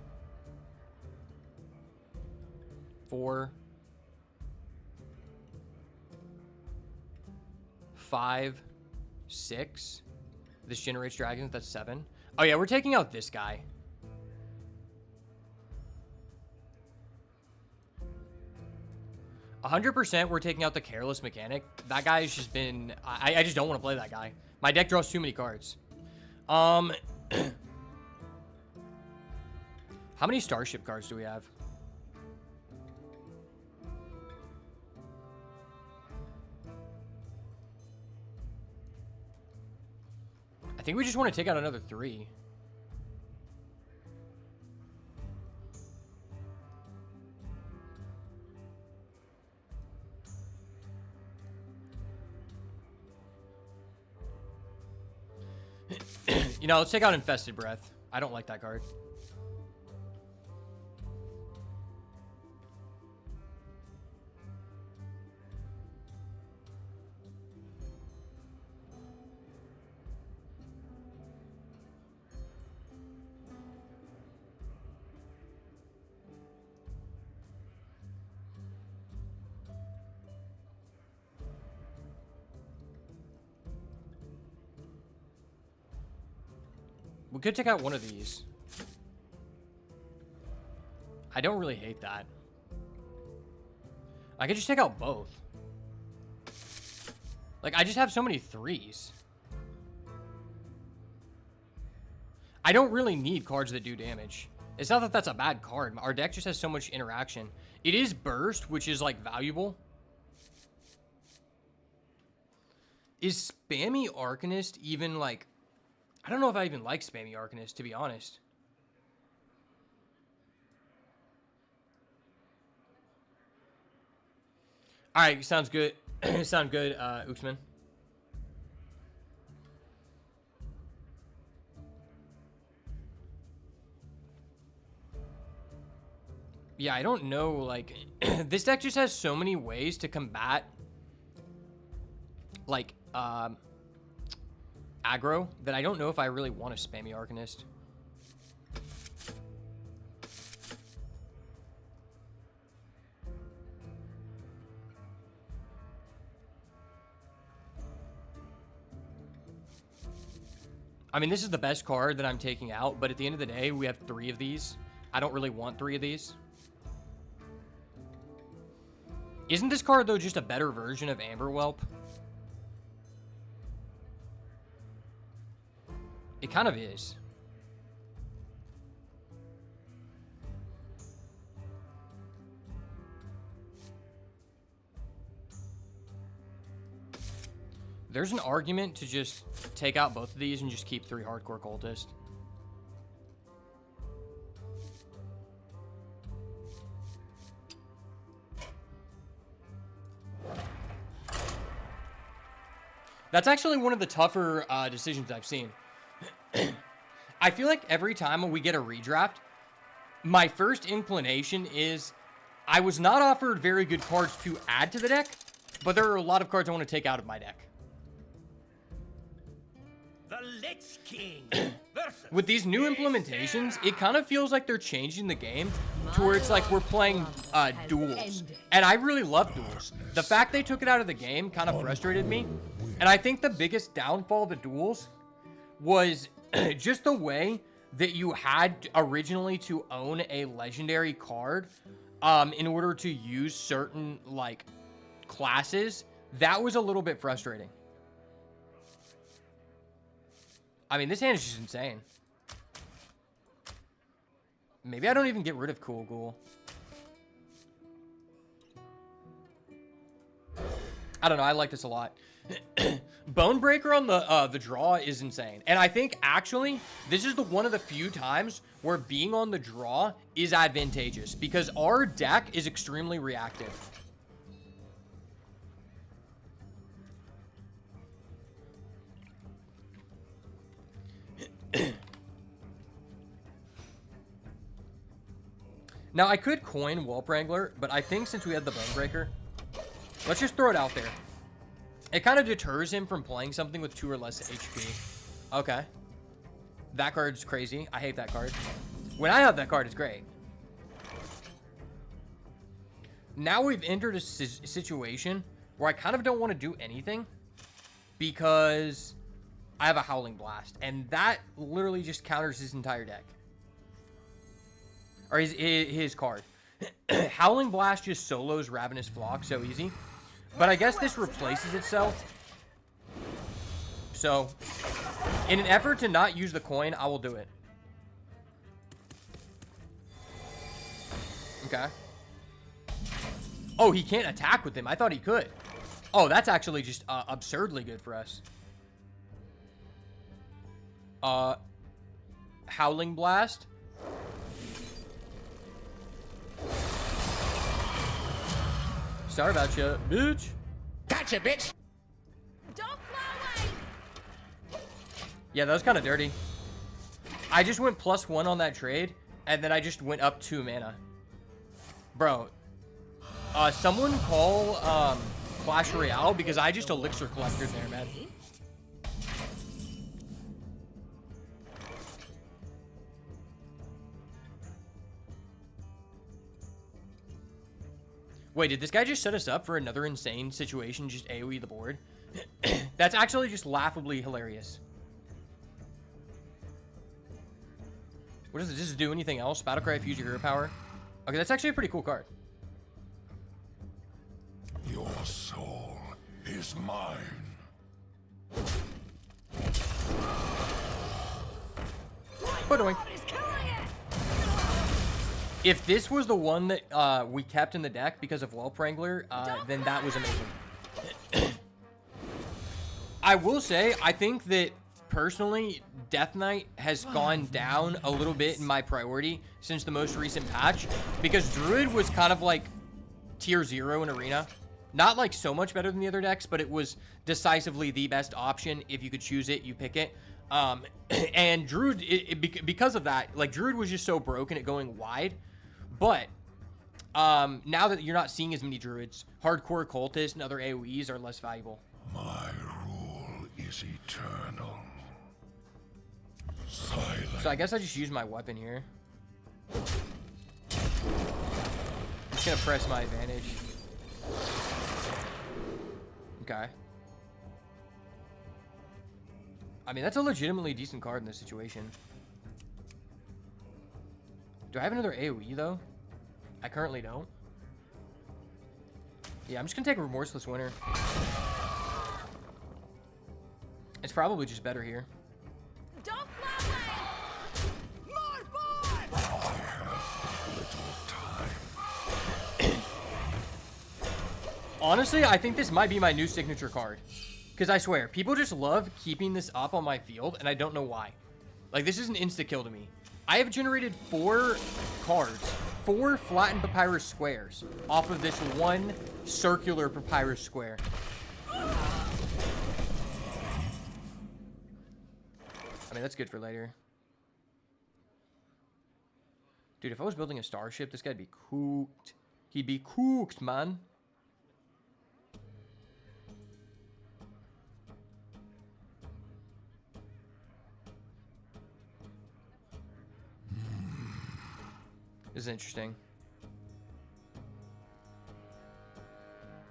4, 5, 6. This generates dragons. That's 7. Oh, yeah. We're taking out this guy. 100% we're taking out the Careless Mechanic. That guy's just been... I just don't want to play that guy. My deck draws too many cards. How many Starship cards do we have? I think we just want to take out another 3. You know, let's take out Infested Breath. I don't like that card. We could take out one of these. I don't really hate that. I could just take out both. Like, I just have so many 3s. I don't really need cards that do damage. It's not that that's a bad card. Our deck just has so much interaction. It is burst, which is, like, valuable. Is Spammy Arcanist even, like... I don't know if I even like Spammy Arcanist, to be honest. Alright, sounds good. Sound good, Uxman. Yeah, I don't know, like... this deck just has so many ways to combat... like, aggro that I don't know if I really want a Spammy Arcanist. I mean, this is the best card that I'm taking out, but at the end of the day, we have 3 of these. I don't really want 3 of these. Isn't this card, though, just a better version of Amber Whelp? It kind of is. There's an argument to just take out both of these and just keep 3 Hardcore Cultist. That's actually one of the tougher decisions I've seen. I feel like every time we get a redraft, my first inclination is I was not offered very good cards to add to the deck, but there are a lot of cards I want to take out of my deck. The Lich King versus With these new implementations, it kind of feels like they're changing the game to where it's like we're playing duels. And I really love duels. The fact they took it out of the game kind of frustrated me. And I think the biggest downfall of the duels was just the way that you had originally to own a legendary card in order to use certain like classes. That was a little bit frustrating. I mean, this hand is just insane. Maybe I don't even get rid of Cool Ghoul. I don't know. I like this a lot. Bonebreaker on the draw is insane. And I think, actually, this is one of the few times where being on the draw is advantageous. Because our deck is extremely reactive. Now, I could coin Whelp Wrangler, but I think since we had the Bonebreaker, let's just throw it out there. It kind of deters him from playing something with 2 or less HP. Okay. That card's crazy. I hate that card. When I have that card, it's great. Now we've entered a situation where I kind of don't want to do anything because I have a Howling Blast. And that literally just counters his entire deck. Or his card. Howling Blast just solos Ravenous Flock so easy. But I guess this replaces itself. So, in an effort to not use the coin, I will do it. Okay. Oh, he can't attack with him. I thought he could. Oh, that's actually just absurdly good for us. Howling Blast. Sorry about you, bitch. Gotcha, bitch. Don't fly away. Yeah, that was kind of dirty. I just went +1 on that trade, and then I just went up 2 mana. Bro, someone call Clash Royale because I just elixir collected there, man. Wait, did this guy just set us up for another insane situation, just AoE the board? That's actually just laughably hilarious. What does this do? Anything else? Battlecry, fuse your hero power. Okay, that's actually a pretty cool card. Your soul is mine. Ba-doink. If this was the one that we kept in the deck because of Whelp Wrangler, then that was amazing. I will say, I think that personally, Death Knight has gone down a little bit in my priority since the most recent patch because Druid was kind of like tier 0 in Arena. Not like so much better than the other decks, but it was decisively the best option. If you could choose it, you pick it. And Druid, because of that, like Druid was just so broken at going wide. But now that you're not seeing as many Druids, Hardcore Cultists and other AoEs are less valuable. My rule is eternal. Silent. So I guess I just use my weapon here. Just gonna press my advantage. Okay. I mean, that's a legitimately decent card in this situation. Do I have another AoE, though? I currently don't. Yeah, I'm just gonna take a Remorseless Winter. It's probably just better here. Don't fly away! More board! Honestly, I think this might be my new signature card. Because I swear, people just love keeping this up on my field, and I don't know why. Like, this is an insta-kill to me. I have generated 4 cards, 4 flattened papyrus squares, off of this one circular papyrus square. I mean, that's good for later. Dude, if I was building a starship, this guy'd be cooked. He'd be cooked, man. This is interesting.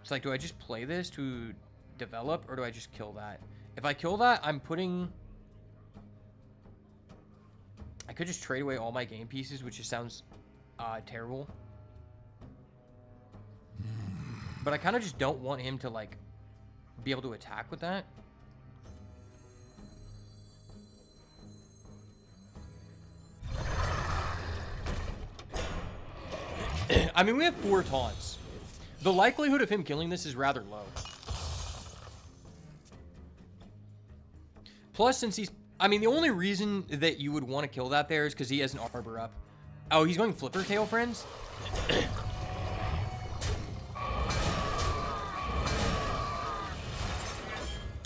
It's like, do I just play this to develop, or do I just kill that? If I kill that, I'm putting... I could just trade away all my game pieces, which just sounds terrible. But I kind of just don't want him to, like, be able to attack with that. I mean, we have 4 taunts. The likelihood of him killing this is rather low. Plus, since he's... I mean, the only reason that you would want to kill that there is because he has an arbor up. Oh, he's going Flipper Tail, friends?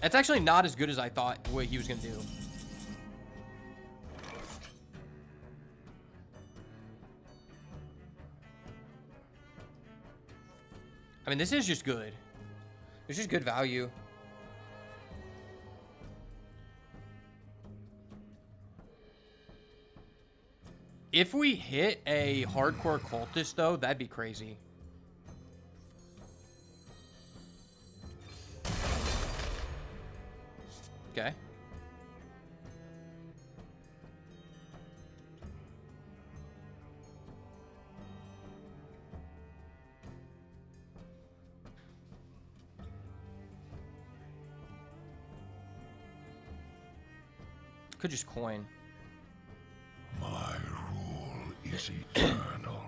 That's actually not as good as I thought what he was going to do. I mean, this is just good. It's just good value. If we hit a hardcore cultist, though, that'd be crazy. Okay. Could just coin. My rule is eternal.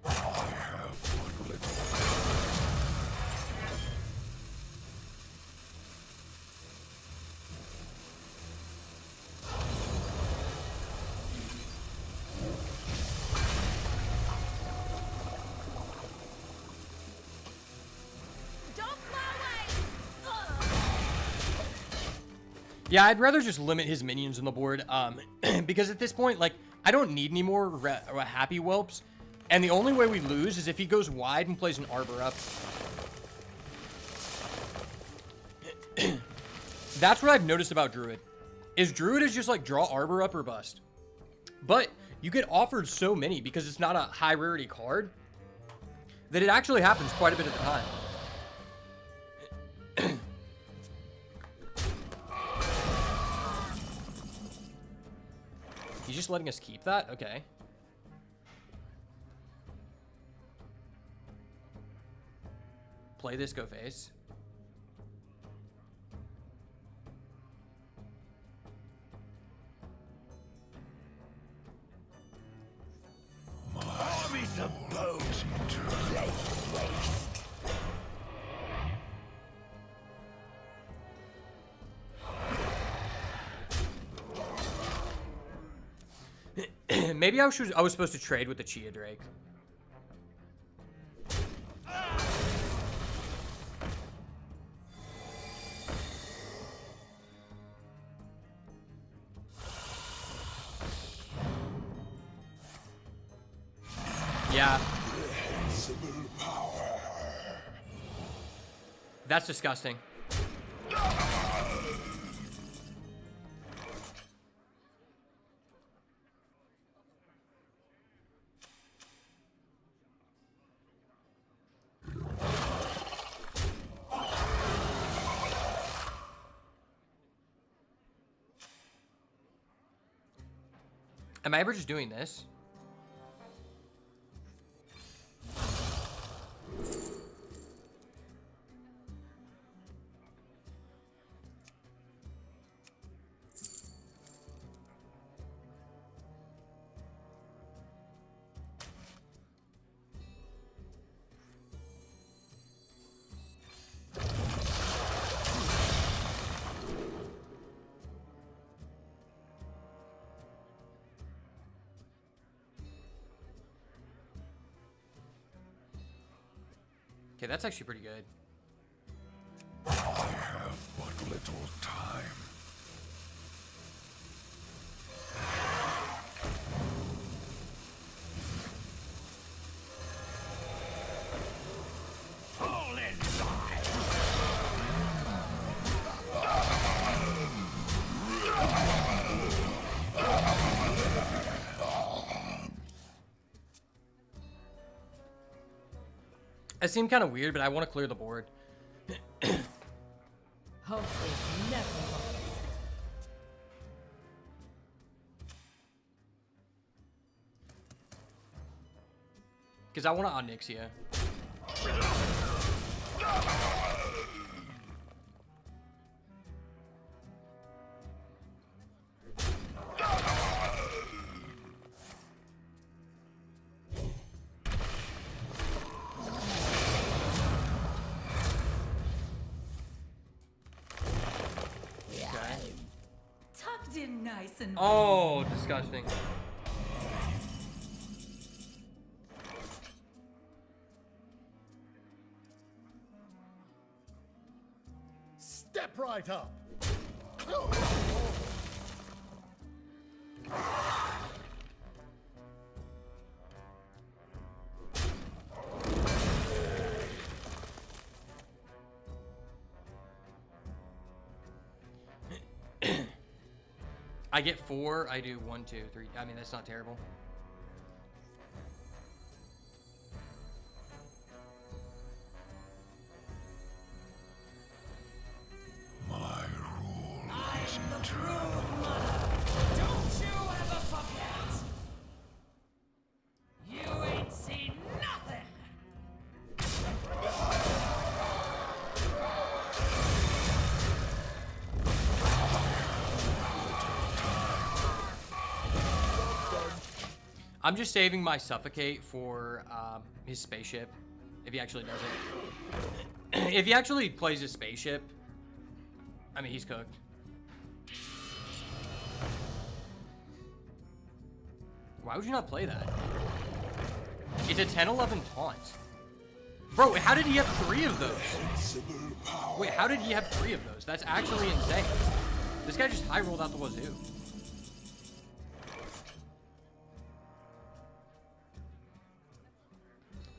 I have what little. Don't fly away! Yeah, I'd rather just limit his minions on the board, because at this point, like, I don't need any more happy whelps, and the only way we lose is if he goes wide and plays an arbor up. That's what I've noticed about Druid, is Druid is just like draw arbor up or bust. But you get offered so many because it's not a high rarity card that it actually happens quite a bit of the time. He's just letting us keep that? Okay. Play this, go face. Armies of boats. Lay waste. Maybe I was supposed to trade with the Chia Drake. Yeah. That's disgusting. Am I ever just doing this? Okay, that's actually pretty good. I have but little time. Fall inside. It seemed kind of weird, but I want to clear the board. Hope is never lost. Because I want to Onyxia. Tucked in nice and Oh, disgusting. Step right up. I get 4. I do 1, 2, 3. I mean, that's not terrible. My rule is The eternal. brood mother. Don't you ever forget. You ain't seen nothing. I'm just saving my suffocate for his spaceship, if he actually does it. If he actually plays his spaceship, I mean, he's cooked. Why would you not play that? It's a 10-11 taunt. Bro, how did he have 3 of those? Wait, how did he have 3 of those? That's actually insane. This guy just high rolled out the wazoo.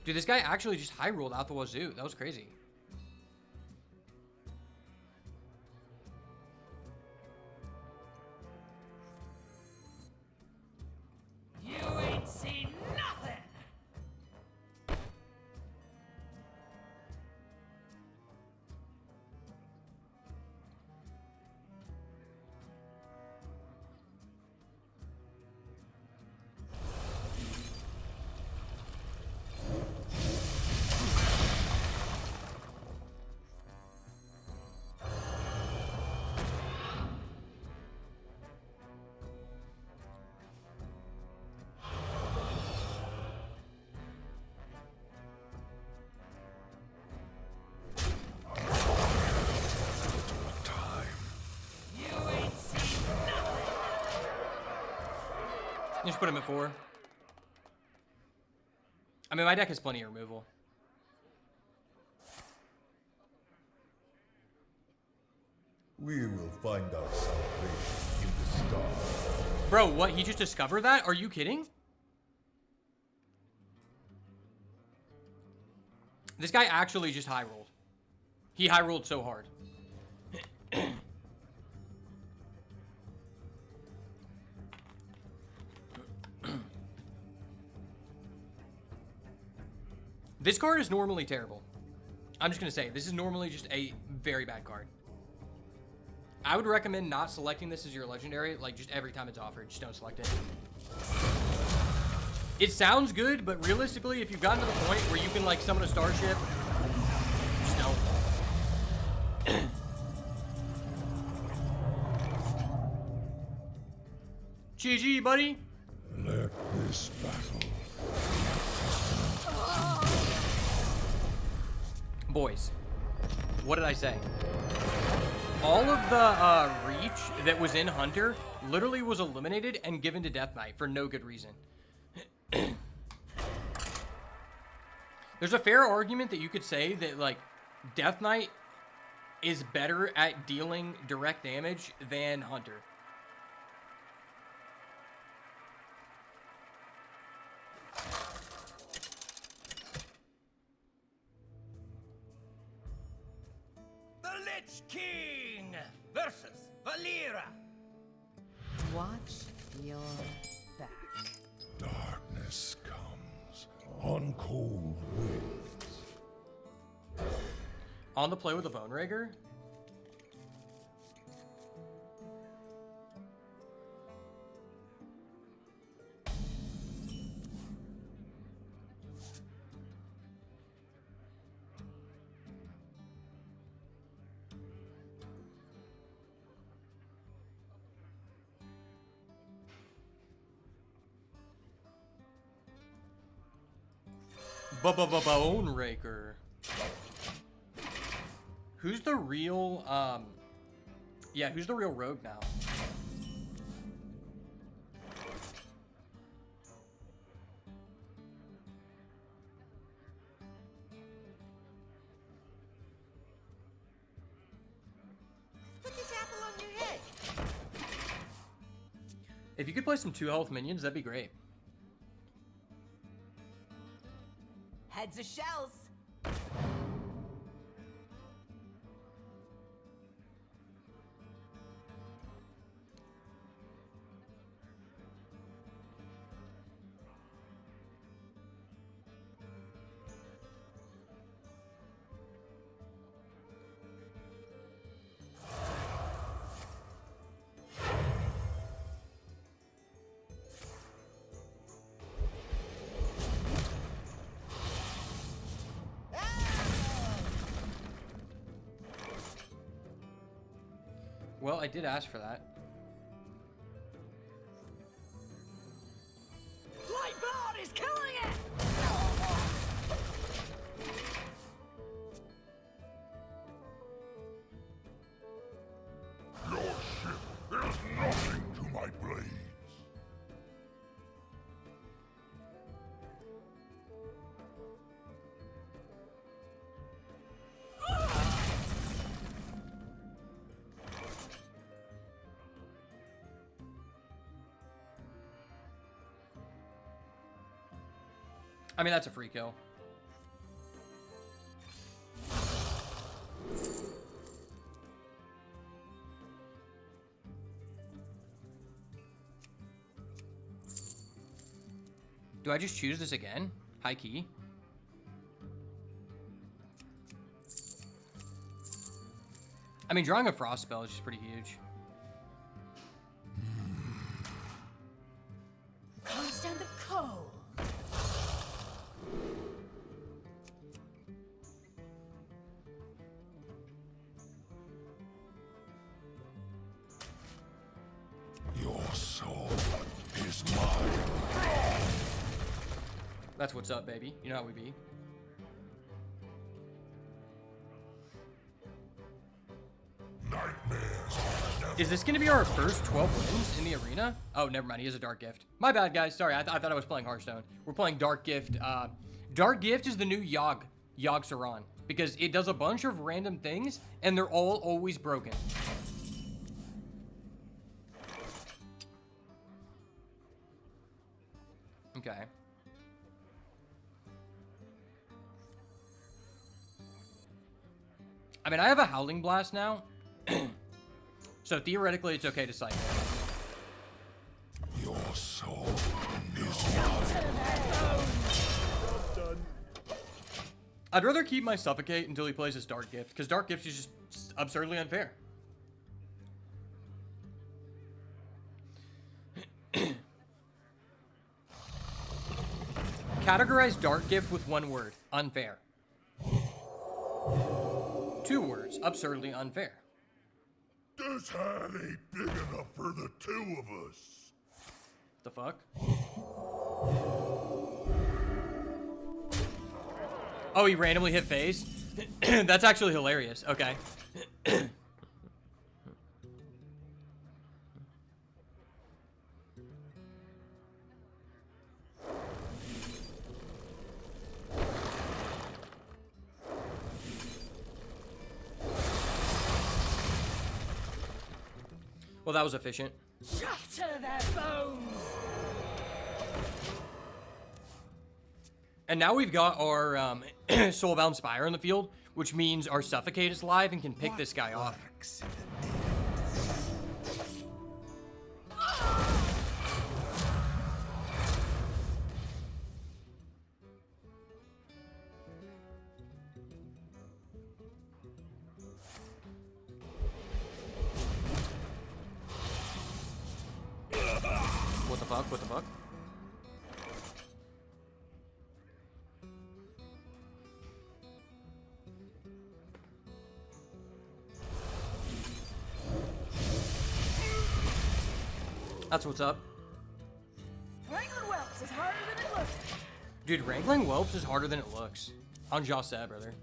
Dude, this guy actually just high rolled out the wazoo. That was crazy. You ain't seen nothing. Time. You ain't seen nothing. Just put him at 4. I mean, my deck has plenty of removal. We will find our salvation in the stars. Bro, what? He just discovered that? Are you kidding? This guy actually just high rolled. He high rolled so hard. This card is normally terrible. I'm just gonna say, this is normally just a very bad card. I would recommend not selecting this as your legendary, like just every time it's offered, just don't select it. It sounds good, but realistically, if you've gotten to the point where you can like summon a starship, just don't. GG, buddy. Let this battle. Boys, what did I say? All of the reach that was in Hunter literally was eliminated and given to Death Knight for no good reason. There's a fair argument that you could say that, like, Death Knight is better at dealing direct damage than Hunter. The Lich King versus Valera. Watch your back. Darkness comes on cold winds. On the play with a Bone Rager? Bone Raker. Who's the real, yeah, who's the real rogue now? Put this apple on your head. If you could play some 2 health minions, that'd be great. Heads or shells. Well, I did ask for that. Lightbone is killing it! Your ship is nothing to my blades. I mean, that's a free kill. Do I just choose this again? High key? I mean, drawing a frost spell is just pretty huge. Can't stand the cold. Your soul is mine. That's what's up, baby. You know how we be. Is this going to be our first 12 wins in the arena? Oh, never mind. He has a Dark Gift. My bad, guys. Sorry, I thought I was playing Hearthstone. We're playing Dark Gift. Dark Gift is the new Yogg Saron, because it does a bunch of random things, and they're all always broken. Okay. I mean, I have a Howling Blast now. So theoretically, it's okay to cycle. Your soul is mine. I'd rather keep my Suffocate until he plays his Dark Gift, because Dark Gift is just absurdly unfair. Categorize Dark Gift with one word. Unfair. 2 words. Absurdly unfair. This hand ain't big enough for the 2 of us. The fuck? Oh, he randomly hit phase? That's actually hilarious. Okay. Well, that was efficient. Shatter their bones! And now we've got our Soulbound Spire in the field, which means our Suffocate is live and can pick this guy off. What the fuck? What the fuck? That's what's up. Wrangling whelps is harder than it looks. Dude, wrangling whelps is harder than it looks. On Jaw said, brother.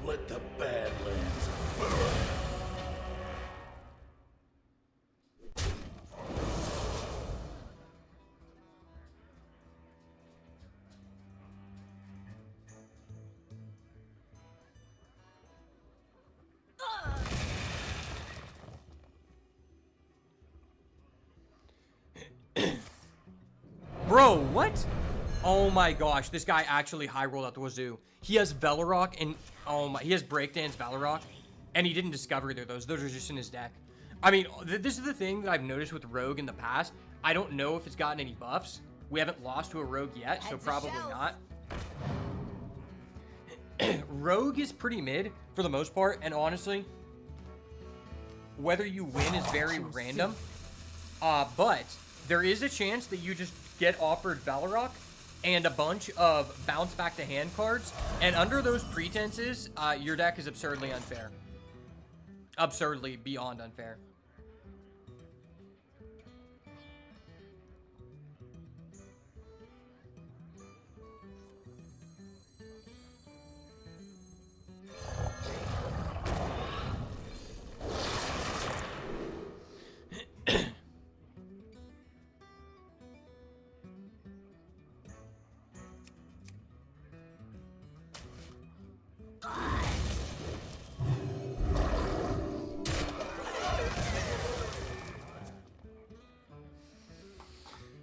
Let the Badlands burn. Bro, what? Oh my gosh, this guy actually high rolled out the wazoo. He has Velorok and he has Breakdance Velorok, and he didn't discover either of those. Those are just in his deck. I mean, this is the thing that I've noticed with Rogue in the past. I don't know if it's gotten any buffs. We haven't lost to a Rogue yet, so Heads probably or shells. not. Rogue is pretty mid for the most part, and honestly, whether you win is very random. But there is a chance that you just get offered Valorok and a bunch of bounce back to hand cards, and under those pretenses, your deck is absurdly unfair. Absurdly beyond unfair.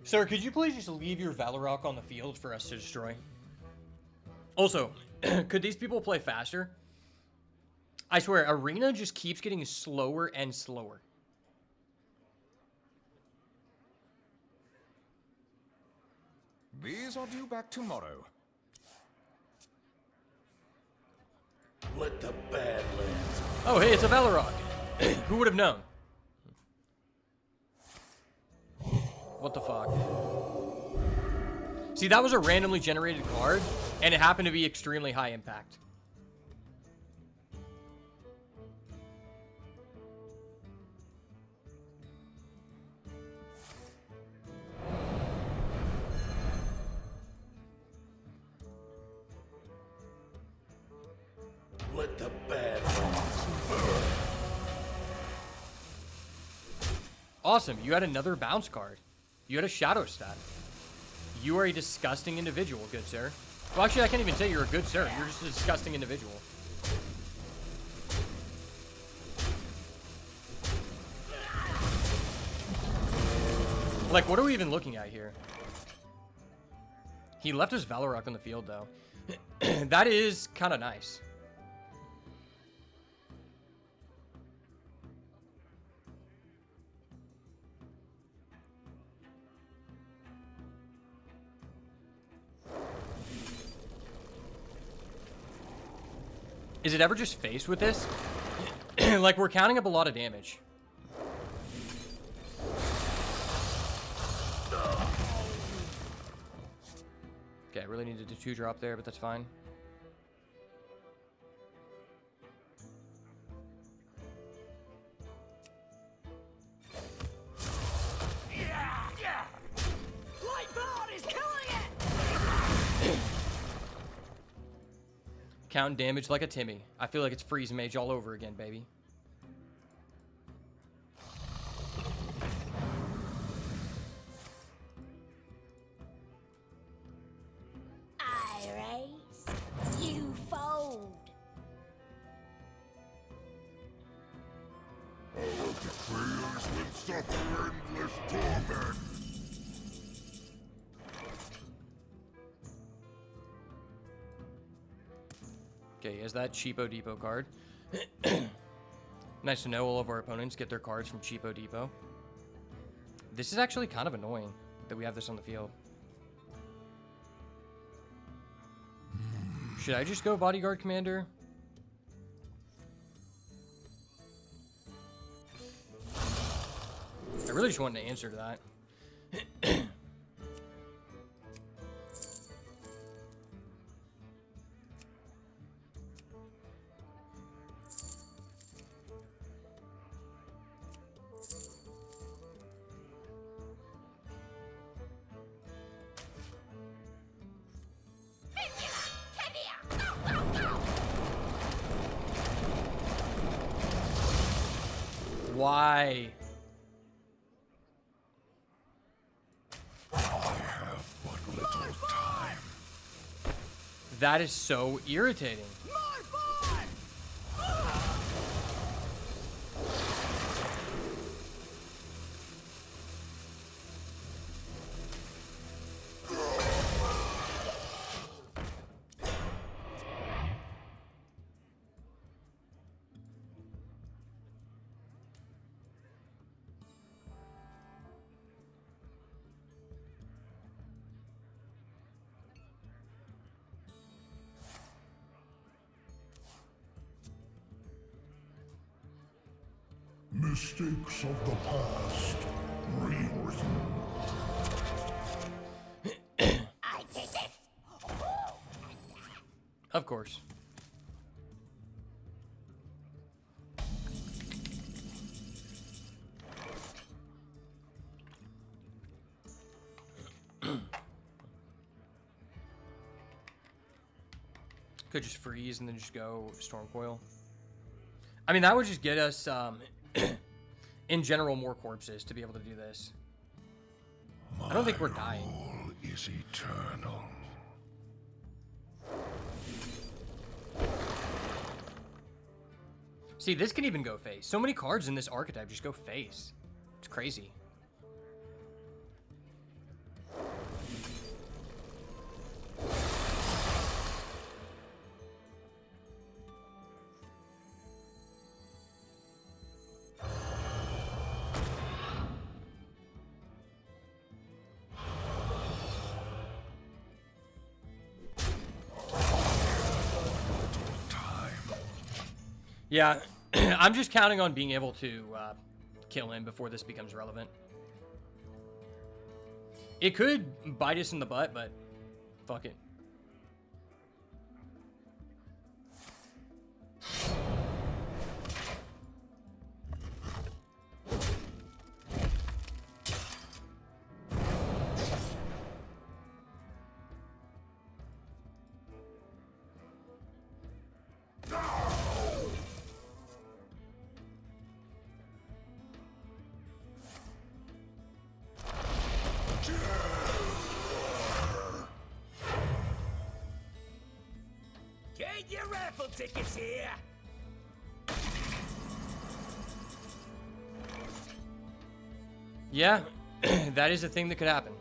Sir, could you please just leave your Valorok on the field for us to destroy? Also, could these people play faster? I swear, Arena just keeps getting slower and slower. These are due back tomorrow. Let the Badlands. Oh, hey, it's a Valorok. Who would have known? What the fuck? See, that was a randomly generated card, and it happened to be extremely high impact. Let the Badlands burn. Awesome, you had another bounce card. You had a shadow stat. You are a disgusting individual, good sir. Well, actually, I can't even say you're a good sir. You're just a disgusting individual. Like, what are we even looking at here? He left his Valorok on the field, though. That is kind of nice. Is it ever just faced with this? Like, we're counting up a lot of damage. Okay, I really needed to 2-drop there, but that's fine. Lightbone is killing it! Counting damage like a Timmy. I feel like it's Freeze Mage all over again, baby. I race, you fold. betrayers will suffer endless torment. Okay, he has that Cheapo Depot card. Nice to know all of our opponents get their cards from Cheapo Depot. This is actually kind of annoying that we have this on the field. Should I just go Bodyguard Commander? I really just wanted an answer to that. Why? I have but little time. That is so irritating. Mistakes of the past rewritten. I take this. Of course. Could just freeze and then just go Storm Coil. I mean, that would just get us, in general, more corpses to be able to do this. I don't think we're dying. All is eternal. See, this can even go face. So many cards in this archetype just go face. It's crazy. Yeah, I'm just counting on being able to kill him before this becomes relevant. It could bite us in the butt, but fuck it. Get your raffle tickets here! Yeah, that is a thing that could happen.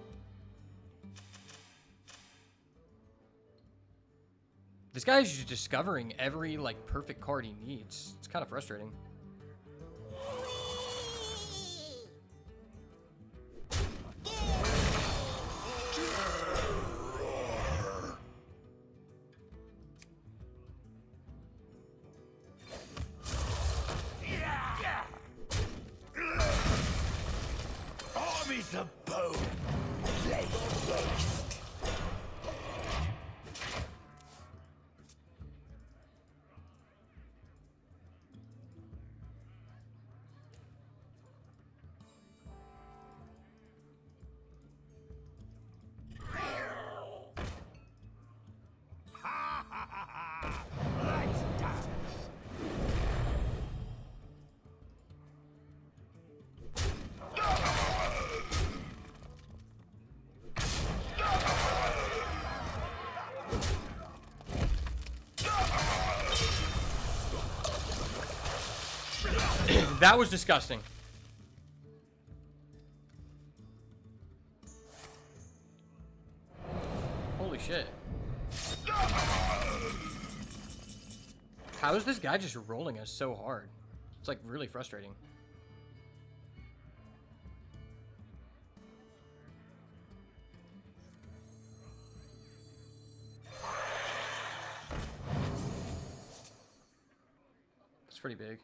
This guy's just discovering every, like, perfect card he needs. It's kind of frustrating. Armies of bone, laid waste. Let's dance. That was disgusting. Holy shit. How is this guy just rolling us so hard? It's like really frustrating. It's pretty big.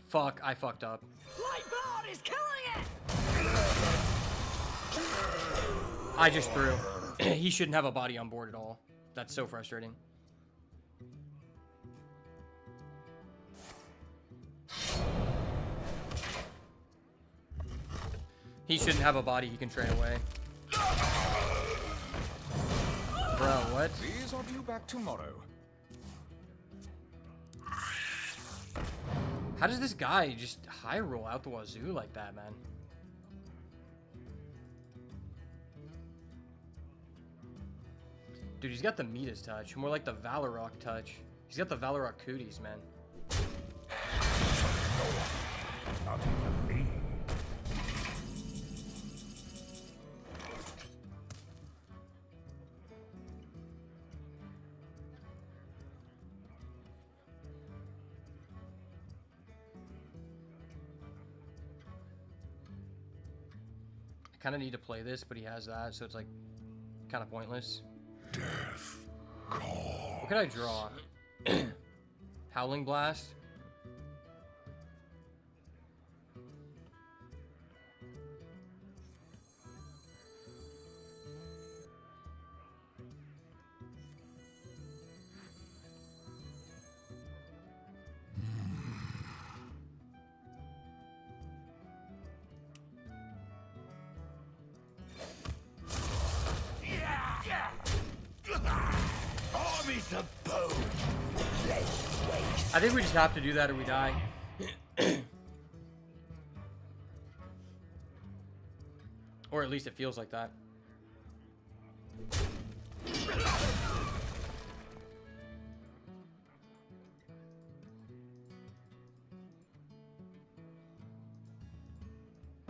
Fuck, I fucked up. Lightbone is killing it! I just threw. He shouldn't have a body on board at all. That's so frustrating. He shouldn't have a body he can train away. Bro, what? These are due back tomorrow. How does this guy just high roll out the wazoo like that, man? Dude, he's got the Midas touch. More like the Valorok touch. He's got the Valorok cooties, man. Not even me. I kind of need to play this, but he has that, so it's like kind of pointless. Death call. What could I draw? Howling Blast? Armies of bone. I think we just have to do that or we die. Or at least it feels like that.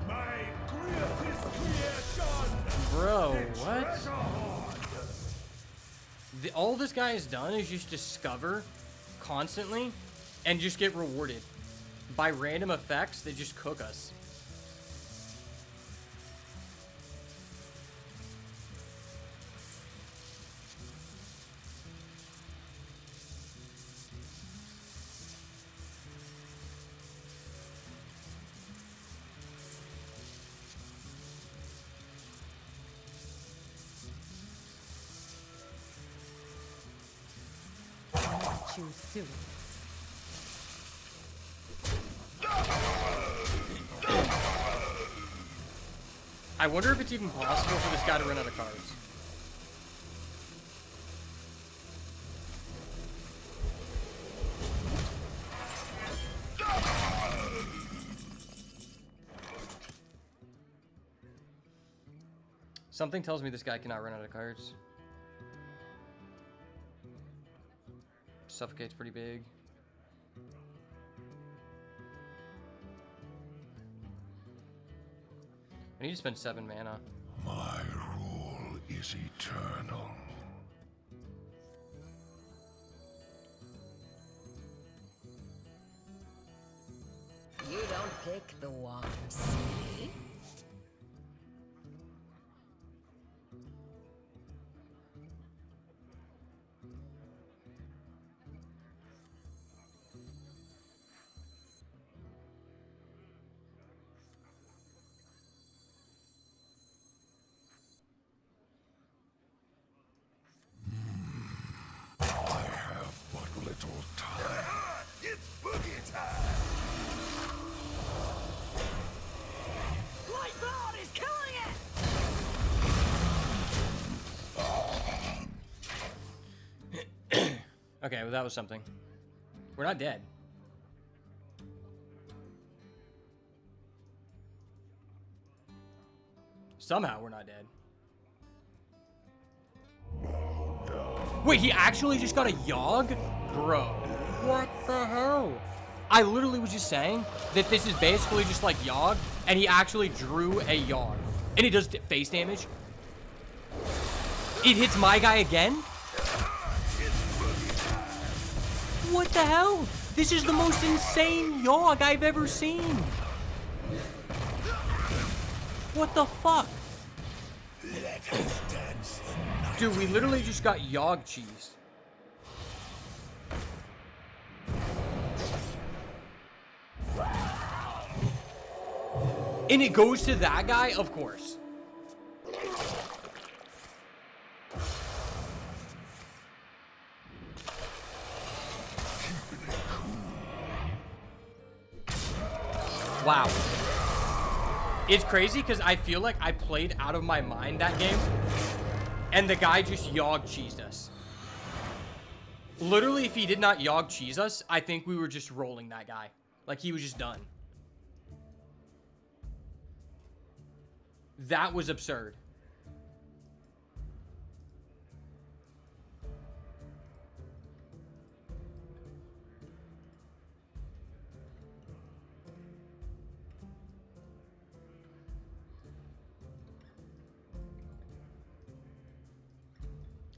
My greatest creation. Bro, what? All this guy has done is just discover constantly and just get rewarded by random effects that just cook us. You soon. I wonder if it's even possible for this guy to run out of cards. Something tells me this guy cannot run out of cards. Suffocate's pretty big. I need to spend 7 mana. My rule is eternal. You don't pick the one, see? I have but little time. It's boogie time. Okay, well, that was something. We're not dead. Somehow we're not dead. Wait, he actually just got a Yogg? Bro, what the hell? I literally was just saying that this is basically just like Yogg, and he actually drew a Yogg. And it does face damage. It hits my guy again? What the hell? This is the most insane Yogg I've ever seen. What the fuck? Dude, we literally just got Yogg cheese. And it goes to that guy? Of course. Wow. It's crazy because I feel like I played out of my mind that game. And the guy just Yogg cheesed us. Literally, if he did not Yogg cheese us, I think we were just rolling that guy. Like, he was just done. That was absurd.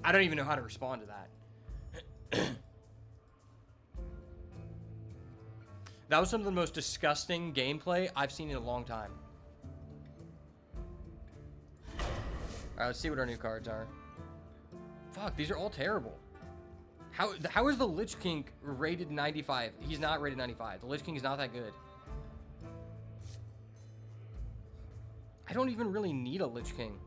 I don't even know how to respond to that. That was some of the most disgusting gameplay I've seen in a long time. Alright, let's see what our new cards are. Fuck, these are all terrible. How is the Lich King rated 95? He's not rated 95. The Lich King is not that good. I don't even really need a Lich King.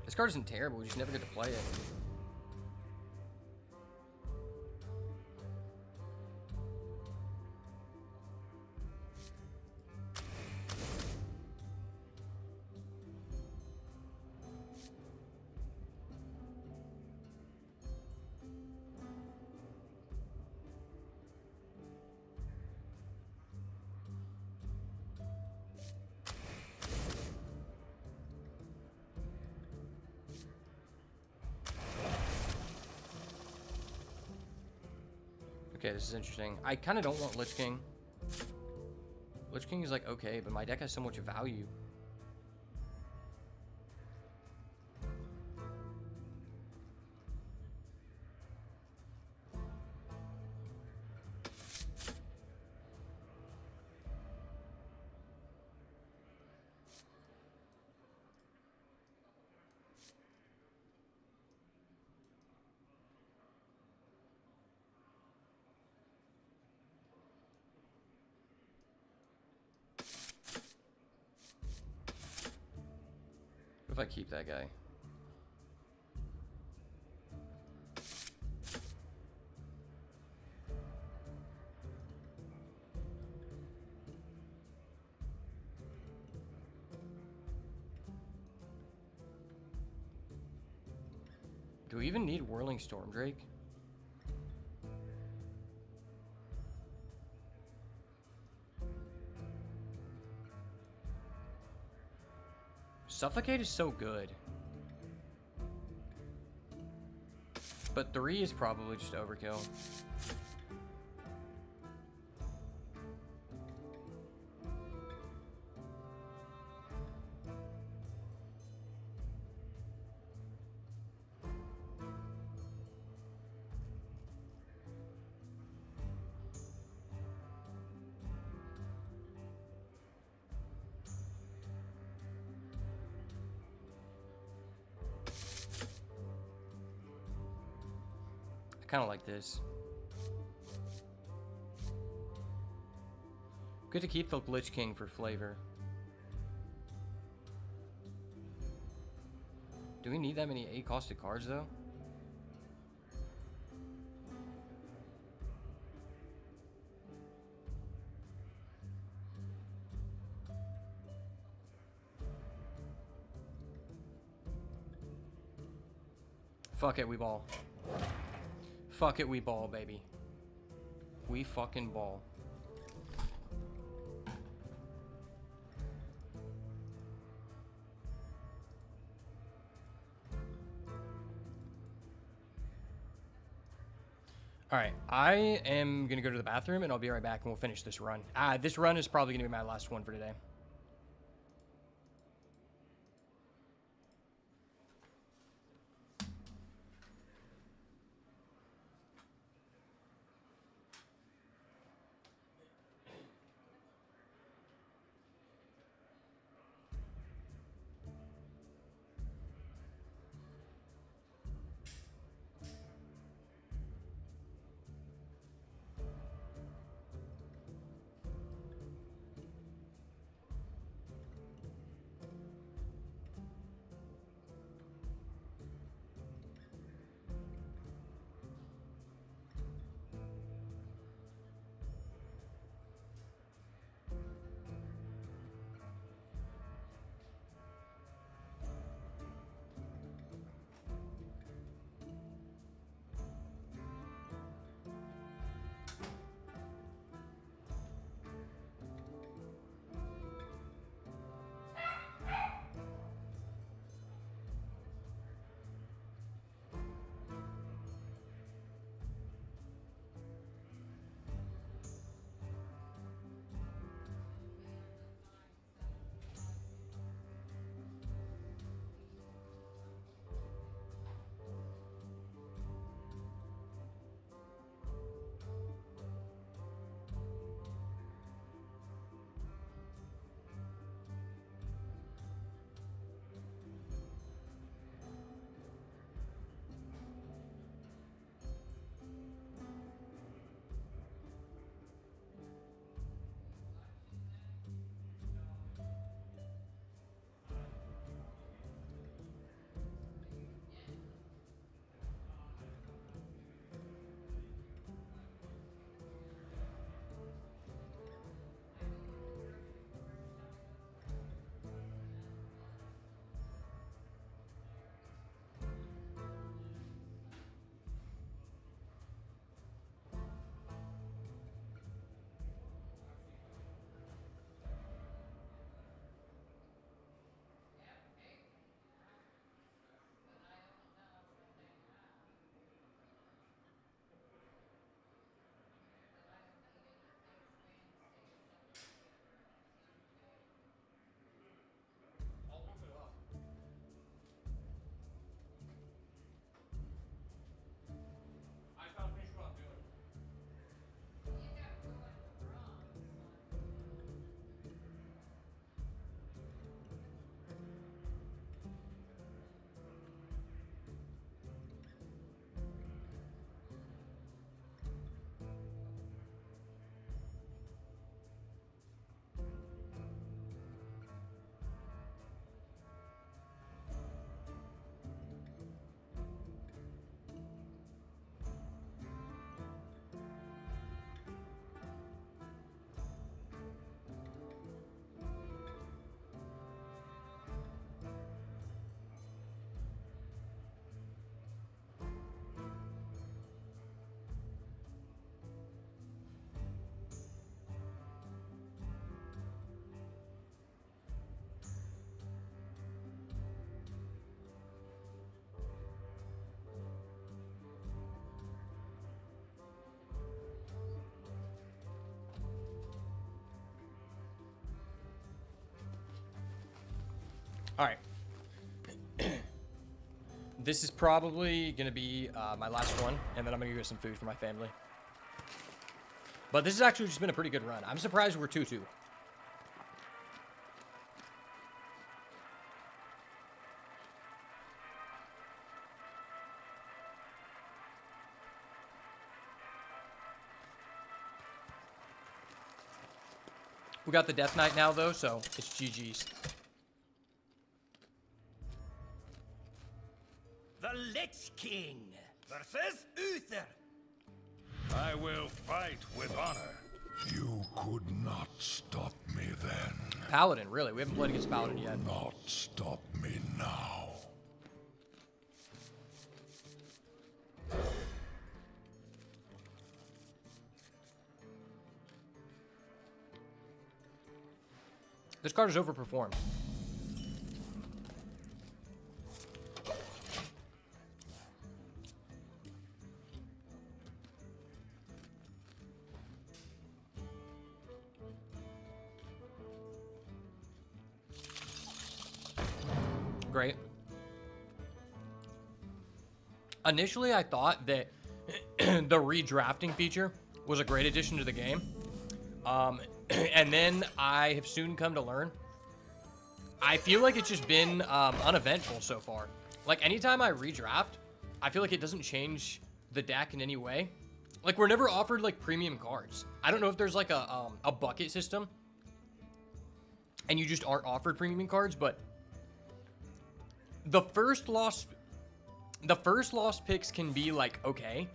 This card isn't terrible, we just never get to play it. Okay, this is interesting. I kind of don't want Lich King. Lich King is like okay, but my deck has so much value. If I keep that guy. Do we even need Whirling Storm Drake? Suffocate is so good. But 3 is probably just overkill. I kind of like this. Good to keep the Lich King for flavor. Do we need that many 8-costed cards though? Fuck it, we ball. Fuck it, we ball, baby. We fucking ball. Alright, I am gonna go to the bathroom and I'll be right back and we'll finish this run. This run is probably gonna be my last one for today. All right. This is probably going to be my last one, and then I'm going to go get some food for my family. But this has actually just been a pretty good run. I'm surprised we're 2-2. We got the Death Knight now, though, so it's GG's. The Lich King versus Uther. I will fight with honor. You could not stop me then. Paladin, really? We haven't played against Paladin yet. Not stop me now. This card is overperformed. Great. Initially, I thought that the redrafting feature was a great addition to the game. And then I have soon come to learn, I feel like it's just been uneventful so far. Like, anytime I redraft, I feel like it doesn't change the deck in any way. Like, we're never offered, like, premium cards. I don't know if there's, like, a bucket system, and you just aren't offered premium cards, but the first lost picks can be, like, okay,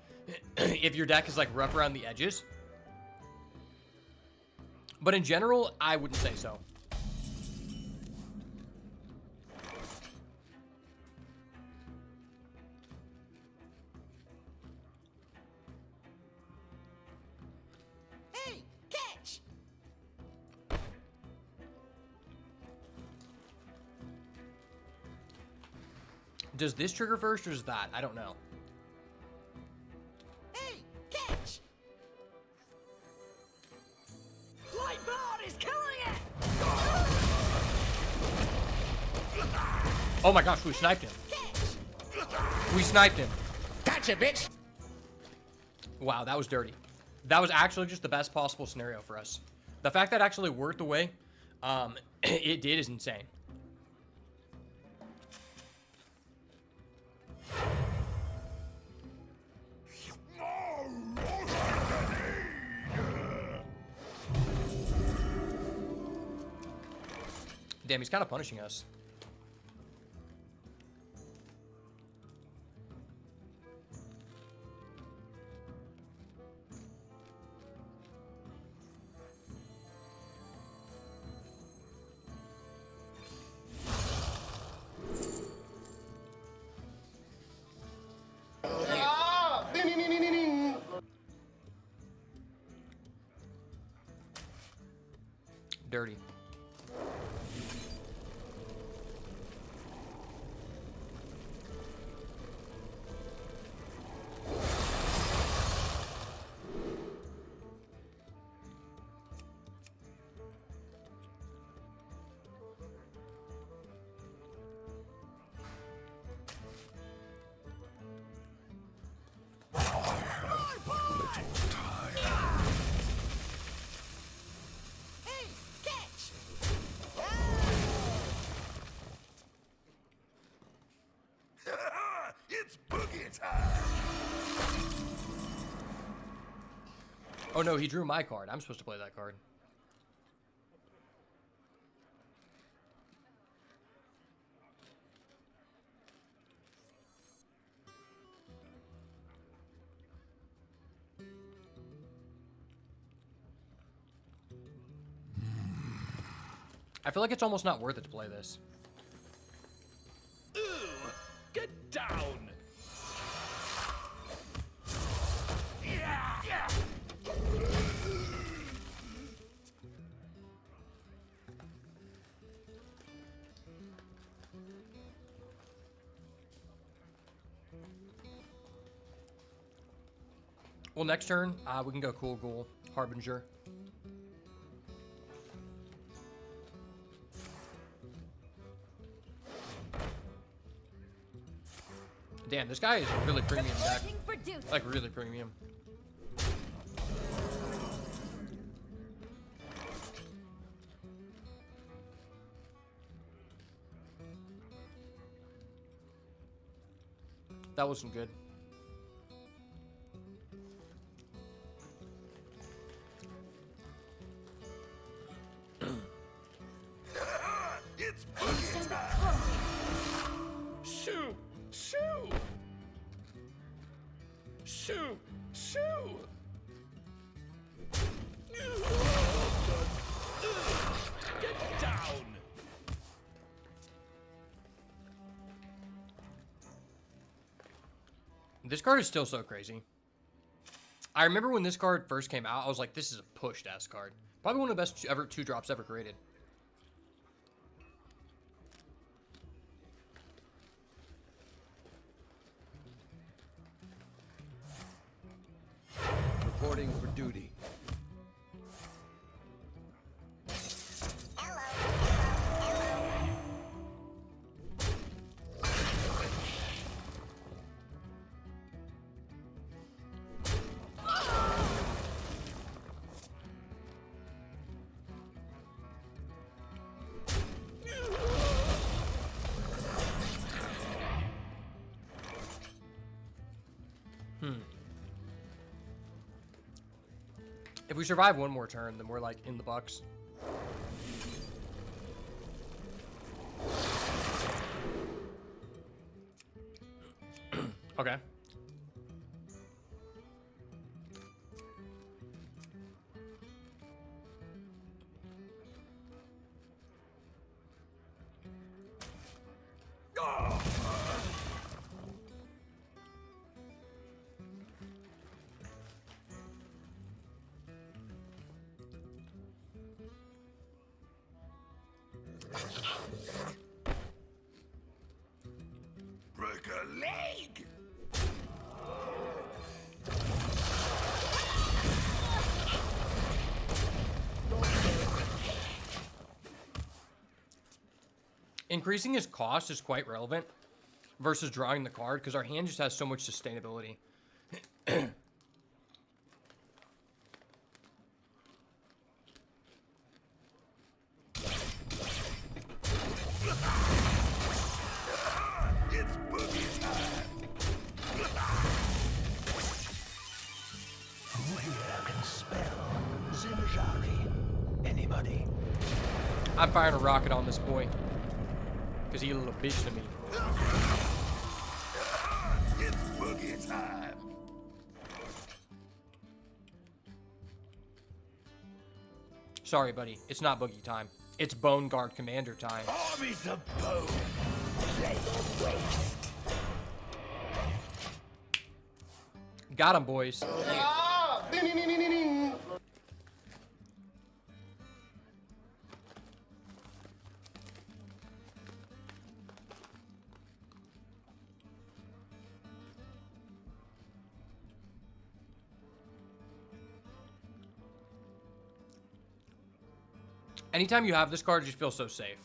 if your deck is, like, rough around the edges. But in general, I wouldn't say so. Hey, catch! Does this trigger first or is that? I don't know. Hey, catch! Lightboard is killing it! Oh my gosh, we sniped him. We sniped him. Gotcha, bitch! Wow, that was dirty. That was actually just the best possible scenario for us. The fact that actually worked the way it did is insane. Damn, he's kind of punishing us. Dirty. Hey, catch! It's boogie time! Oh no, he drew my card. I'm supposed to play that card. I feel like it's almost not worth it to play this. Ooh, get down! Yeah! Well, next turn, we can go Cool Ghoul, Harbinger. Damn, this guy is really premium deck. Reporting for duty. Like, really premium. That wasn't good. It's boogie time! Shoo! Shoo! Shoo! Shoo! Get down! This card is still so crazy. I remember when this card first came out, I was like, this is a pushed ass card. Probably one of the best two drops ever created. reporting for duty. If we survive one more turn, then we're like in the Bucks. Okay. Break a leg! Increasing his cost is quite relevant versus drawing the card because our hand just has so much sustainability. It's boogie time! Who here can spell Zinjari? Anybody? I'm firing a rocket on this boy because he's a little bitch to me. It's boogie time! Sorry, buddy. It's not boogie time. It's Bone Guard Commander time. Armies of bone! Lay waste! Got him, boys. Anytime you have this card, you just feel so safe.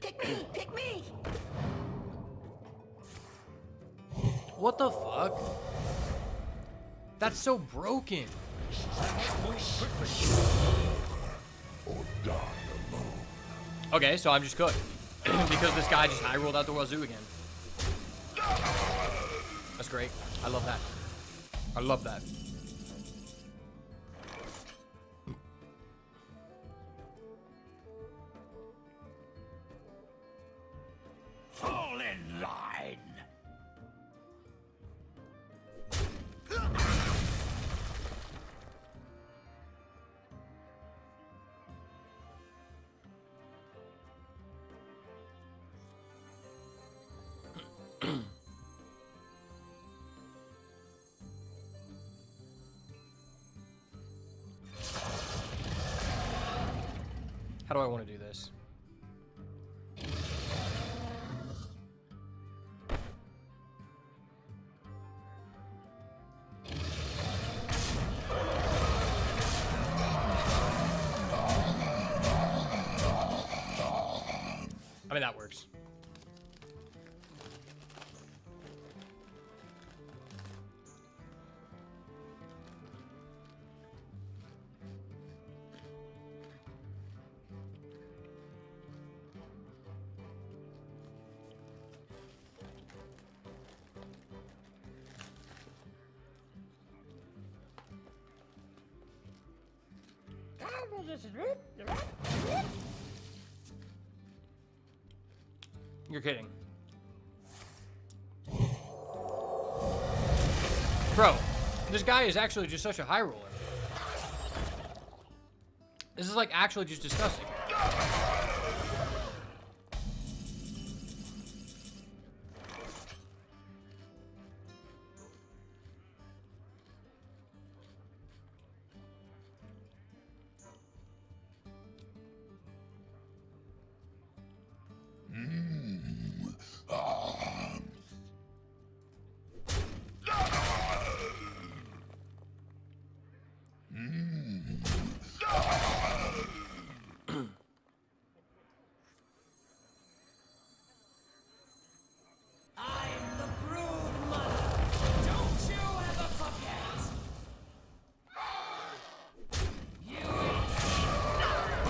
Pick me! Pick me! What the fuck? That's so broken. Or die alone. Okay, so I'm just cooked. Because this guy just high rolled out the wazoo again. That's great. I love that. I love that. Fall in line! How do I want to do this? I mean, that works. You're kidding. Bro, this guy is actually just such a high roller. This is like actually just disgusting. I'm the Brood Mother. Don't you ever forget. You ain't seen nothing.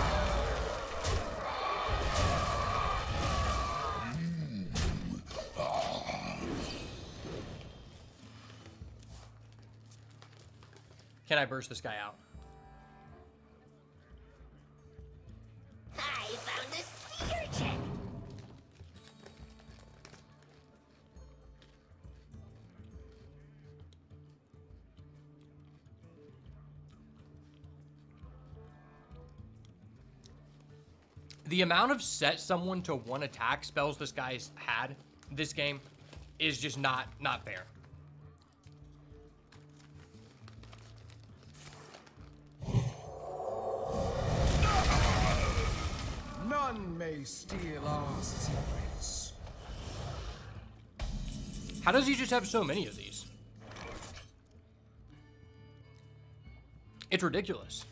Can I burst this guy out? I found a sea urchin. The amount of set someone to one attack spells this guy's had this game is just not fair. None may steal our secrets. How does he just have so many of these? It's ridiculous.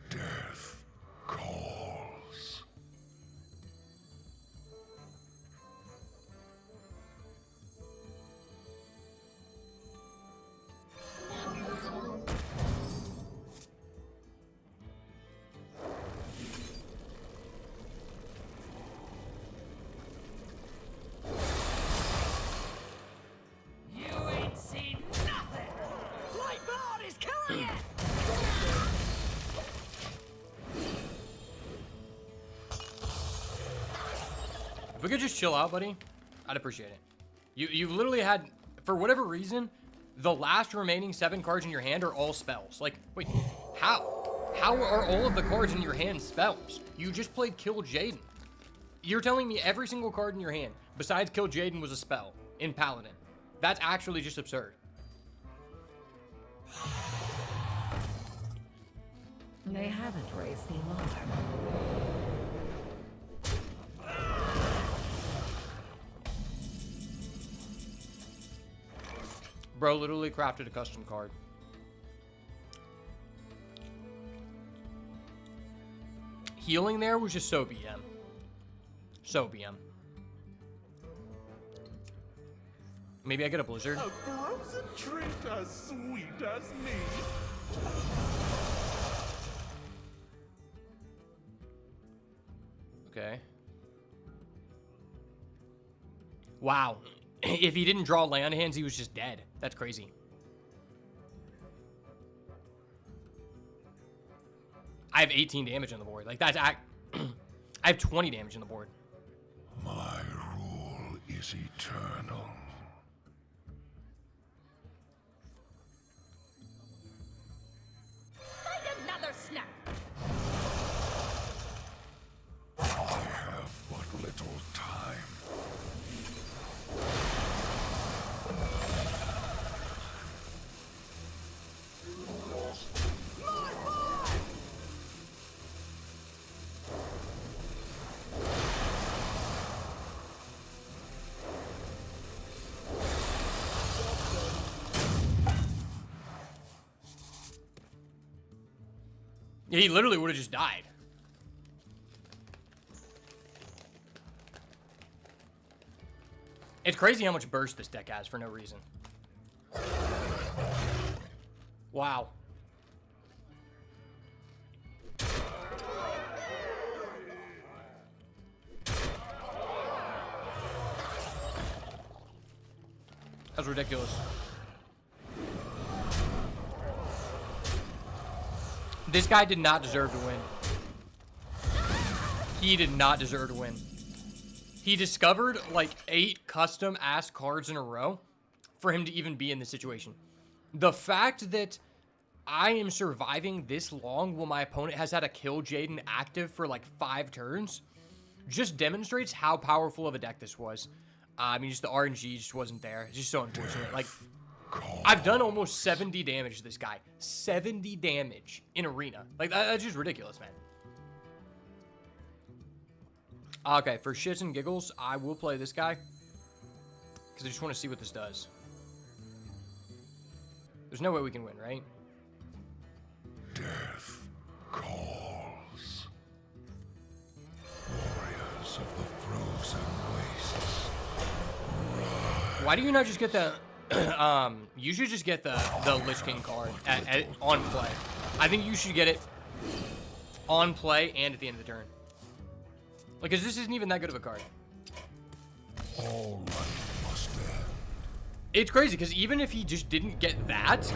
Death calls. You ain't seen nothing. Lightbone is killing it. If we could just chill out, buddy, I'd appreciate it. You literally had, for whatever reason, the last remaining 7 cards in your hand are all spells. Like, wait, how? How are all of the cards in your hand spells? You just played Kill Jaden. You're telling me every single card in your hand, besides Kill Jaden, was a spell in Paladin. That's actually just absurd. They haven't raised the alarm. Bro literally crafted a custom card. Healing there was just so BM. So BM. Maybe I get a blizzard. A frozen treat as sweet as me. Okay. Wow. If he didn't draw land hands, he was just dead. That's crazy. I have 18 damage on the board. Like, that's... I have 20 damage on the board. My rule is eternal. Find another snack. I have but little time. Yeah, he literally would have just died. It's crazy how much burst this deck has for no reason. Wow. That's ridiculous. This guy did not deserve to win. He did not deserve to win. He discovered like 8 custom ass cards in a row for him to even be in this situation. The fact that I am surviving this long while my opponent has had a Kill Jaden active for like 5 turns just demonstrates how powerful of a deck this was. I mean, just the RNG just wasn't there. It's just so unfortunate. Like, I've done almost 70 damage to this guy. 70 damage in arena. Like, that's just ridiculous, man. Okay, for shits and giggles, I will play this guy. Because I just want to see what this does. There's no way we can win, right? Death calls. Warriors of the frozen wastes. Why do you not just get the... you should just get the Lich King card on play. I think you should get it on play and at the end of the turn. Like, because this isn't even that good of a card. All life must end. It's crazy, because even if he just didn't get that,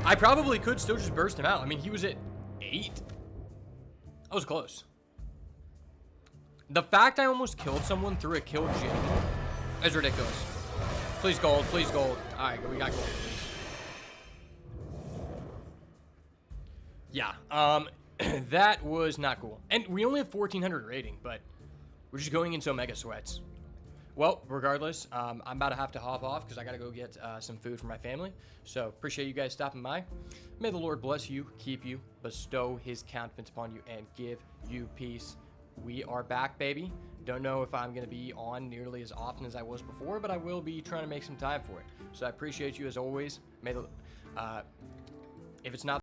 I probably could still just burst him out. I mean, he was at 8. That was close. The fact I almost killed someone through a kill gem is ridiculous. Please gold, please gold. Alright, we got gold. Yeah, that was not cool. And we only have 1400 rating, but we're just going into Omega Sweats. Well, regardless, I'm about to have to hop off because I got to go get some food for my family. So appreciate you guys stopping by. May the Lord bless you, keep you, bestow his countenance upon you, and give you peace. We are back, baby. Don't know if I'm going to be on nearly as often as I was before, but I will be trying to make some time for it. So I appreciate you as always. May the, if it's not